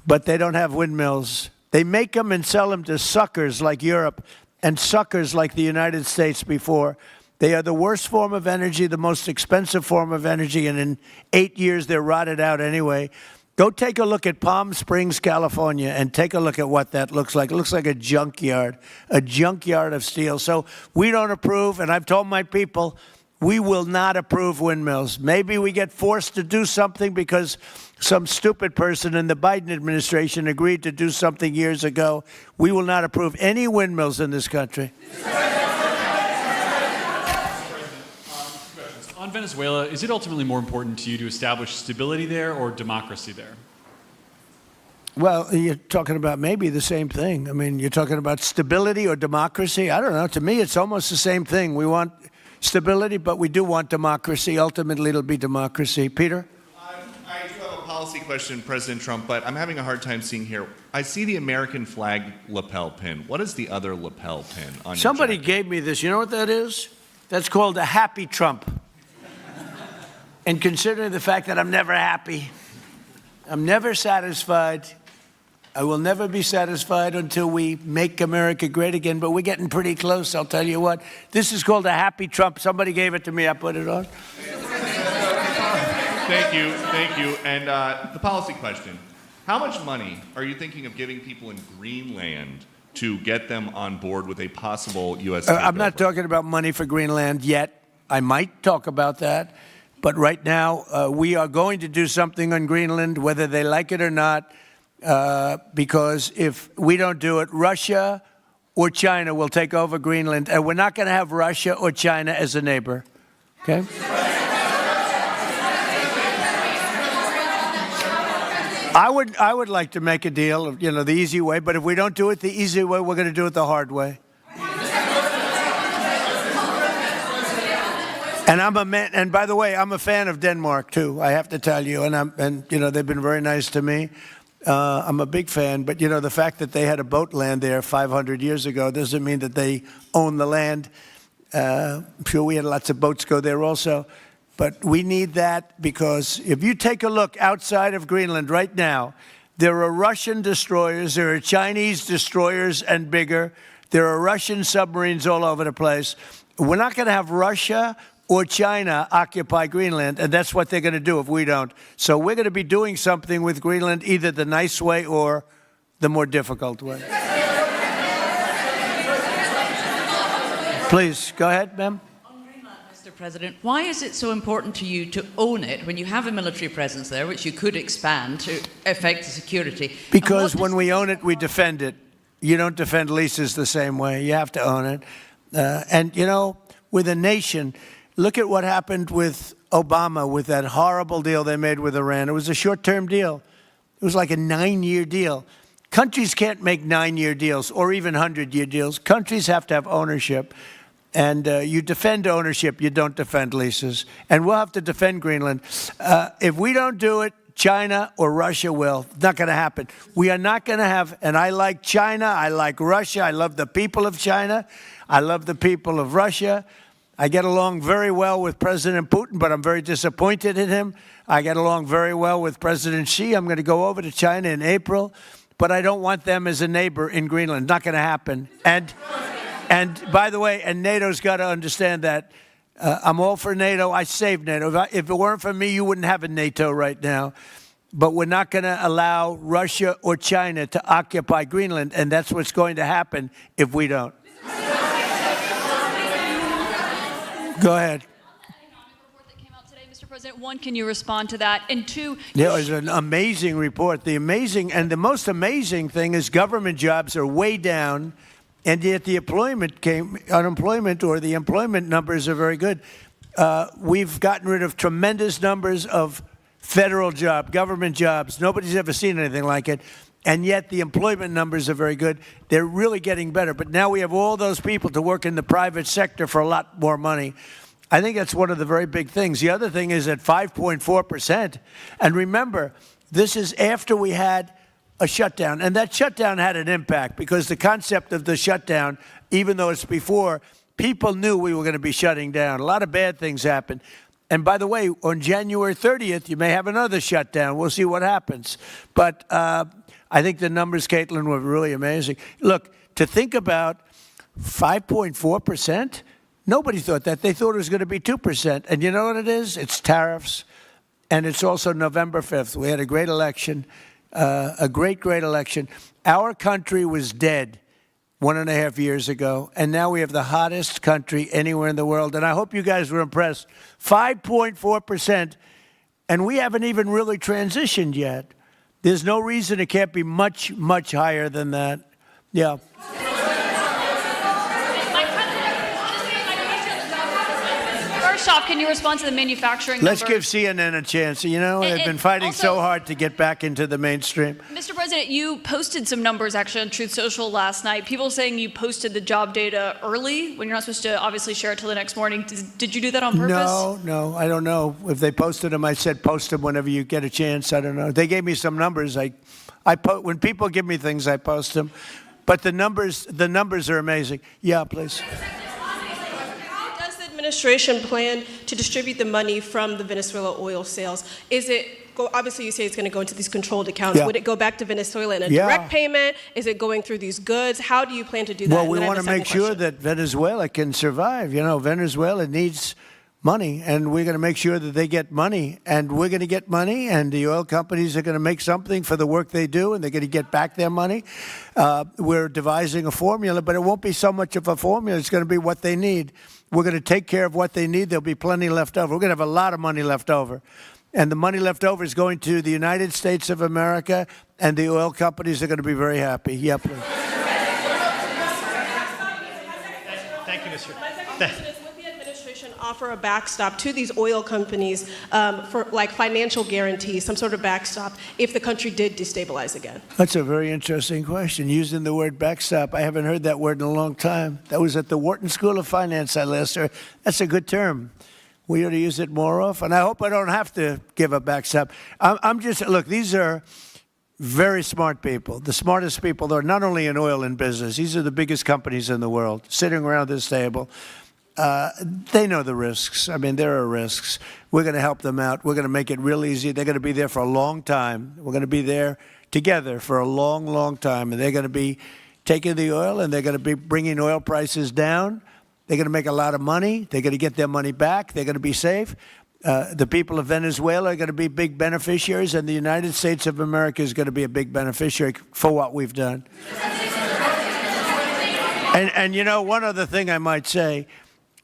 but they don't have windmills. They make them and sell them to suckers like Europe and suckers like the United States before. They are the worst form of energy, the most expensive form of energy, and in 8 years they're rotted out anyway. Go take a look at Palm Springs, California, and take a look at what that looks like. It looks like a junkyard of steel. So we don't approve, and I've told my people, we will not approve windmills. Maybe we get forced to do something because some stupid person in the Biden administration agreed to do something years ago. We will not approve any windmills in this country. On Venezuela, is it ultimately more important to you to establish stability there or democracy there? Well, you're talking about maybe the same thing. I mean, you're talking about stability or democracy. I don't know. To me, it's almost the same thing. We want stability, but we do want democracy. Ultimately, it'll be democracy. Peter? I do have a policy question, President Trump, but I'm having a hard time seeing here. I see the American flag lapel pin. What is the other lapel pin on Somebody your jacket? gave me this. You know what that is? That's called a happy Trump. And considering the fact that I'm never happy, I'm never satisfied, I will never be satisfied until we make America great again, but we're getting pretty close, I'll tell you what. This is called a happy Trump. Somebody gave it to me, I put it on. Thank you. And the policy question. How much money are you thinking of giving people in Greenland to get them on board with a possible U.S. takeover? I'm not talking about money for Greenland yet. I might talk about that. But right now, we are going to do something on Greenland, whether they like it or not, because if we don't do it, Russia or China will take over Greenland, and we're not going to have Russia or China as a neighbor. Okay? I would like to make a deal, you know, the easy way, but if we don't do it the easy way, we're going to do it the hard way. And I'm a man, and by the way, I'm a fan of Denmark too. I have to tell you, and you know they've been very nice to me. I'm a big fan, but you know the fact that they had a boat land there 500 years ago doesn't mean that they own the land. I'm sure we had lots of boats go there also, but we need that because if you take a look outside of Greenland right now, there are Russian destroyers, there are Chinese destroyers and bigger, there are Russian submarines all over the place. We're not going to have Russia or China occupy Greenland, and that's what they're going to do if we don't. So we're going to be doing something with Greenland, either the nice way or the more difficult way. Please, go ahead, ma'am. Mr. President, why is it so important to you to own it when you have a military presence there, which you could expand to affect the security? Because when we own it, we defend it. You don't defend leases the same way. You have to own it. And, you know, with a nation, look at what happened with Obama, with that horrible deal they made with Iran. It was a short-term deal. It was like a 9-year deal. Countries can't make 9-year deals or even 100-year deals. Countries have to have ownership. And you defend ownership, you don't defend leases. And we'll have to defend Greenland. If we don't do it, China or Russia will. It's not going to happen. We are not going to have, and I like China, I like Russia, I love the people of China, I love the people of Russia. I get along very well with President Putin, but I'm very disappointed in him. I get along very well with President Xi. I'm going to go over to China in April, but I don't want them as a neighbor in Greenland. Not going to happen. And by the way, and NATO's got to understand that. I'm all for NATO. I saved NATO. If it weren't for me, you wouldn't have a NATO right now. But we're not going to allow Russia or China to occupy Greenland, and that's what's going to happen if we don't. Go ahead. Mr. President, one, can you respond to that? And two, Yeah, it was an amazing report. The most amazing thing is government jobs are way down. And yet the unemployment or the employment numbers are very good. We've gotten rid of tremendous numbers of federal government jobs. Nobody's ever seen anything like it. And yet the employment numbers are very good. They're really getting better. But now we have all those people to work in the private sector for a lot more money. I think that's one of the very big things. The other thing is at 5.4%. And remember, this is after we had a shutdown. And that shutdown had an impact because the concept of the shutdown, even though it's before, people knew we were going to be shutting down. A lot of bad things happened. And by the way, on January 30th, you may have another shutdown. We'll see what happens. But I think the numbers, Caitlin, were really amazing. Look, to think about 5.4%, nobody thought that. They thought it was going to be 2%. And you know what it is? It's tariffs. And it's also November 5th. We had a great election. A great election. Our country was dead 1.5 years ago, and now we have the hottest country anywhere in the world. And I hope you guys were impressed. 5.4%, and we haven't even really transitioned yet. There's no reason it can't be much, much higher than that. Yeah. first off, can you respond to the manufacturing Let's number? give CNN a chance. You know, they've been fighting so hard to get back into the mainstream. Mr. President, you posted some numbers actually on Truth Social last night. People saying you posted the job data early when you're not supposed to obviously share it till the next morning. Did you do that on purpose? No, I don't know. If they posted them, I said post them whenever you get a chance. I don't know. They gave me some numbers. When people give me things, I post them. But the numbers are amazing. Yeah, please. How does the administration plan to distribute the money from the Venezuela oil sales? Is it, obviously you say it's going to go into these controlled accounts. Yeah. Would it go back to Venezuela in a Yeah. direct payment? Is it going through these goods? How do you plan to do that? Well, And we then I have want to a make second sure question. that Venezuela can survive. You know, Venezuela needs money, and we're going to make sure that they get money, and we're going to get money, and the oil companies are going to make something for the work they do, and they're going to get back their money. We're devising a formula, but it won't be so much of a formula. It's going to be what they need. We're going to take care of what they need. There'll be plenty left over. We're going to have a lot of money left over. And the money left over is going to the United States of America, and the oil companies are going to be very happy. Yeah, please. Thank you, Mr. My second question is, would the administration offer a backstop to these oil companies for like financial guarantees, some sort of backstop, if the country did destabilize again? That's a very interesting question. Using the word backstop, I haven't heard that word in a long time. That was at the Wharton School of Finance I last heard. That's a good term. We ought to use it more often. I hope I don't have to give a backstop. Look, these are very smart people, the smartest people. They're not only in oil and business. These are the biggest companies in the world sitting around this table. They know the risks. I mean, there are risks. We're going to help them out. We're going to make it real easy. They're going to be there for a long time. We're going to be there together for a long, long time. And they're going to be taking the oil, and they're going to be bringing oil prices down. They're going to make a lot of money. They're going to get their money back. They're going to be safe. The people of Venezuela are going to be big beneficiaries, and the United States of America is going to be a big beneficiary for what we've done. And you know, one other thing I might say,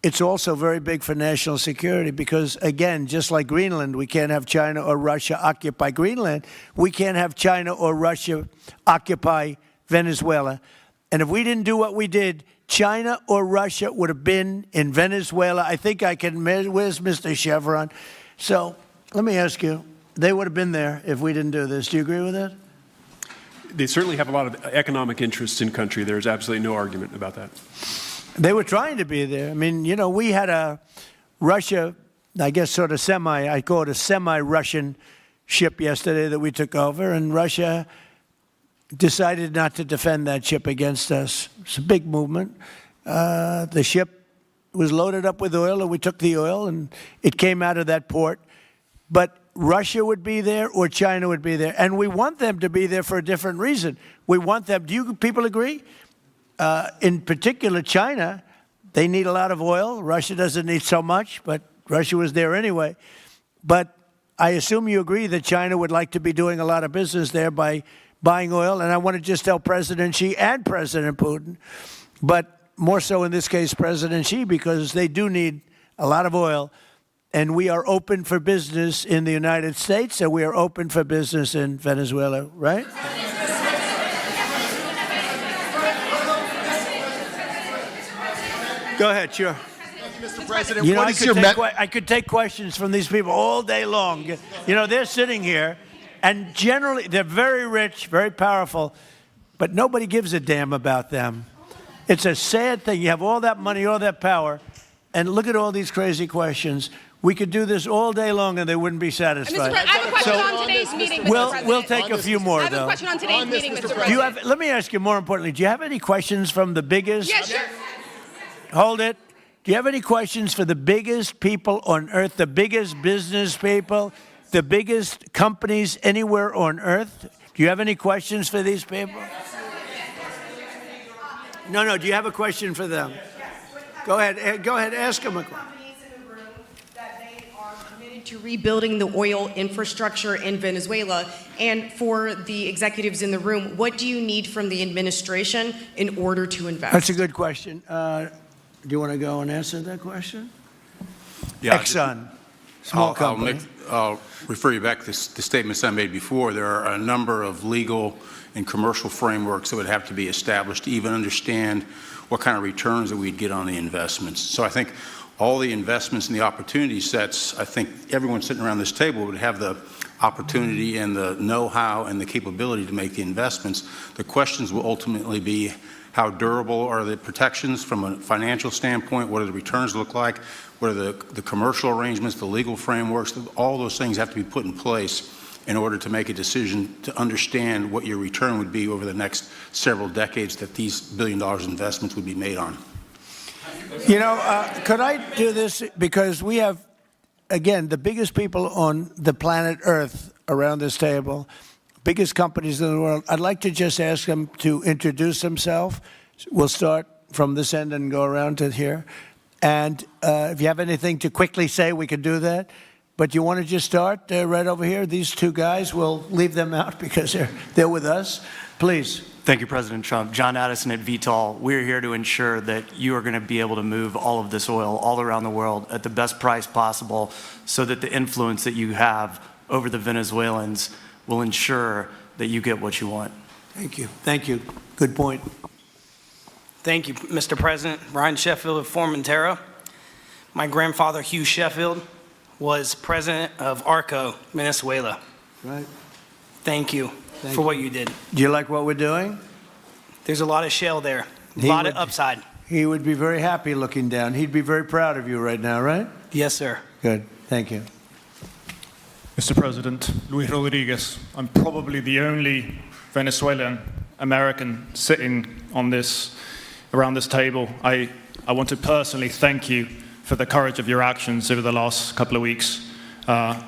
it's also very big for national security because, again, just like Greenland, we can't have China or Russia occupy Greenland. We can't have China or Russia occupy Venezuela. And if we didn't do what we did, China or Russia would have been in Venezuela. I think I can, where's Mr. Chevron? So let me ask you, they would have been there if we didn't do this. Do you agree with that? They certainly have a lot of economic interests in country. There's absolutely no argument about that. They were trying to be there. I mean, you know, we had a Russia, I guess sort of I call it a semi-Russian ship yesterday that we took over, and Russia decided not to defend that ship against us. It's a big movement. The ship was loaded up with oil, and we took the oil, and it came out of that port. But Russia would be there or China would be there. And we want them to be there for a different reason. We want them, do you people agree? In particular, China, they need a lot of oil. Russia doesn't need so much, but Russia was there anyway. But I assume you agree that China would like to be doing a lot of business there by buying oil. And I want to just tell President Xi and President Putin, but more so in this case, President Xi, because they do need a lot of oil. And we are open for business in the United States, and we are open for business in Venezuela, right? Go ahead, sure. Mr. President, You know, what is your I could take questions from these people all day long. You know, they're sitting here, and generally, they're very rich, very powerful, but nobody gives a damn about them. It's a sad thing. You have all that money, all that power, and look at all these crazy questions. We could do this all day long, and they wouldn't be satisfied. I have a question on today's meeting, Mr. President. We'll take a few more, I have though. a question on today's meeting, Mr. President. Let me ask you more importantly, do you have any questions from the biggest? Yeah, sure. Hold it. Do you have any questions for the biggest people on earth, the biggest business people, the biggest companies anywhere on earth? Do you have any questions for these people? No, do you have a question for them? Go ahead, ask them a question. To rebuilding the oil infrastructure in Venezuela. And for the executives in the room, what do you need from the administration in order to invest? That's a good question. Do you want to go and answer that question? Yeah, Exxon, small company. I'll refer you back to the statements I made before. There are a number of legal and commercial frameworks that would have to be established to even understand what kind of returns that we'd get on the investments. So I think all the investments and the opportunity sets, I think everyone sitting around this table would have the opportunity and the know-how and the capability to make the investments. The questions will ultimately be, how durable are the protections from a financial standpoint? What do the returns look like? What are the commercial arrangements, the legal frameworks? All those things have to be put in place in order to make a decision to understand what your return would be over the next several decades that these $1 billion investments would be made on. You know, could I do this? Because we have, again, the biggest people on the planet Earth around this table, biggest companies in the world. I'd like to just ask them to introduce themselves. We'll start from this end and go around to here. And if you have anything to quickly say, we could do that. But you want to just start right over here? These two guys, we'll leave them out because they're with us. Please. Thank you, President Trump. John Addison at VTOL. We're here to ensure that you are going to be able to move all of this oil all around the world at the best price possible so that the influence that you have over the Venezuelans will ensure that you get what you want. Thank you. Thank you. Good point. Thank you, Mr. President. Ryan Sheffield of Formentera. My grandfather, Hugh Sheffield, was president of ARCO, Venezuela. Right. Thank you for what you did. Do you like what we're doing? There's a lot of shale there, a lot of upside. He would be very happy looking down. He'd be very proud of you right now, right? Yes, sir. Good. Thank you. Mr. President, Luis Rodriguez. I'm probably the only Venezuelan American sitting on around this table. I want to personally thank you for the courage of your actions over the last couple of weeks. I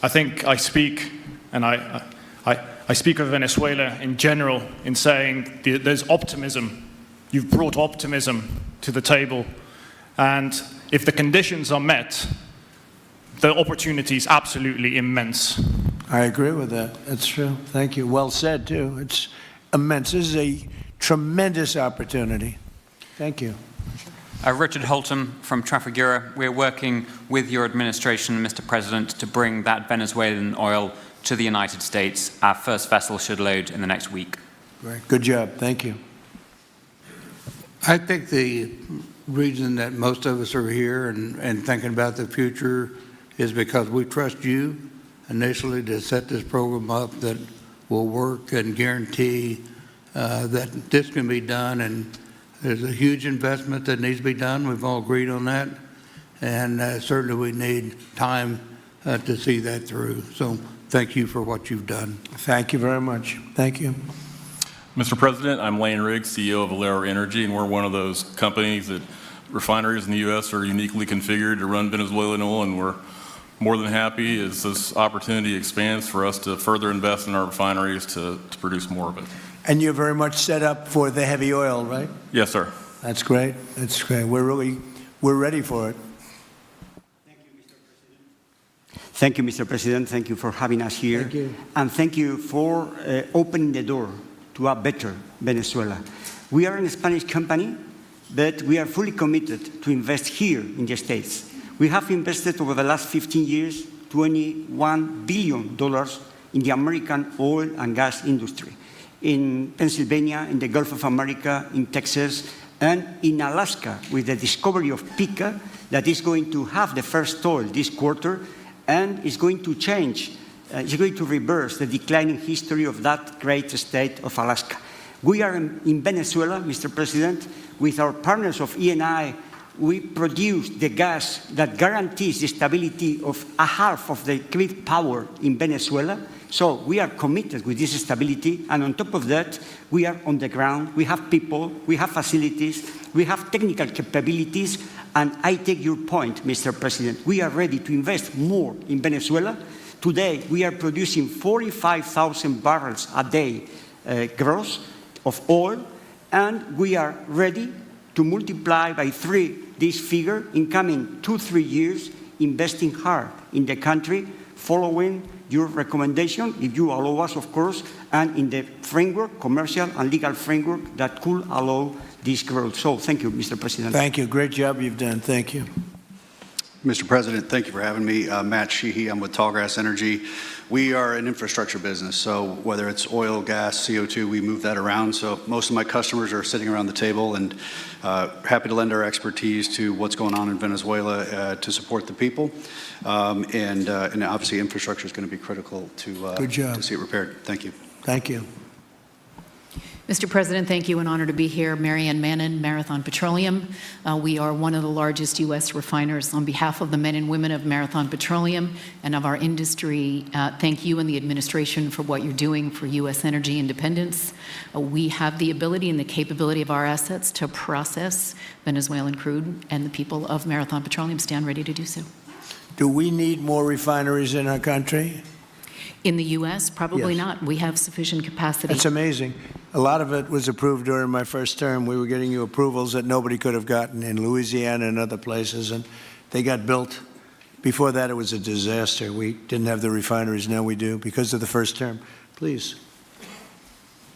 think I speak, and I speak of Venezuela in general in saying there's optimism. You've brought optimism to the table, and if the conditions are met, the opportunity is absolutely immense. I agree with that. That's true. Thank you. Well said, too. It's immense. This is a tremendous opportunity. Thank you. Richard Holton from Trafigura. We're working with your administration, Mr. President, to bring that Venezuelan oil to the United States. Our first vessel should load in the next week. Great. Good job. Thank you. I think the reason that most of us are here and thinking about the future is because we trust you initially to set this program up that will work and guarantee that this can be done. And there's a huge investment that needs to be done. We've all agreed on that. And certainly we need time to see that through. So thank you for what you've done. Thank you very much. Thank you. Mr. President, I'm Lane Riggs, CEO of Valero Energy, and we're one of those companies that refineries in the U.S. are uniquely configured to run Venezuelan oil, and we're more than happy as this opportunity expands for us to further invest in our refineries to produce more of it. And you're very much set up for the heavy oil, right? Yes, sir. That's great. That's great. We're ready for it. Thank you, Mr. President. Thank you for having us here. Thank you. And thank you for opening the door to a better Venezuela. We are a Spanish company, but we are fully committed to invest here in the States. We have invested over the last 15 years $21 billion in the American oil and gas industry, in Pennsylvania, in the Gulf of America, in Texas, and in Alaska with the discovery of Pica that is going to have the first oil this quarter and is going to change, is going to reverse the declining history of that great state of Alaska. We are in Venezuela, Mr. President, with our partners of ENI. We produce the gas that guarantees the stability of a half of the grid power in Venezuela. So we are committed with this stability, and on top of that, we are on the ground. We have people, we have facilities, we have technical capabilities, and I take your point, Mr. President. We are ready to invest more in Venezuela. Today, we are producing 45,000 barrels a day gross of oil, and we are ready to multiply by 3 this figure in coming 2-3 years, investing hard in the country, following your recommendation, if you allow us, of course, and in the framework, commercial and legal framework that could allow this growth. So thank you, Mr. President. Thank you. Great job you've done. Thank you. Mr. President, thank you for having me. Matt Sheehy, I'm with Tallgrass Energy. We are an infrastructure business, so whether it's oil, gas, CO2, we move that around. So most of my customers are sitting around the table and happy to lend our expertise to what's going on in Venezuela to support the people. And obviously infrastructure is going to be critical to see it repaired. Thank you. Thank you. Mr. President, thank you. An honor to be here. Marianne Mannon, Marathon Petroleum. We are one of the largest U.S. refiners. On behalf of the men and women of Marathon Petroleum and of our industry, thank you and the administration for what you're doing for U.S. energy independence. We have the ability and the capability of our assets to process Venezuelan crude, and the people of Marathon Petroleum stand ready to do so. Do we need more refineries in our country? In the U.S., probably Yes. not. We have sufficient capacity. It's amazing. A lot of it was approved during my first term. We were getting you approvals that nobody could have gotten in Louisiana and other places, and they got built. Before that, it was a disaster. We didn't have the refineries. Now we do because of the first term. Please.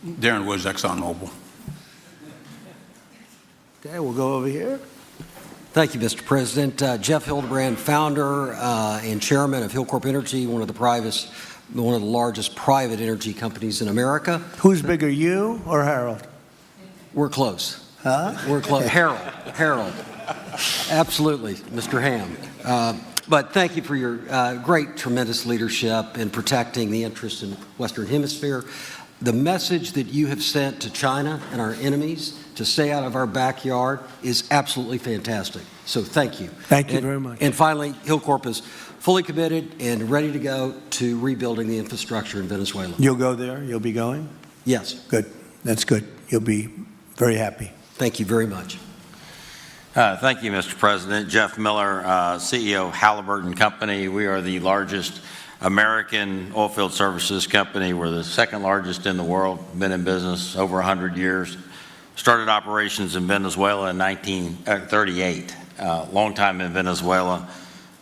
Darren Woods, ExxonMobil. Okay, we'll go over here. Thank you, Mr. President. Jeff Hildebrand, founder and chairman of Hillcorp Energy, one of the largest private energy companies in America. Who's bigger, you or Harold? We're close. Huh? We're close. Harold. Absolutely, Mr. Ham. But thank you for your great, tremendous leadership in protecting the interests in the Western Hemisphere. The message that you have sent to China and our enemies to stay out of our backyard is absolutely fantastic. So thank you. Thank you very much. And finally, Hillcorp is fully committed and ready to go to rebuilding the infrastructure in Venezuela. You'll go there? You'll be going? Yes. Good. That's good. You'll be very happy. Thank you very much. Thank you, Mr. President. Jeff Miller, CEO of Halliburton Company. We are the largest American oilfield services company. We're the second largest in the world. Been in business over 100 years. Started operations in Venezuela in 1938. Long time in Venezuela.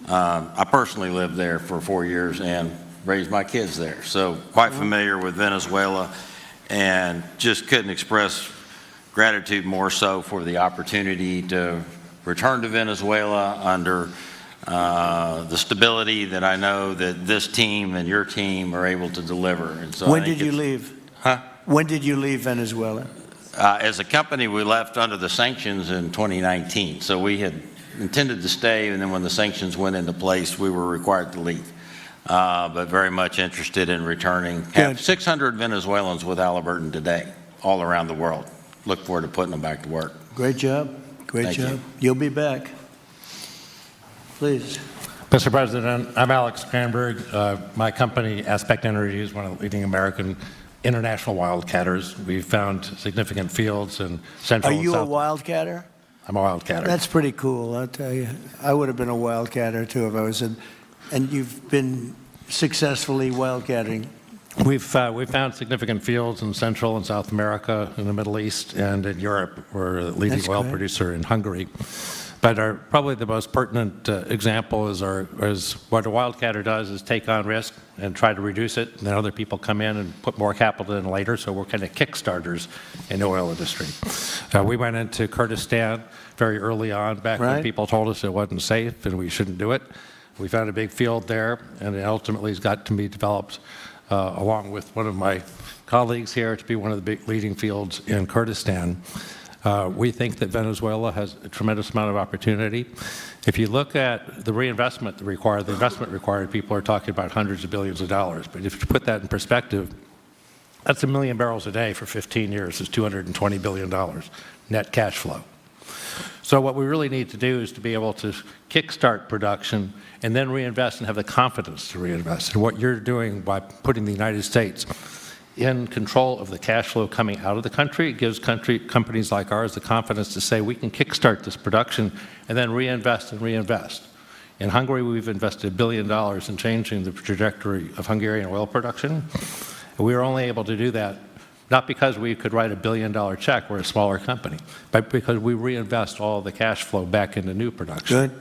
I personally lived there for 4 years and raised my kids there. So quite familiar with Venezuela, and just couldn't express gratitude more so for the opportunity to return to Venezuela under the stability that I know that this team and your team are able to deliver. And so When did you leave? Huh? When did you leave Venezuela? As a company, we left under the sanctions in 2019. So we intended to stay, and then when the sanctions went into place, we were required to leave. But very much interested in returning. Have 600 Venezuelans with Halliburton today, all around the world. Look forward to putting them back to work. Great job. Great Thank job. you. You'll be back. Please. Mr. President, I'm Alex Cranberg. My company, Aspect Energy, is one of the leading American international wildcatters. We've found significant fields in central and Are you south. a wildcatter? I'm a wildcatter. That's pretty cool, I'll tell you. I would have been a wildcatter too if I was in. And you've been successfully wildcatting. We've found significant fields in Central and South America, in the Middle East, and in Europe. We're a leading That's oil great. producer in Hungary. But probably the most pertinent example is what a wildcatter does is take on risk and try to reduce it, and then other people come in and put more capital in later, so we're kind of kickstarters in the oil industry. We went into Kurdistan very early on, back when people told us it wasn't safe and we shouldn't do it. We found a big field there, and it ultimately has got to be developed along with one of my colleagues here to be one of the big leading fields in Kurdistan. We think that Venezuela has a tremendous amount of opportunity. If you look at the reinvestment required, the investment required, people are talking about hundreds of billions of dollars. But if you put that in perspective, that's 1 million barrels a day for 15 years. It's $220 billion net cash flow. So what we really need to do is to be able to kickstart production and then reinvest and have the confidence to reinvest. And what you're doing by putting the United States in control of the cash flow coming out of the country, it gives companies like ours the confidence to say we can kickstart this production and then reinvest and reinvest. In Hungary, we've invested $1 billion in changing the trajectory of Hungarian oil production. And we were only able to do that not because we could write $1 billion check, we're a smaller company, but because we reinvest all the cash flow back into new production.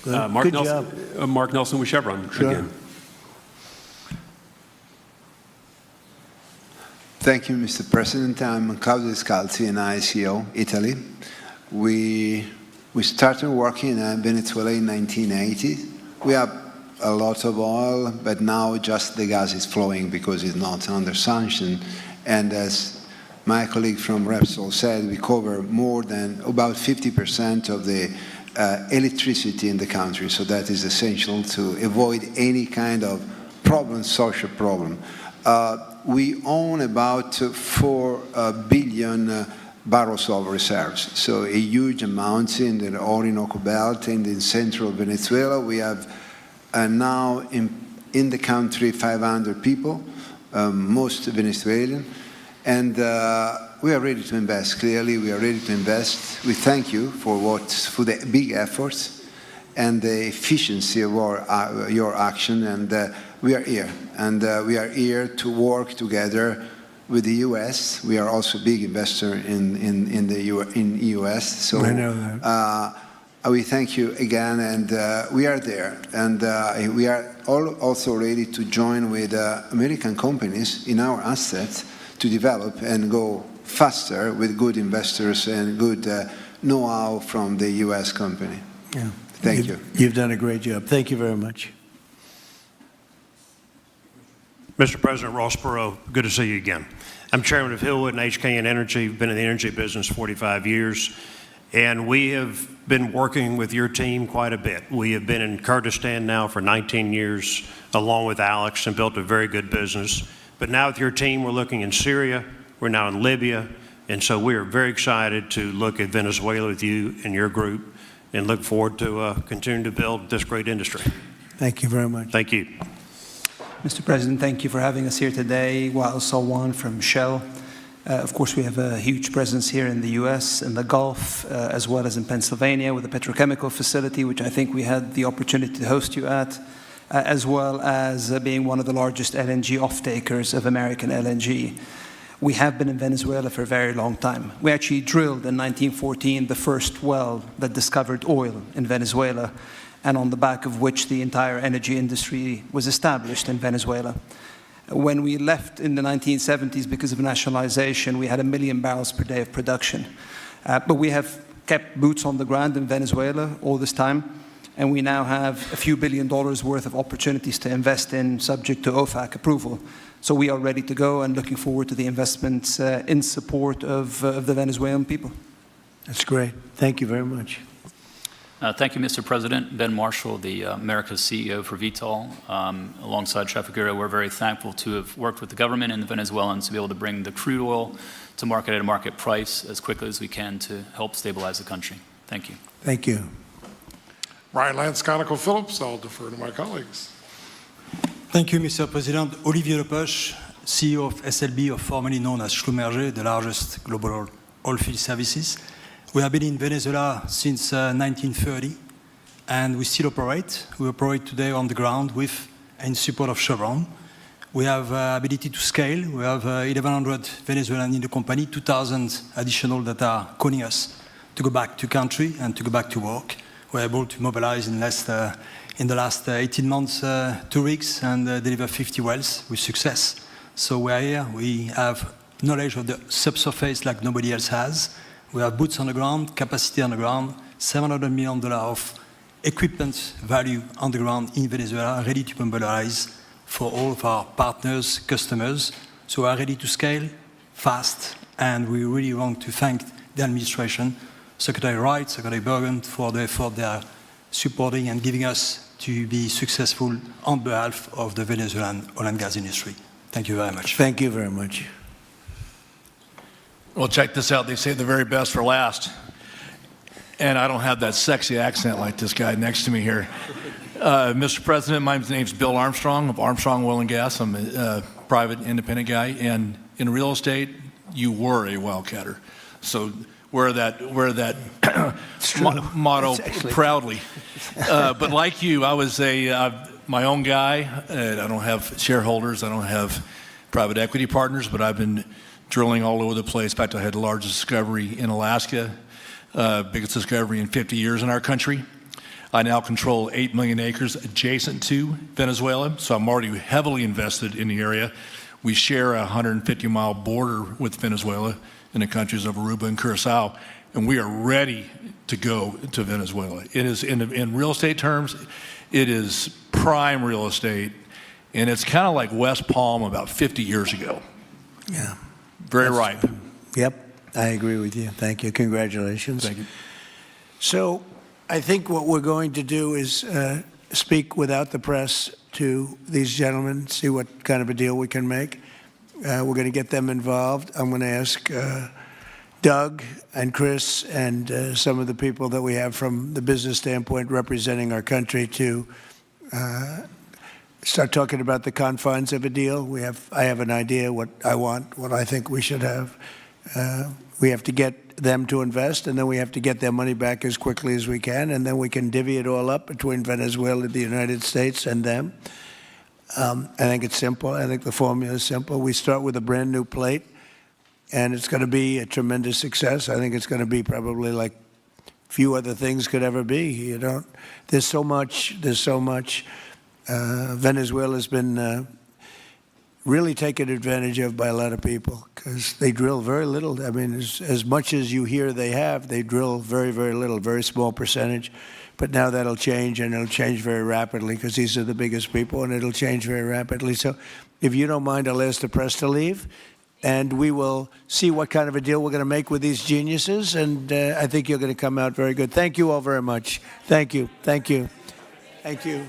Good. Mark Good Nelson, job. Mark Nelson with Chevron again. Thank you, Mr. President. I'm Claudio Descalzi, and ICO, Italy. We started working in Venezuela in 1980. We have a lot of oil, but now just the gas is flowing because it's not under sanction. And as my colleague from Repsol said, we cover more than about 50% of the electricity in the country. So that is essential to avoid any kind of problem, social problem. We own about 4 billion barrels of reserves, so a huge amount in the Orinoco Belt and in central Venezuela. We have now in the country 500 people, most Venezuelan, and we are ready to invest. Clearly, we are ready to invest. We thank you for the big efforts and the efficiency of your action, and we are here. And we are here to work together with the U.S. We are also a big investor in the U.S. So I know that. We thank you again, and we are there. And we are also ready to join with American companies in our assets to develop and go faster with good investors and good know-how from the U.S. company. Yeah. Thank you. You've done a great job. Thank you very much. Mr. President, Ross Perot, good to see you again. I'm chairman of Hillwood and HKN Energy, been in the energy business 45 years, and we have been working with your team quite a bit. We have been in Kurdistan now for 19 years, along with Alex, and built a very good business. But now with your team, we're looking in Syria, we're now in Libya, and so we are very excited to look at Venezuela with you and your group, and look forward to continuing to build this great industry. Thank you very much. Thank you. Mr. President, thank you for having us here today. Wael Salwan from Shell. Of course, we have a huge presence here in the U.S., in the Gulf, as well as in Pennsylvania with a petrochemical facility, which I think we had the opportunity to host you at, as well as being one of the largest LNG off-takers of American LNG. We have been in Venezuela for a very long time. We actually drilled in 1914 the first well that discovered oil in Venezuela, and on the back of which the entire energy industry was established in Venezuela. When we left in the 1970s because of nationalization, we had 1 million barrels per day of production. But we have kept boots on the ground in Venezuela all this time, and we now have a few $1 billion worth of opportunities to invest in, subject to OFAC approval. So we are ready to go and looking forward to the investments in support of the Venezuelan people. That's great. Thank you very much. Thank you, Mr. President. Ben Marshall, the America's CEO for Vitol. Alongside Trafigura, we're very thankful to have worked with the government and the Venezuelans to be able to bring the crude oil to market at a market price as quickly as we can to help stabilize the country. Thank you. Thank you. Brian Lance, ConocoPhillips. I'll defer to my colleagues. Thank you, Mr. President. Olivier Lepoche, CEO of SLB, or formerly known as Schlumberger, the largest global oilfield services. We have been in Venezuela since 1930, and we still operate. We operate today on the ground with and in support of Chevron. We have ability to scale. We have 1,100 Venezuelans in the company, 2,000 additional that are calling us to go back to country and to go back to work. We're able to mobilize in the last 18 months 2 rigs and deliver 50 wells with success. So we're here. We have knowledge of the subsurface like nobody else has. We have boots on the ground, capacity on the ground, $700 million of equipment value on the ground in Venezuela, ready to mobilize for all of our partners, customers. So we are ready to scale fast, and we really want to thank the administration, Secretary Wright, Secretary Bergen, for the effort they are supporting and giving us to be successful on behalf of the Venezuelan oil and gas industry. Thank you very much. Thank you very much. Well, check this out. They say the very best for last. And I don't have that sexy accent like this guy next to me here. Mr. President, my name's Bill Armstrong of Armstrong Oil and Gas. I'm a private independent guy. And in real estate, you were a wildcatter. So wear that motto proudly. But like you, I was my own guy. I don't have shareholders. I don't have private equity partners, but I've been drilling all over the place. In fact, I had the largest discovery in Alaska, biggest discovery in 50 years in our country. I now control 8 million acres adjacent to Venezuela, so I'm already heavily invested in the area. We share a 150-mile border with Venezuela in the countries of Aruba and Curacao, and we are ready to go to Venezuela. It is, in real estate terms, it is prime real estate, and it's kind of like West Palm about 50 years ago. Yeah. Very ripe. Yep, I agree with you. Thank you. Congratulations. Thank you. So I think what we're going to do is speak without the press to these gentlemen, see what kind of a deal we can make. We're going to get them involved. I'm going to ask Doug and Chris and some of the people that we have from the business standpoint representing our country to start talking about the confines of a deal. I have an idea what I want, what I think we should have. We have to get them to invest, and then we have to get their money back as quickly as we can, and then we can divvy it all up between Venezuela, the United States, and them. I think it's simple. I think the formula is simple. We start with a brand new plate, and it's going to be a tremendous success. I think it's going to be probably like few other things could ever be. There's so much. Venezuela's been really taken advantage of by a lot of people because they drill very little. I mean, as much as you hear they drill very, very little, very small percentage. But now that'll change, and it'll change very rapidly because these are the biggest people, and it'll change very rapidly. So if you don't mind, I'll ask the press to leave, and we will see what kind of a deal we're going to make with these geniuses, and I think you're going to come out very good. Thank you all very much. Thank you. Thank you. Thank you.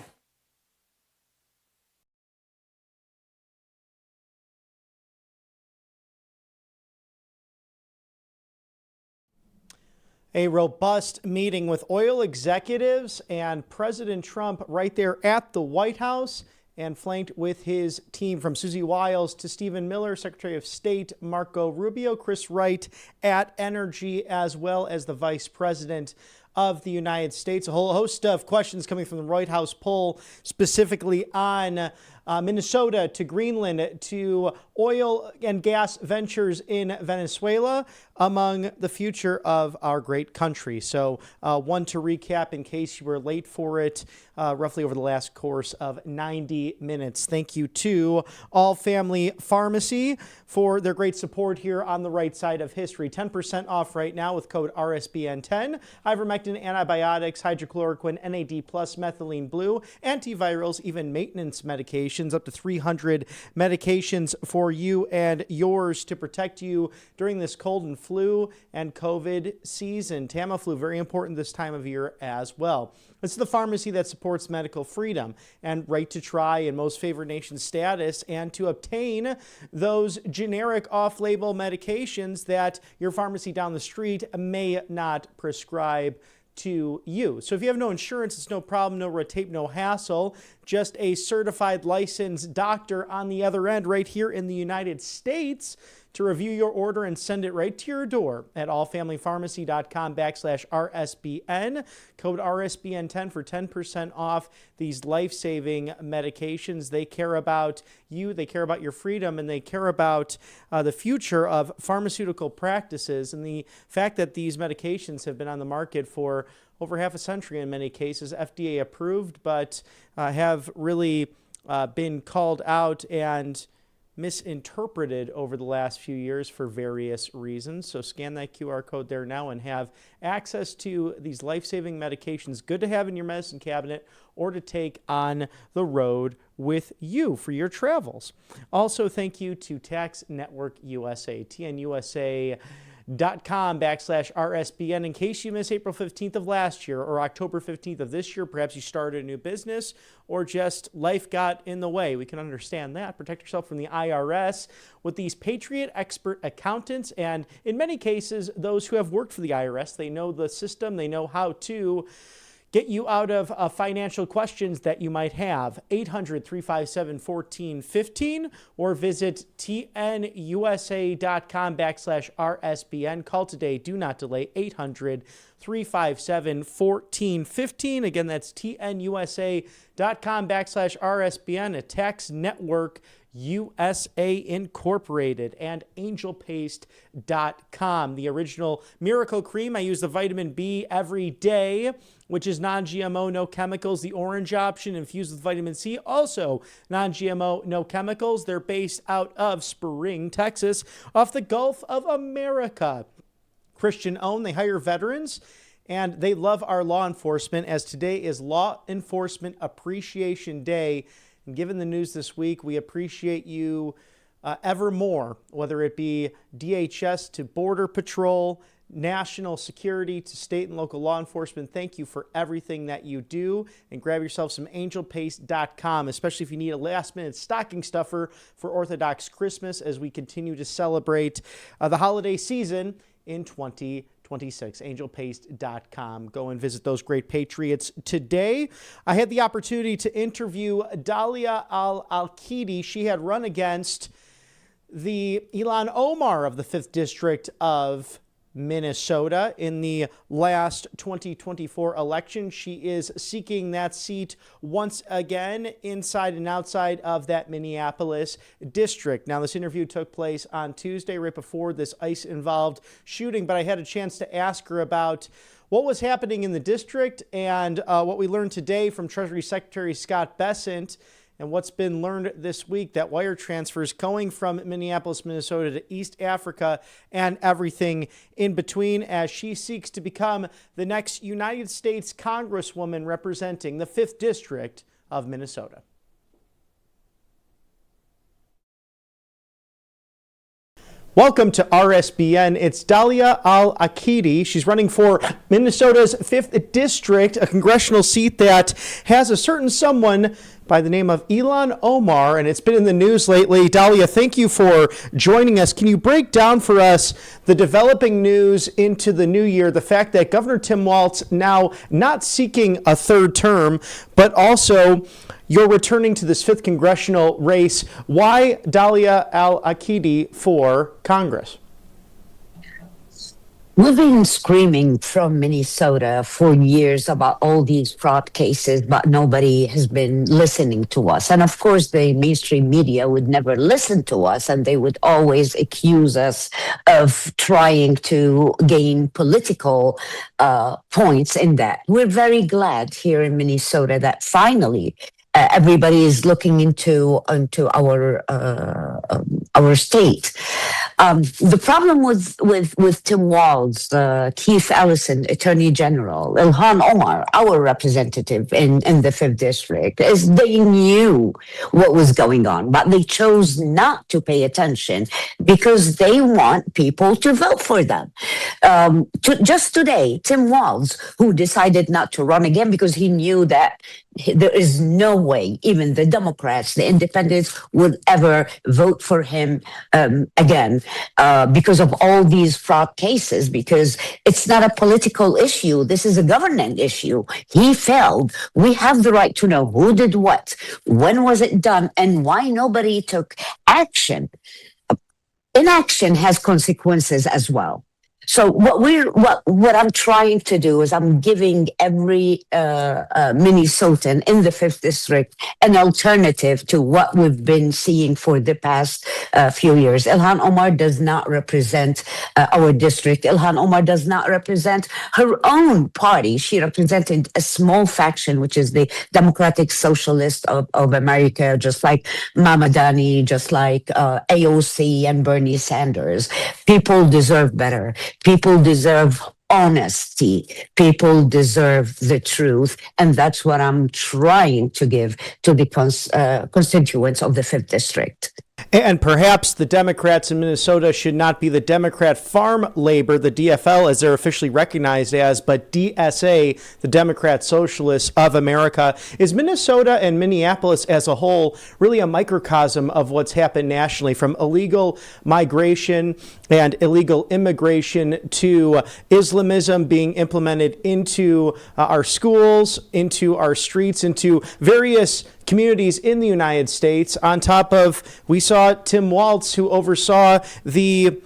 A robust meeting with oil executives and President Trump right there at the White House, and flanked with his team from Susie Wiles to Stephen Miller, Secretary of State Marco Rubio, Chris Wright at Energy, as well as the Vice President of the United States. A whole host of questions coming from the White House poll, specifically on Minnesota to Greenland to oil and gas ventures in Venezuela, among the future of our great country. So one to recap in case you were late for it, roughly over the last course of 90 minutes. Thank you to All Family Pharmacy for their great support here on the right side of history. 10% off right now with code RSBN10. Ivermectin, antibiotics, hydrochloroquine, NAD+, methylene blue, antivirals, even maintenance medication. medications, up to 300 medications for you and yours to protect you during this cold and flu and COVID season. Tamiflu, very important this time of year as well. This is the pharmacy that supports medical freedom and right to try and most favored nation status, and to obtain those generic off-label medications that your pharmacy down the street may not prescribe to you. So if you have no insurance, it's no problem, no red tape, no hassle, just a certified licensed doctor on the other end right here in the United States to review your order and send it right to your door at allfamilypharmacy.com/RSBN. Code RSBN10 for 10% off these life-saving medications. They care about you, they care about your freedom, and they care about the future of pharmaceutical practices and the fact that these medications have been on the market for over half a century in many cases, FDA approved, but have really been called out and misinterpreted over the last few years for various reasons. So scan that QR code there now and have access to these life-saving medications, good to have in your medicine cabinet or to take on the road with you for your travels. Also, thank you to Tax Network USA, tnusa.com/RSBN. In case you missed April 15th of last year or October 15th of this year, perhaps you started a new business or just life got in the way. We can understand that. Protect yourself from the IRS with these Patriot expert accountants, and in many cases, those who have worked for the IRS. They know the system, they know how to get you out of financial questions that you might have. 800-357-1415 or visit tnusa.com/RSBN. Call today. Do not delay. 800-357-1415. Again, that's tnusa.com/RSBN, a Tax Network USA Incorporated, and angelpaste.com. The original miracle cream. I use the vitamin B every day, which is non-GMO, no chemicals. The orange option infused with vitamin C, also non-GMO, no chemicals. They're based out of Spring, Texas, off the Gulf of America. Christian-owned. They hire veterans, and they love our law enforcement, as today is Law Enforcement Appreciation Day. And given the news this week, we appreciate you ever more, whether it be DHS to Border Patrol, national security to state and local law enforcement. Thank you for everything that you do. And grab yourself some angelpaste.com, especially if you need a last-minute stocking stuffer for Orthodox Christmas as we continue to celebrate the holiday season in 2026. Angelpaste.com. Go and visit those great patriots today. I had the opportunity to interview Dalia Al-Alkidi. She had run against the Ilhan Omar of the 5th District of Minnesota in the last 2024 election. She is seeking that seat once again inside and outside of that Minneapolis district. Now, this interview took place on Tuesday, right before this ICE-involved shooting, but I had a chance to ask her about what was happening in the district and what we learned today from Treasury Secretary Scott Bessent, and what's been learned this week, that wire transfers going from Minneapolis, Minnesota to East Africa and everything in between, as she seeks to become the next United States Congresswoman representing the 5th District of Minnesota. Welcome to RSBN. It's Dalia Al-Alkidi. She's running for Minnesota's 5th District, a congressional seat that has a certain someone by the name of Ilhan Omar, and it's been in the news lately. Dalia, thank you for joining us. Can you break down for us the developing news into the new year, the fact that Governor Tim Walz now not seeking a third term, but also you're returning to this 5th congressional race. Why Dalia Al-Alkidi for Congress? We've been screaming from Minnesota for years about all these fraud cases, but nobody has been listening to us. And of course, the mainstream media would never listen to us, and they would always accuse us of trying to gain political points in that. We're very glad here in Minnesota that finally everybody is looking into our state. The problem with Tim Walz, Keith Ellison, Attorney General, Ilhan Omar, our representative in the 5th District, is they knew what was going on, but they chose not to pay attention because they want people to vote for them. Just today, Tim Walz, who decided not to run again because he knew that there is no way even the Democrats, the independents, would ever vote for him again because of all these fraud cases, because it's not a political issue. This is a government issue. He failed. We have the right to know who did what, when was it done, and why nobody took action. Inaction has consequences as well. So what I'm trying to do is I'm giving every Minnesotan in the 5th District an alternative to what we've been seeing for the past few years. Ilhan Omar does not represent our district. Ilhan Omar does not represent her own party. She represented a small faction, which is the Democratic Socialist of America, just like Mamadani, just like AOC and Bernie Sanders. People deserve better. People deserve honesty. People deserve the truth. And that's what I'm trying to give to the constituents of the 5th District. And perhaps the Democrats in Minnesota should not be the Democrat Farm Labor, the DFL, as they're officially recognized as, but DSA, the Democrat Socialists of America. Is Minnesota and Minneapolis as a whole really a microcosm of what's happened nationally, from illegal migration and illegal immigration to Islamism being implemented into our schools, into our streets, into various communities in the United States, on top of, we saw Tim Walz, who oversaw the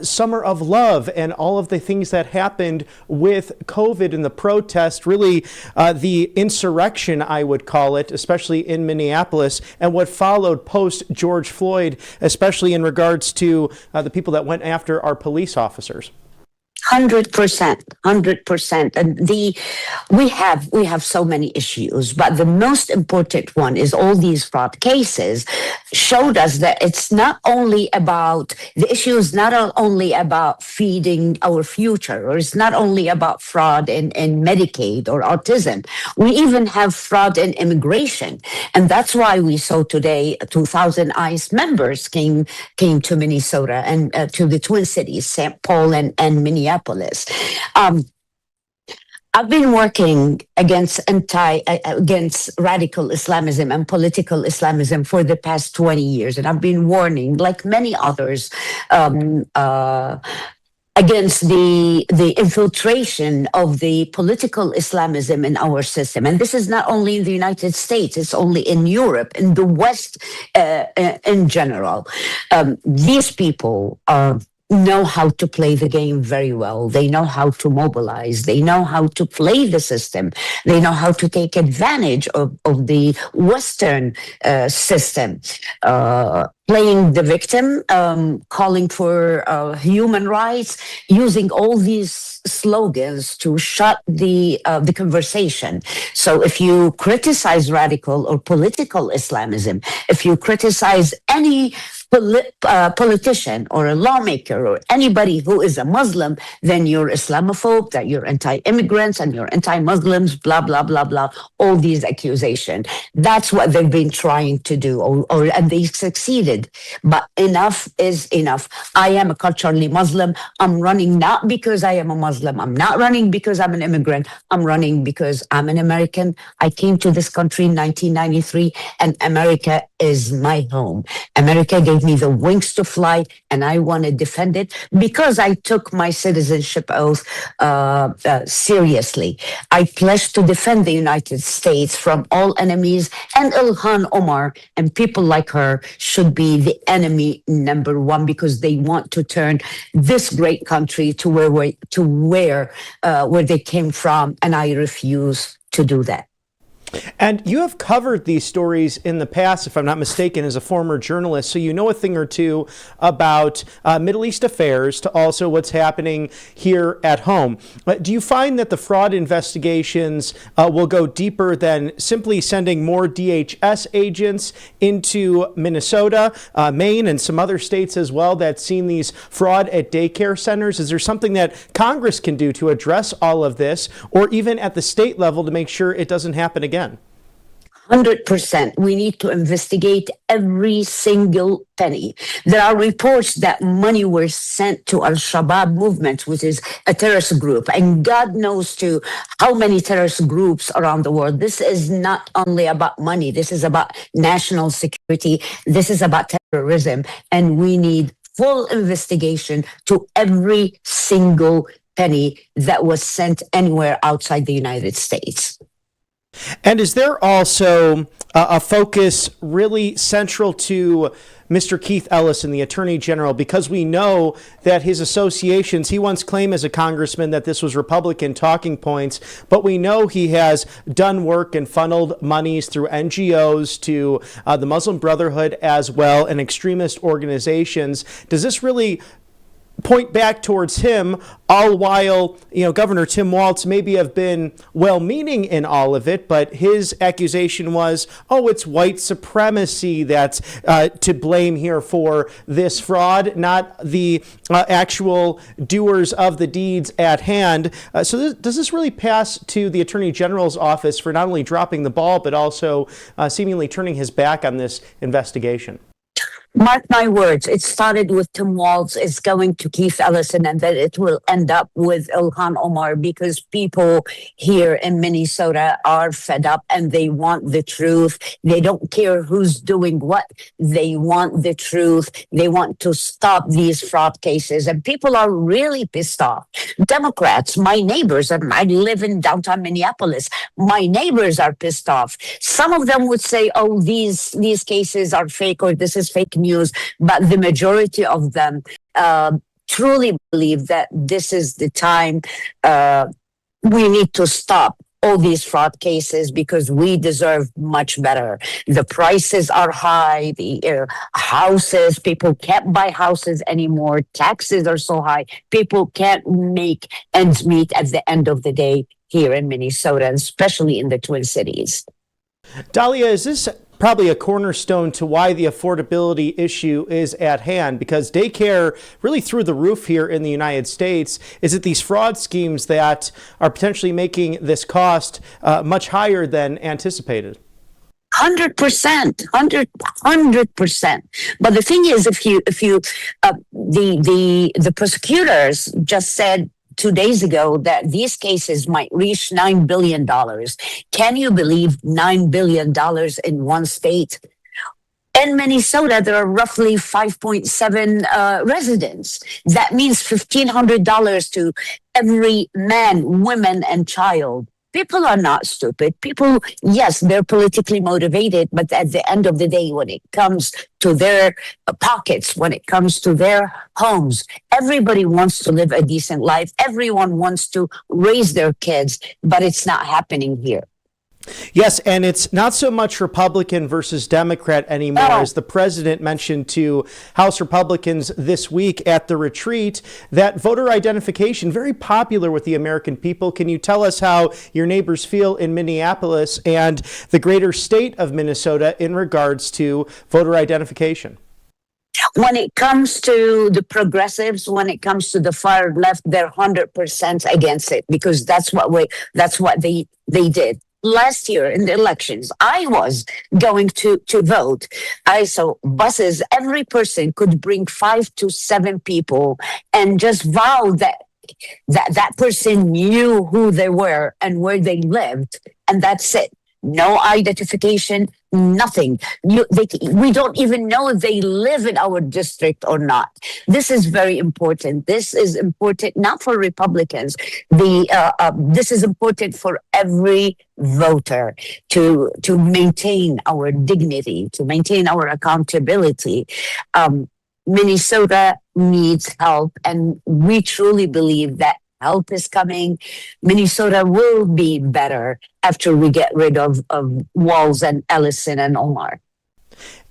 Summer of Love and all of the things that happened with COVID and the protest, really the insurrection, I would call it, especially in Minneapolis, and what followed post George Floyd, especially in regards to the people that went after our police officers. 100%. And we have so many issues, but the most important one is all these fraud cases showed us that it's not only about the issue is not only about feeding our future, or it's not only about fraud in Medicaid or autism. We even have fraud in immigration, and that's why we saw today 2,000 ICE members came to Minnesota and to the Twin Cities, St. Paul and Minneapolis. I've been working against radical Islamism and political Islamism for the past 20 years, and I've been warning, like many others, against the infiltration of the political Islamism in our system. And this is not only in the United States, it's only in Europe, in the West in general. These people know how to play the game very well. They know how to mobilize. They know how to play the system. They know how to take advantage of the Western system. Playing the victim, calling for human rights, using all these slogans to shut the conversation. So if you criticize radical or political Islamism, if you criticize any politician or a lawmaker or anybody who is a Muslim, then you're Islamophobe, that you're anti-immigrants and you're anti-Muslims, blah, blah, blah, blah, all these accusations. That's what they've been trying to do, and they succeeded. But enough is enough. I am a culturally Muslim. I'm running not because I am a Muslim. I'm not running because I'm an immigrant. I'm running because I'm an American. I came to this country in 1993, and America is my home. America gave me the wings to fly, and I want to defend it because I took my citizenship oath seriously. I pledged to defend the United States from all enemies, and Ilhan Omar and people like her should be the enemy number one, because they want to turn this great country to where they came from, and I refuse to do that. And you have covered these stories in the past, if I'm not mistaken, as a former journalist, so you know a thing or two about Middle East affairs to also what's happening here at home. Do you find that the fraud investigations will go deeper than simply sending more DHS agents into Minnesota, Maine, and some other states as well that's seen these fraud at daycare centers? Is there something that Congress can do to address all of this, or even at the state level to make sure it doesn't happen again? 100%. We need to investigate every single penny. There are reports that money were sent to Al-Shabaab movement, which is a terrorist group, and God knows to how many terrorist groups around the world. This is not only about money. This is about national security. This is about terrorism, and we need full investigation to every single penny that was sent anywhere outside the United States. And is there also a focus really central to Mr. Keith Ellison, the Attorney General, because we know that his associations, he once claimed as a congressman that this was Republican talking points, but we know he has done work and funneled monies through NGOs to the Muslim Brotherhood as well and extremist organizations. Does this really point back towards him, all while, Governor Tim Walz maybe have been well-meaning in all of it, but his accusation was, it's white supremacy that's to blame here for this fraud, not the actual doers of the deeds at hand. So does this really pass to the Attorney General's office for not only dropping the ball, but also seemingly turning his back on this investigation? Mark my words, it started with Tim Walz, it's going to Keith Ellison, and then it will end up with Ilhan Omar, because people here in Minnesota are fed up and they want the truth. They don't care who's doing what. They want the truth. They want to stop these fraud cases, and people are really pissed off. Democrats, my neighbors, and I live in downtown Minneapolis, my neighbors are pissed off. Some of them would say, these cases are fake, or this is fake news, but the majority of them truly believe that this is the time we need to stop all these fraud cases, because we deserve much better. The prices are high, the houses, people can't buy houses anymore, taxes are so high, people can't make ends meet at the end of the day here in Minnesota, and especially in the Twin Cities. Dalia, is this probably a cornerstone to why the affordability issue is at hand? Because daycare really through the roof here in the United States. Is it these fraud schemes that are potentially making this cost much higher than anticipated? 100%, 100%. But the thing is, the prosecutors just said 2 days ago that these cases might reach $9 billion. Can you believe $9 billion in one state? In Minnesota, there are roughly 5.7 residents. That means $1,500 to every man, woman, and child. People are not stupid. People, yes, they're politically motivated, but at the end of the day, when it comes to their pockets, when it comes to their homes, everybody wants to live a decent life. Everyone wants to raise their kids, but it's not happening here. Yes, and it's not so much Republican versus Democrat anymore, as the president mentioned to House Republicans this week at the retreat, that voter identification, very popular with the American people. Can you tell us how your neighbors feel in Minneapolis and the greater state of Minnesota in regards to voter identification? When it comes to the progressives, when it comes to the far left, they're 100% against it, because that's what they did. Last year in the elections, I was going to vote. I saw buses, every person could bring 5 to 7 people and just vow that person knew who they were and where they lived, and that's it. No identification, nothing. We don't even know if they live in our district or not. This is very important. This is important not for Republicans. This is important for every voter to maintain our dignity, to maintain our accountability. Minnesota needs help, and we truly believe that help is coming. Minnesota will be better after we get rid of Walls and Ellison and Omar.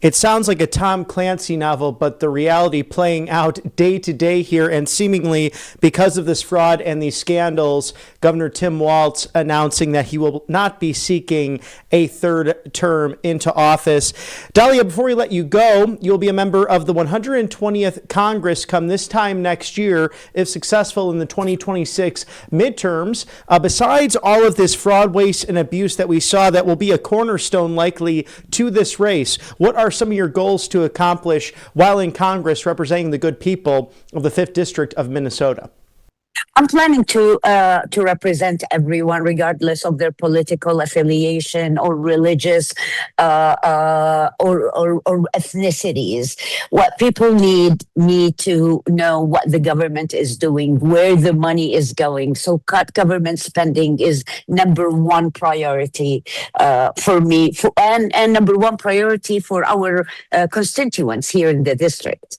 It sounds like a Tom Clancy novel, but the reality playing out day to day here, and seemingly because of this fraud and these scandals, Governor Tim Walz announcing that he will not be seeking a third term into office. Dahlia, before we let you go, you'll be a member of the 120th Congress come this time next year, if successful in the 2026 midterms. Besides all of this fraud, waste, and abuse that we saw that will be a cornerstone likely to this race, what are some of your goals to accomplish while in Congress representing the good people of the 5th District of Minnesota? I'm planning to represent everyone, regardless of their political affiliation or religious or ethnicities. What people need to know what the government is doing, where the money is going. So cut government spending is number one priority for me, and number one priority for our constituents here in the district.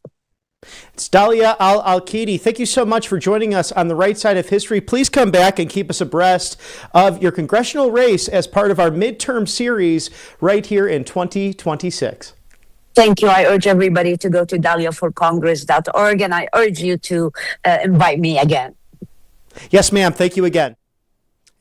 It's Dahlia Al-Alkidi. Thank you so much for joining us on the right side of history. Please come back and keep us abreast of your congressional race as part of our midterm series right here in 2026. Thank you. I urge everybody to go to dahliaforcongress.org, and I urge you to invite me again. Yes, ma'am. Thank you again.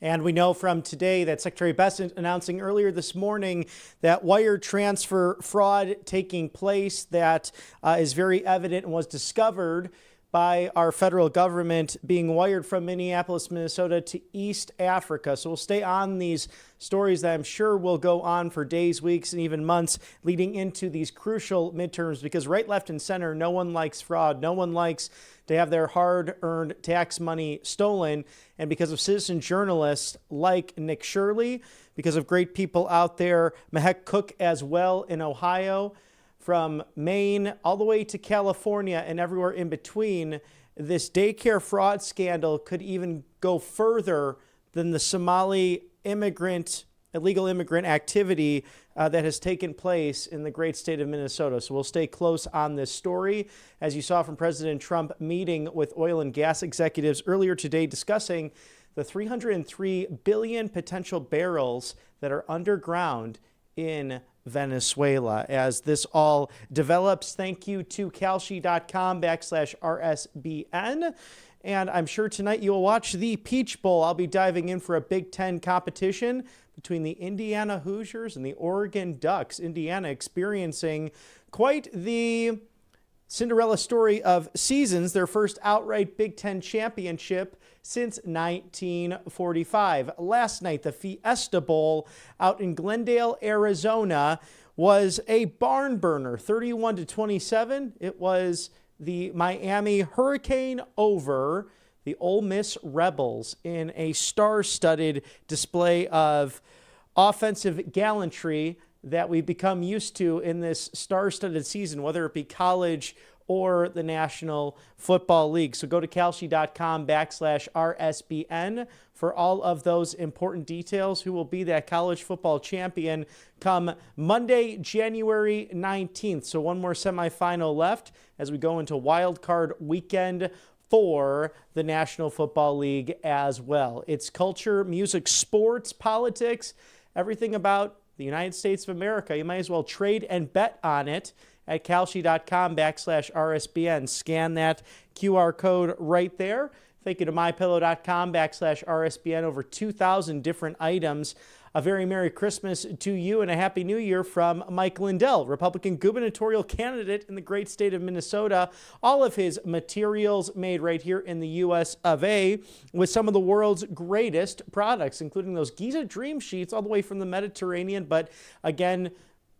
And we know from today that Secretary Bessent announcing earlier this morning that wire transfer fraud taking place that is very evident and was discovered by our federal government being wired from Minneapolis, Minnesota to East Africa. So we'll stay on these stories that I'm sure will go on for days, weeks, and even months leading into these crucial midterms, because right, left, and center, no one likes fraud. No one likes to have their hard-earned tax money stolen. And because of citizen journalists like Nick Shirley, because of great people out there, Mehek Cook as well in Ohio, from Maine all the way to California and everywhere in between, this daycare fraud scandal could even go further than the Somali illegal immigrant activity that has taken place in the great state of Minnesota. So we'll stay close on this story. As you saw from President Trump meeting with oil and gas executives earlier today, discussing the 303 billion potential barrels that are underground in Venezuela. As this all develops, thank you to kalshi.com/RSBN. And I'm sure tonight you'll watch the Peach Bowl. I'll be diving in for a Big Ten competition between the Indiana Hoosiers and the Oregon Ducks. Indiana experiencing quite the Cinderella story of seasons, their first outright Big Ten championship since 1945. Last night, the Fiesta Bowl out in Glendale, Arizona, was a barn burner, 31-27. It was the Miami Hurricane over the Ole Miss Rebels in a star-studded display of offensive gallantry that we've become used to in this star-studded season, whether it be college or the National Football League. So go to kalshi.com/RSBN for all of those important details. Who will be that college football champion come Monday, January 19th. So one more semifinal left as we go into wild card weekend for the National Football League as well. It's culture, music, sports, politics, everything about the United States of America. You might as well trade and bet on it at kalshi.com/RSBN. Scan that QR code right there. Thank you to mypillow.com/RSBN. Over 2,000 different items. A very Merry Christmas to you and a Happy New Year from Mike Lindell, Republican gubernatorial candidate in the great state of Minnesota. All of his materials made right here in the U.S. of A. with some of the world's greatest products, including those Giza Dream Sheets all the way from the Mediterranean, but again,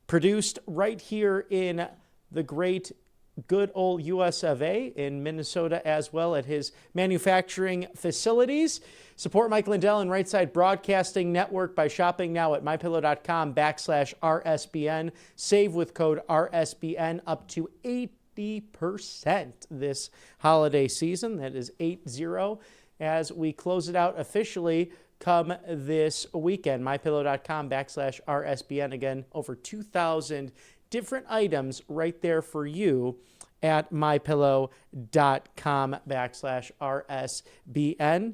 produced right here in the great good old US of A in Minnesota as well at his manufacturing facilities. Support Mike Lindell and Right Side Broadcasting Network by shopping now at mypillow.com/RSBN. Save with code RSBN up to 80% this holiday season. That is 80 as we close it out officially come this weekend. mypillow.com/RSBN. Again, over 2,000 different items right there for you at mypillow.com/RSBN.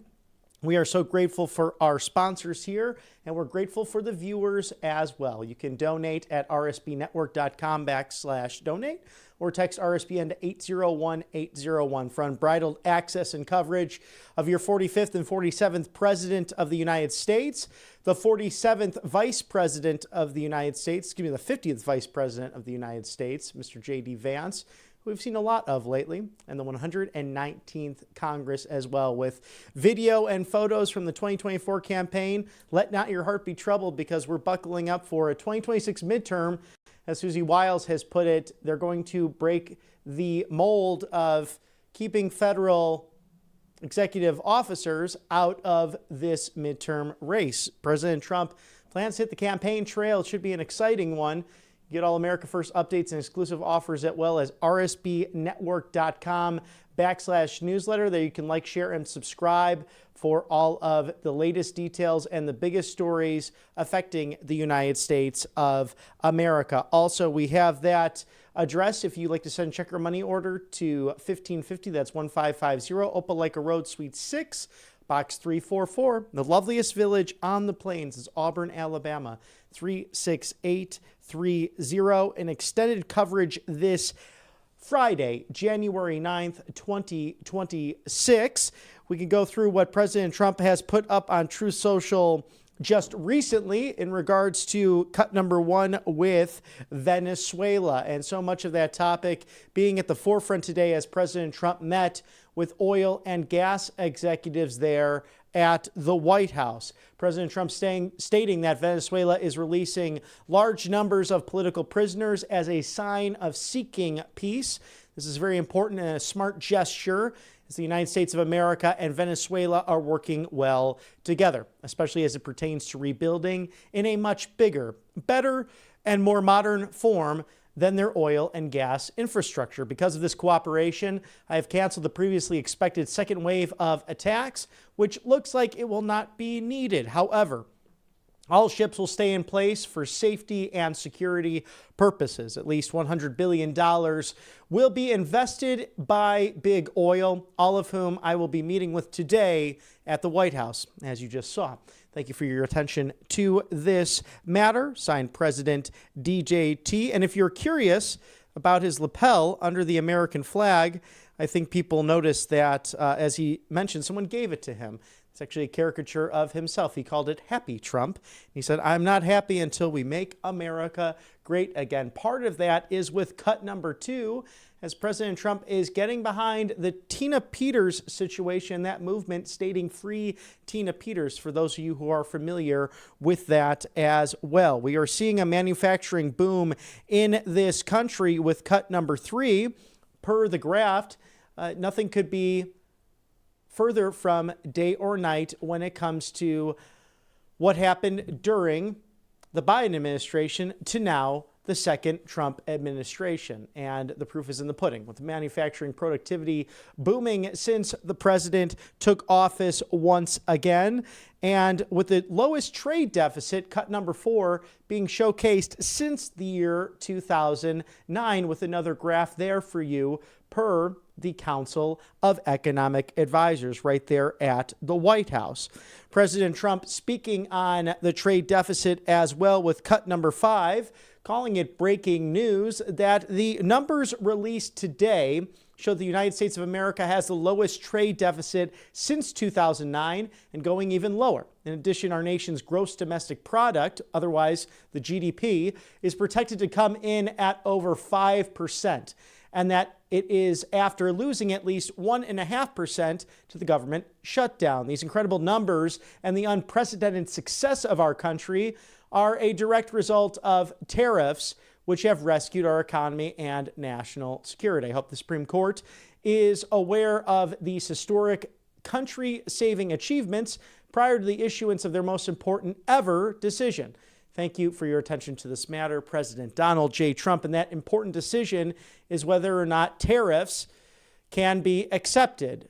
We are so grateful for our sponsors here, and we're grateful for the viewers as well. You can donate at rsbnetwork.com/donate or text RSBN to 801-801 for unbridled access and coverage of your 45th and 47th President of the United States, the 47th Vice President of the United States, the 50th Vice President of the United States, Mr. J.D. Vance, who we've seen a lot of lately, and the 119th Congress as well, with video and photos from the 2024 campaign. Let not your heart be troubled, because we're buckling up for a 2026 midterm. As Susie Wiles has put it, they're going to break the mold of keeping federal executive officers out of this midterm race. President Trump plans to hit the campaign trail. It should be an exciting one. Get all America First updates and exclusive offers as well as rsbnetwork.com/newsletter. There you can like, share, and subscribe for all of the latest details and the biggest stories affecting the United States of America. Also, we have that address if you'd like to send check or money order to 1550. That's 1550 Opelika Road, Suite 6. Box 344, the loveliest village on the plains is Auburn, Alabama, 36830. An extended coverage this Friday, January 9th, 2026. We can go through what President Trump has put up on Truth Social just recently in regards to cut number one with Venezuela, and so much of that topic being at the forefront today as President Trump met with oil and gas executives there at the White House. President Trump stating that Venezuela is releasing large numbers of political prisoners as a sign of seeking peace. This is very important and a smart gesture, as the United States of America and Venezuela are working well together, especially as it pertains to rebuilding in a much bigger, better, and more modern form than their oil and gas infrastructure. Because of this cooperation, I have canceled the previously expected second wave of attacks, which looks like it will not be needed. However, all ships will stay in place for safety and security purposes. At least $100 billion will be invested by big oil, all of whom I will be meeting with today at the White House, as you just saw. Thank you for your attention to this matter. Signed, President DJT. And if you're curious about his lapel under the American flag, I think people noticed that, as he mentioned, someone gave it to him. It's actually a caricature of himself. He called it Happy Trump. He said, "I'm not happy until we make America great again." Part of that is with cut number two, as President Trump is getting behind the Tina Peters situation, that movement stating free Tina Peters, for those of you who are familiar with that as well. We are seeing a manufacturing boom in this country with cut number three. Per the graft, nothing could be further from day or night when it comes to what happened during the Biden administration to now the second Trump administration. And the proof is in the pudding, with manufacturing productivity booming since the president took office once again. And with the lowest trade deficit, cut number four, being showcased since the year 2009, with another graph there for you per the Council of Economic Advisors right there at the White House. President Trump speaking on the trade deficit as well with cut number five, calling it breaking news that the numbers released today show the United States of America has the lowest trade deficit since 2009 and going even lower. In addition, our nation's gross domestic product, otherwise the GDP, is projected to come in at over 5%. And that it is after losing at least 1.5% to the government shutdown. These incredible numbers and the unprecedented success of our country are a direct result of tariffs, which have rescued our economy and national security. I hope the Supreme Court is aware of these historic country-saving achievements prior to the issuance of their most important ever decision. Thank you for your attention to this matter, President Donald J. Trump. And that important decision is whether or not tariffs can be accepted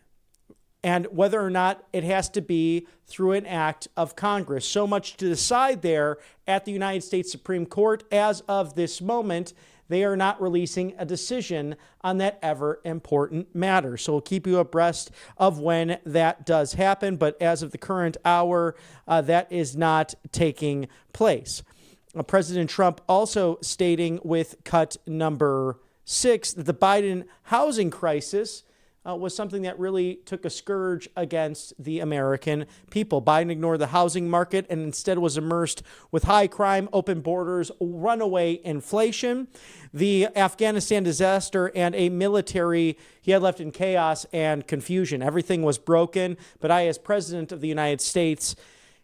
and whether or not it has to be through an act of Congress. So much to decide there at the United States Supreme Court as of this moment. they are not releasing a decision on that ever important matter. So we'll keep you abreast of when that does happen. But as of the current hour, that is not taking place. President Trump also stating with cut number 6 that the Biden housing crisis was something that really took a scourge against the American people. Biden ignored the housing market and instead was immersed with high crime, open borders, runaway inflation, the Afghanistan disaster, and a military he had left in chaos and confusion. Everything was broken, but I, as President of the United States,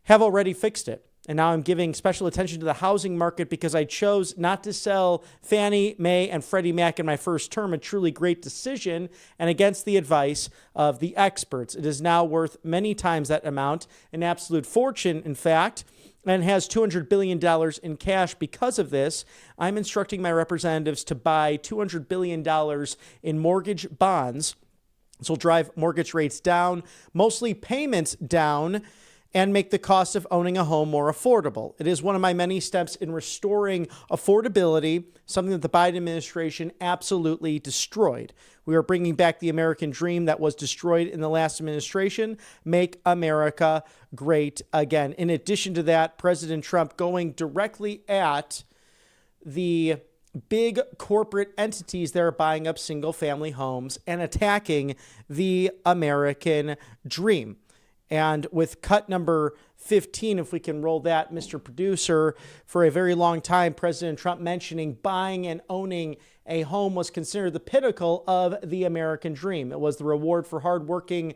have already fixed it. And now I'm giving special attention to the housing market because I chose not to sell Fannie Mae and Freddie Mac in my first term, a truly great decision, and against the advice of the experts. It is now worth many times that amount, an absolute fortune, in fact, and has $200 billion in cash because of this. I'm instructing my representatives to buy $200 billion in mortgage bonds. This will drive mortgage rates down, mostly payments down, and make the cost of owning a home more affordable. It is one of my many steps in restoring affordability, something that the Biden administration absolutely destroyed. We are bringing back the American dream that was destroyed in the last administration. Make America great again. In addition to that, President Trump going directly at the big corporate entities that are buying up single-family homes and attacking the American dream. And with cut number 15, if we can roll that, Mr. Producer, for a very long time, President Trump mentioning buying and owning a home was considered the pinnacle of the American dream. It was the reward for hardworking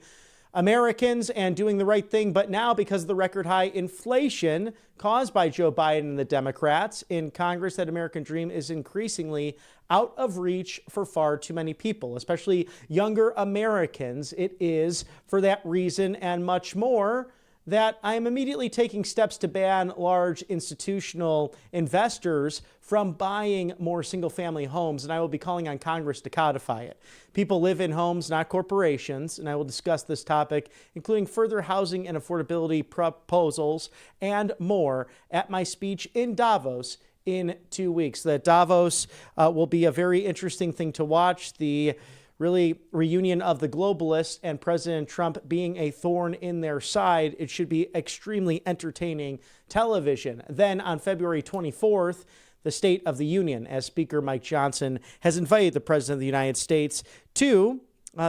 Americans and doing the right thing. But now, because of the record high inflation caused by Joe Biden and the Democrats in Congress, that American dream is increasingly out of reach for far too many people, especially younger Americans. It is for that reason and much more that I am immediately taking steps to ban large institutional investors from buying more single-family homes, and I will be calling on Congress to codify it. People live in homes, not corporations, and I will discuss this topic, including further housing and affordability proposals and more at my speech in Davos in 2 weeks. That Davos will be a very interesting thing to watch. The really reunion of the globalists and President Trump being a thorn in their side. It should be extremely entertaining television. Then on February 24th, the State of the Union, as Speaker Mike Johnson has invited the President of the United States to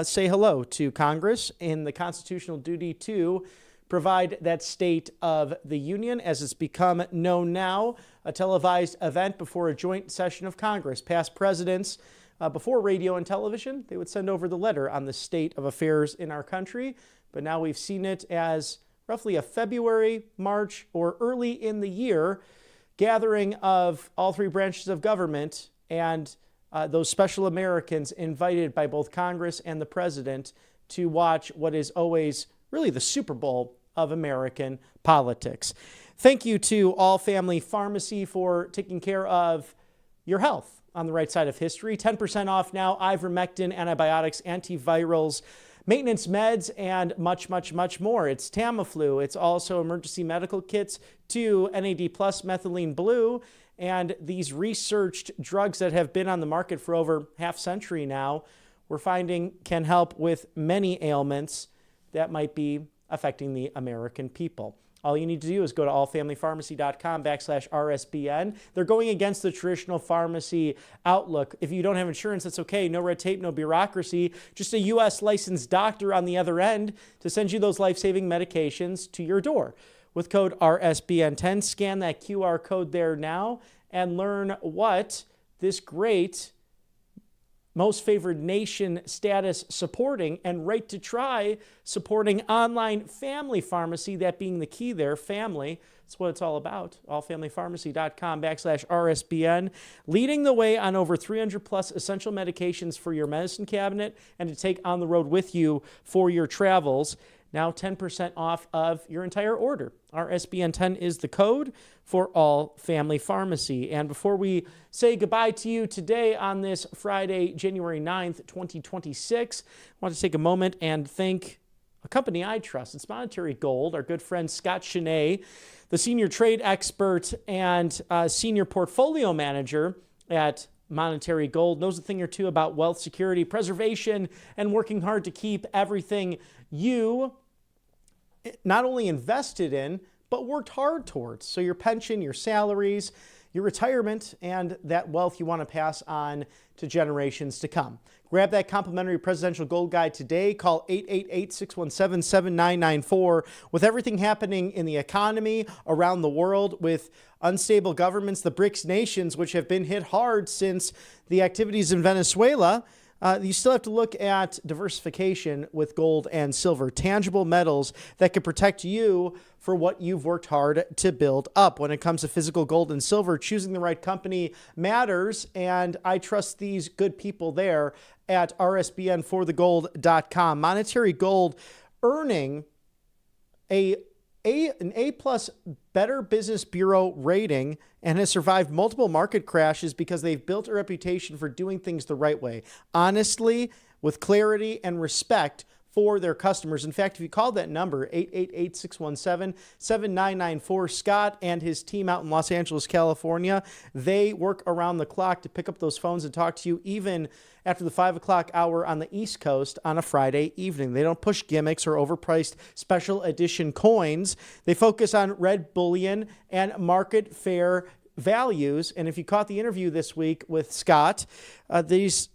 say hello to Congress in the constitutional duty to provide that State of the Union, as it's become known now, a televised event before a joint session of Congress. Past presidents, before radio and television, they would send over the letter on the state of affairs in our country. But now we've seen it as roughly a February, March, or early in the year gathering of all three branches of government and those special Americans invited by both Congress and the president to watch what is always really the Super Bowl of American politics. Thank you to All Family Pharmacy for taking care of your health on the right side of history. 10% off now, ivermectin, antibiotics, antivirals, maintenance meds, and much, much, much more. It's Tamiflu. It's also emergency medical kits to NAD+, methylene blue, and these researched drugs that have been on the market for over half century now, we're finding can help with many ailments that might be affecting the American people. All you need to do is go to allfamilypharmacy.com/RSBN. They're going against the traditional pharmacy outlook. If you don't have insurance, that's okay. No red tape, no bureaucracy. Just a U.S. licensed doctor on the other end to send you those life-saving medications to your door. With code RSBN10, scan that QR code there now and learn what this great most favored nation status supporting and right to try supporting online family pharmacy, that being the key there, family. That's what it's all about. allfamilypharmacy.com/RSBN, leading the way on over 300 plus essential medications for your medicine cabinet and to take on the road with you for your travels. Now 10% off of your entire order. RSBN10 is the code for All Family Pharmacy. And before we say goodbye to you today on this Friday, January 9th, 2026, I want to take a moment and thank a company I trust. It's Monetary Gold, our good friend Scott Chenet, the senior trade expert and senior portfolio manager at Monetary Gold knows a thing or two about wealth security, preservation, and working hard to keep everything you not only invested in, but worked hard towards. So your pension, your salaries, your retirement, and that wealth you want to pass on to generations to come. Grab that complimentary presidential gold guide today. Call 888-617-7994. With everything happening in the economy around the world, with unstable governments, the BRICS nations, which have been hit hard since the activities in Venezuela, you still have to look at diversification with gold and silver, tangible metals that can protect you for what you've worked hard to build up. When it comes to physical gold and silver, choosing the right company matters, and I trust these good people there at RSBN4thegold.com. Monetary Gold earning an A+ Better Business Bureau rating and has survived multiple market crashes because they've built a reputation for doing things the right way, honestly, with clarity and respect for their customers. In fact, if you call that number, 888-617-7994, Scott and his team out in Los Angeles, California, they work around the clock to pick up those phones and talk to you even after the 5 o'clock hour on the East Coast on a Friday evening. They don't push gimmicks or overpriced special edition coins. They focus on red bullion and market fair values. And if you caught the interview this week with Scott, these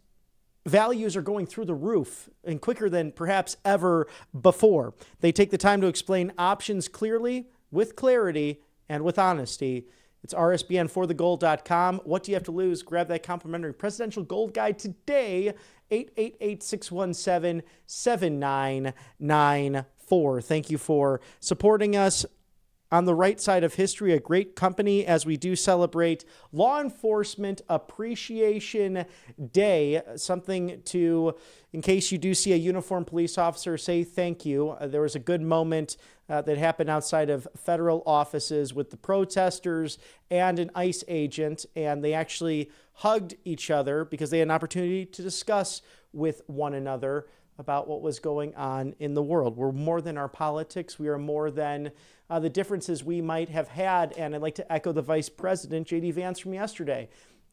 values are going through the roof and quicker than perhaps ever before. They take the time to explain options clearly, with clarity, and with honesty. It's RSBN4thegold.com. What do you have to lose? Grab that complimentary presidential gold guide today, 888-617-7994. Thank you for supporting us on the right side of history, a great company, as we do celebrate Law Enforcement Appreciation Day. Something to, in case you do see a uniformed police officer, say thank you. There was a good moment that happened outside of federal offices with the protesters and an ICE agent, and they actually hugged each other because they had an opportunity to discuss with one another about what was going on in the world. We're more than our politics. We are more than the differences we might have had. And I'd like to echo the Vice President, J.D. Vance, from yesterday.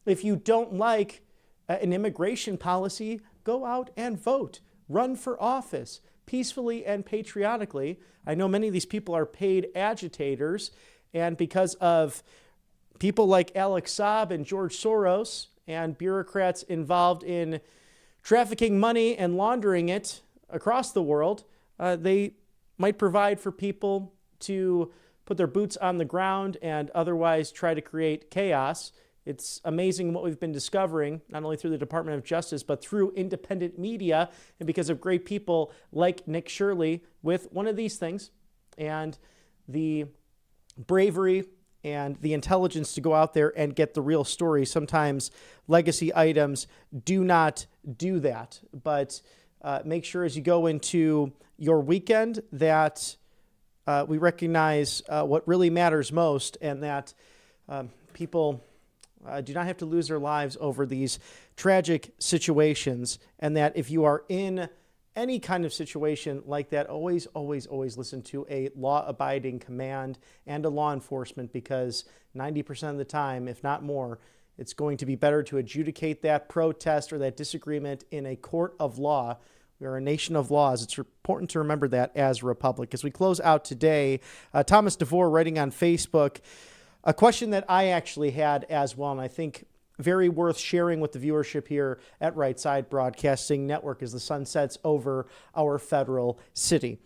If you don't like an immigration policy, go out and vote. Run for office peacefully and patriotically. I know many of these people are paid agitators, and because of people like Alex Saab and George Soros and bureaucrats involved in trafficking money and laundering it across the world, they might provide for people to put their boots on the ground and otherwise try to create chaos. It's amazing what we've been discovering, not only through the Department of Justice, but through independent media, and because of great people like Nick Shirley with one of these things, and the bravery and the intelligence to go out there and get the real story. Sometimes legacy items do not do that, but make sure as you go into your weekend that we recognize what really matters most, and that people do not have to lose their lives over these tragic situations, and that if you are in any kind of situation like that, always, always, always listen to a law-abiding command and a law enforcement, because 90% of the time, if not more, it's going to be better to adjudicate that protest or that disagreement in a court of law. We are a nation of laws. It's important to remember that as a republic. As we close out today, Thomas DeVore writing on Facebook, a question that I actually had as well, and I think very worth sharing with the viewership here at Right Side Broadcasting Network as the sun sets over our federal city.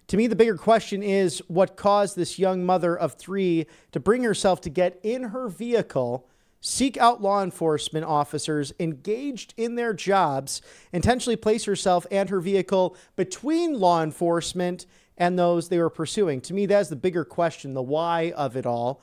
To me, the bigger question is what caused this young mother of 3 to bring herself to get in her vehicle, seek out law enforcement officers engaged in their jobs, intentionally place herself and her vehicle between law enforcement and those they were pursuing. To me, that's the bigger question, the why of it all,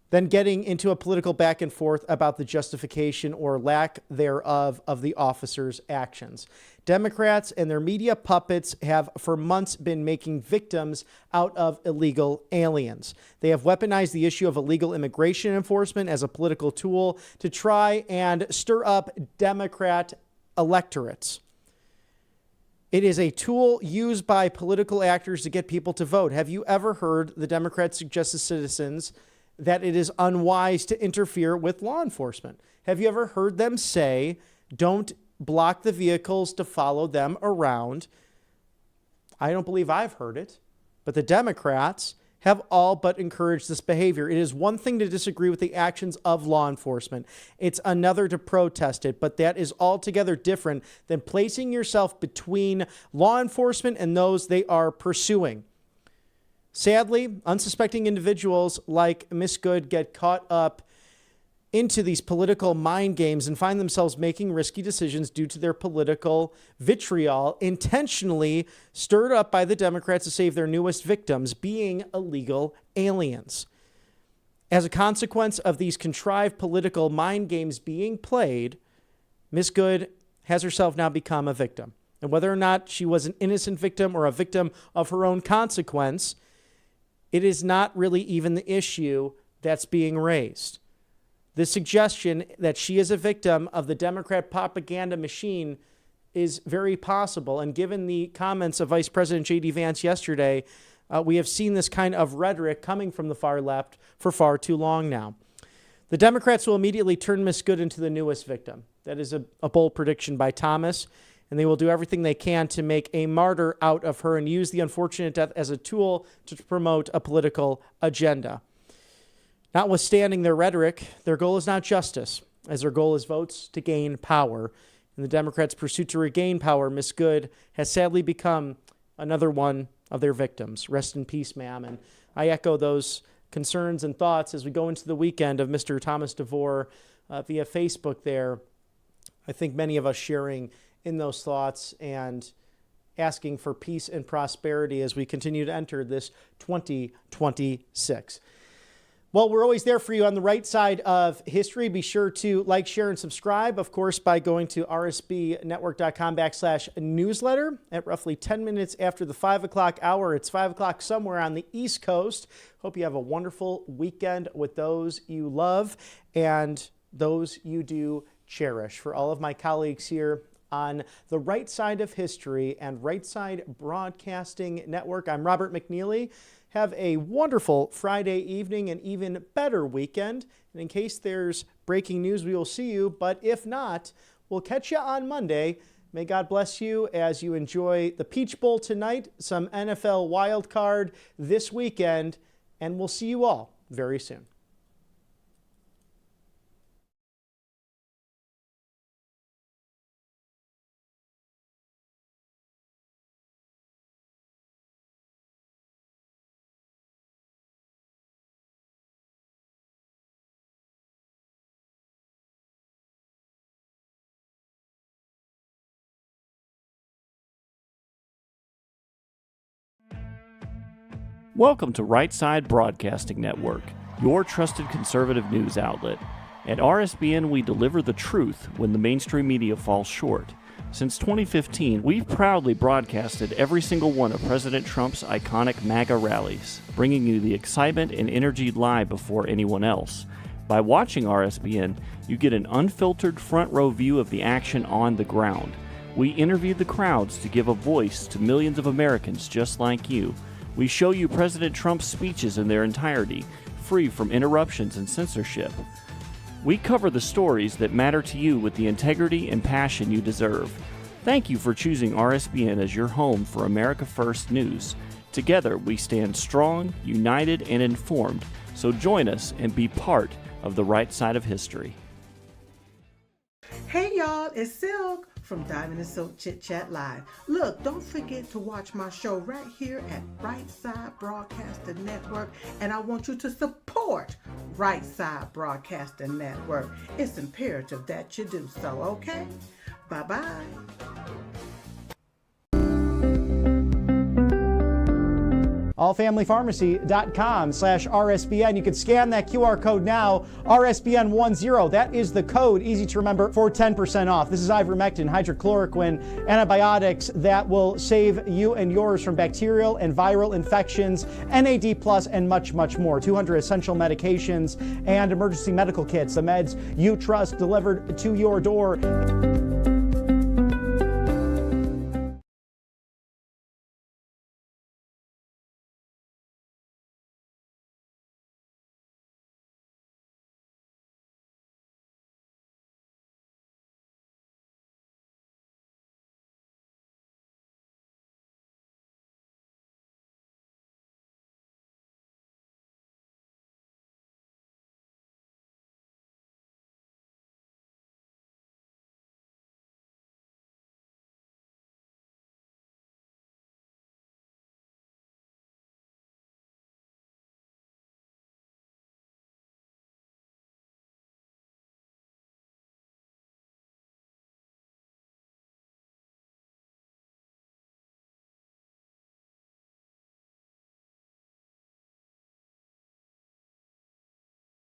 than getting into a political back and forth about the justification or lack thereof of the officers' actions. Democrats and their media puppets have for months been making victims out of illegal aliens. They have weaponized the issue of illegal immigration enforcement as a political tool to try and stir up Democrat electorates. It is a tool used by political actors to get people to vote. Have you ever heard the Democrats suggest to citizens that it is unwise to interfere with law enforcement. Have you ever heard them say, don't block the vehicles to follow them around? I don't believe I've heard it, but the Democrats have all but encouraged this behavior. It is one thing to disagree with the actions of law enforcement. It's another to protest it, but that is altogether different than placing yourself between law enforcement and those they are pursuing. Sadly, unsuspecting individuals like Miss Good get caught up into these political mind games and find themselves making risky decisions due to their political vitriol, intentionally stirred up by the Democrats to save their newest victims, being illegal aliens. As a consequence of these contrived political mind games being played, Miss Good has herself now become a victim. And whether or not she was an innocent victim or a victim of her own consequence, it is not really even the issue that's being raised. The suggestion that she is a victim of the Democrat propaganda machine is very possible. And given the comments of Vice President J.D. Vance yesterday, we have seen this kind of rhetoric coming from the far left for far too long now. The Democrats will immediately turn Miss Good into the newest victim. That is a bold prediction by Thomas, and they will do everything they can to make a martyr out of her and use the unfortunate death as a tool to promote a political agenda. Notwithstanding their rhetoric, their goal is not justice, as their goal is votes to gain power. In the Democrats' pursuit to regain power, Miss Good has sadly become another one of their victims. Rest in peace, ma'am. And I echo those concerns and thoughts as we go into the weekend of Mr. Thomas DeVore via Facebook there. I think many of us sharing in those thoughts and asking for peace and prosperity as we continue to enter this 2026. Well, we're always there for you on the right side of history. Be sure to like, share, and subscribe, of course, by going to rsbnetwork.com/newsletter at roughly 10 minutes after the 5 o'clock hour. It's 5 o'clock somewhere on the East Coast. Hope you have a wonderful weekend with those you love and those you do cherish. For all of my colleagues here on the right side of history and Right Side Broadcasting Network, I'm Robert McNeely. Have a wonderful Friday evening and even better weekend. And in case there's breaking news, we will see you. But if not, we'll catch you on Monday. May God bless you as you enjoy the Peach Bowl tonight, some NFL wild card this weekend, and we'll see you all very soon. Welcome to Right Side Broadcasting Network, your trusted conservative news outlet. At RSBN, we deliver the truth when the mainstream media falls short. Since 2015, we've proudly broadcasted every single one of President Trump's iconic MAGA rallies, bringing you the excitement and energy live before anyone else. By watching RSBN, you get an unfiltered front row view of the action on the ground. We interview the crowds to give a voice to millions of Americans just like you. We show you President Trump's speeches in their entirety, free from interruptions and censorship. We cover the stories that matter to you with the integrity and passion you deserve. Thank you for choosing RSBN as your home for America First News. Together, we stand strong, united, and informed. So join us and be part of the right side of history. Hey y'all, it's Silk from Diamond and Silk Chit Chat Live. Look, don't forget to watch my show right here at Right Side Broadcasting Network, and I want you to support Right Side Broadcasting Network. It's imperative that you do so, okay? Bye-bye. allfamilypharmacy.com/RSBN. You can scan that QR code now, RSBN10. That is the code, easy to remember, for 10% off. This is ivermectin, hydrochloroquine, antibiotics that will save you and yours from bacterial and viral infections, NAD+, and much, much more. 200 essential medications and emergency medical kits, the meds you trust delivered to your door.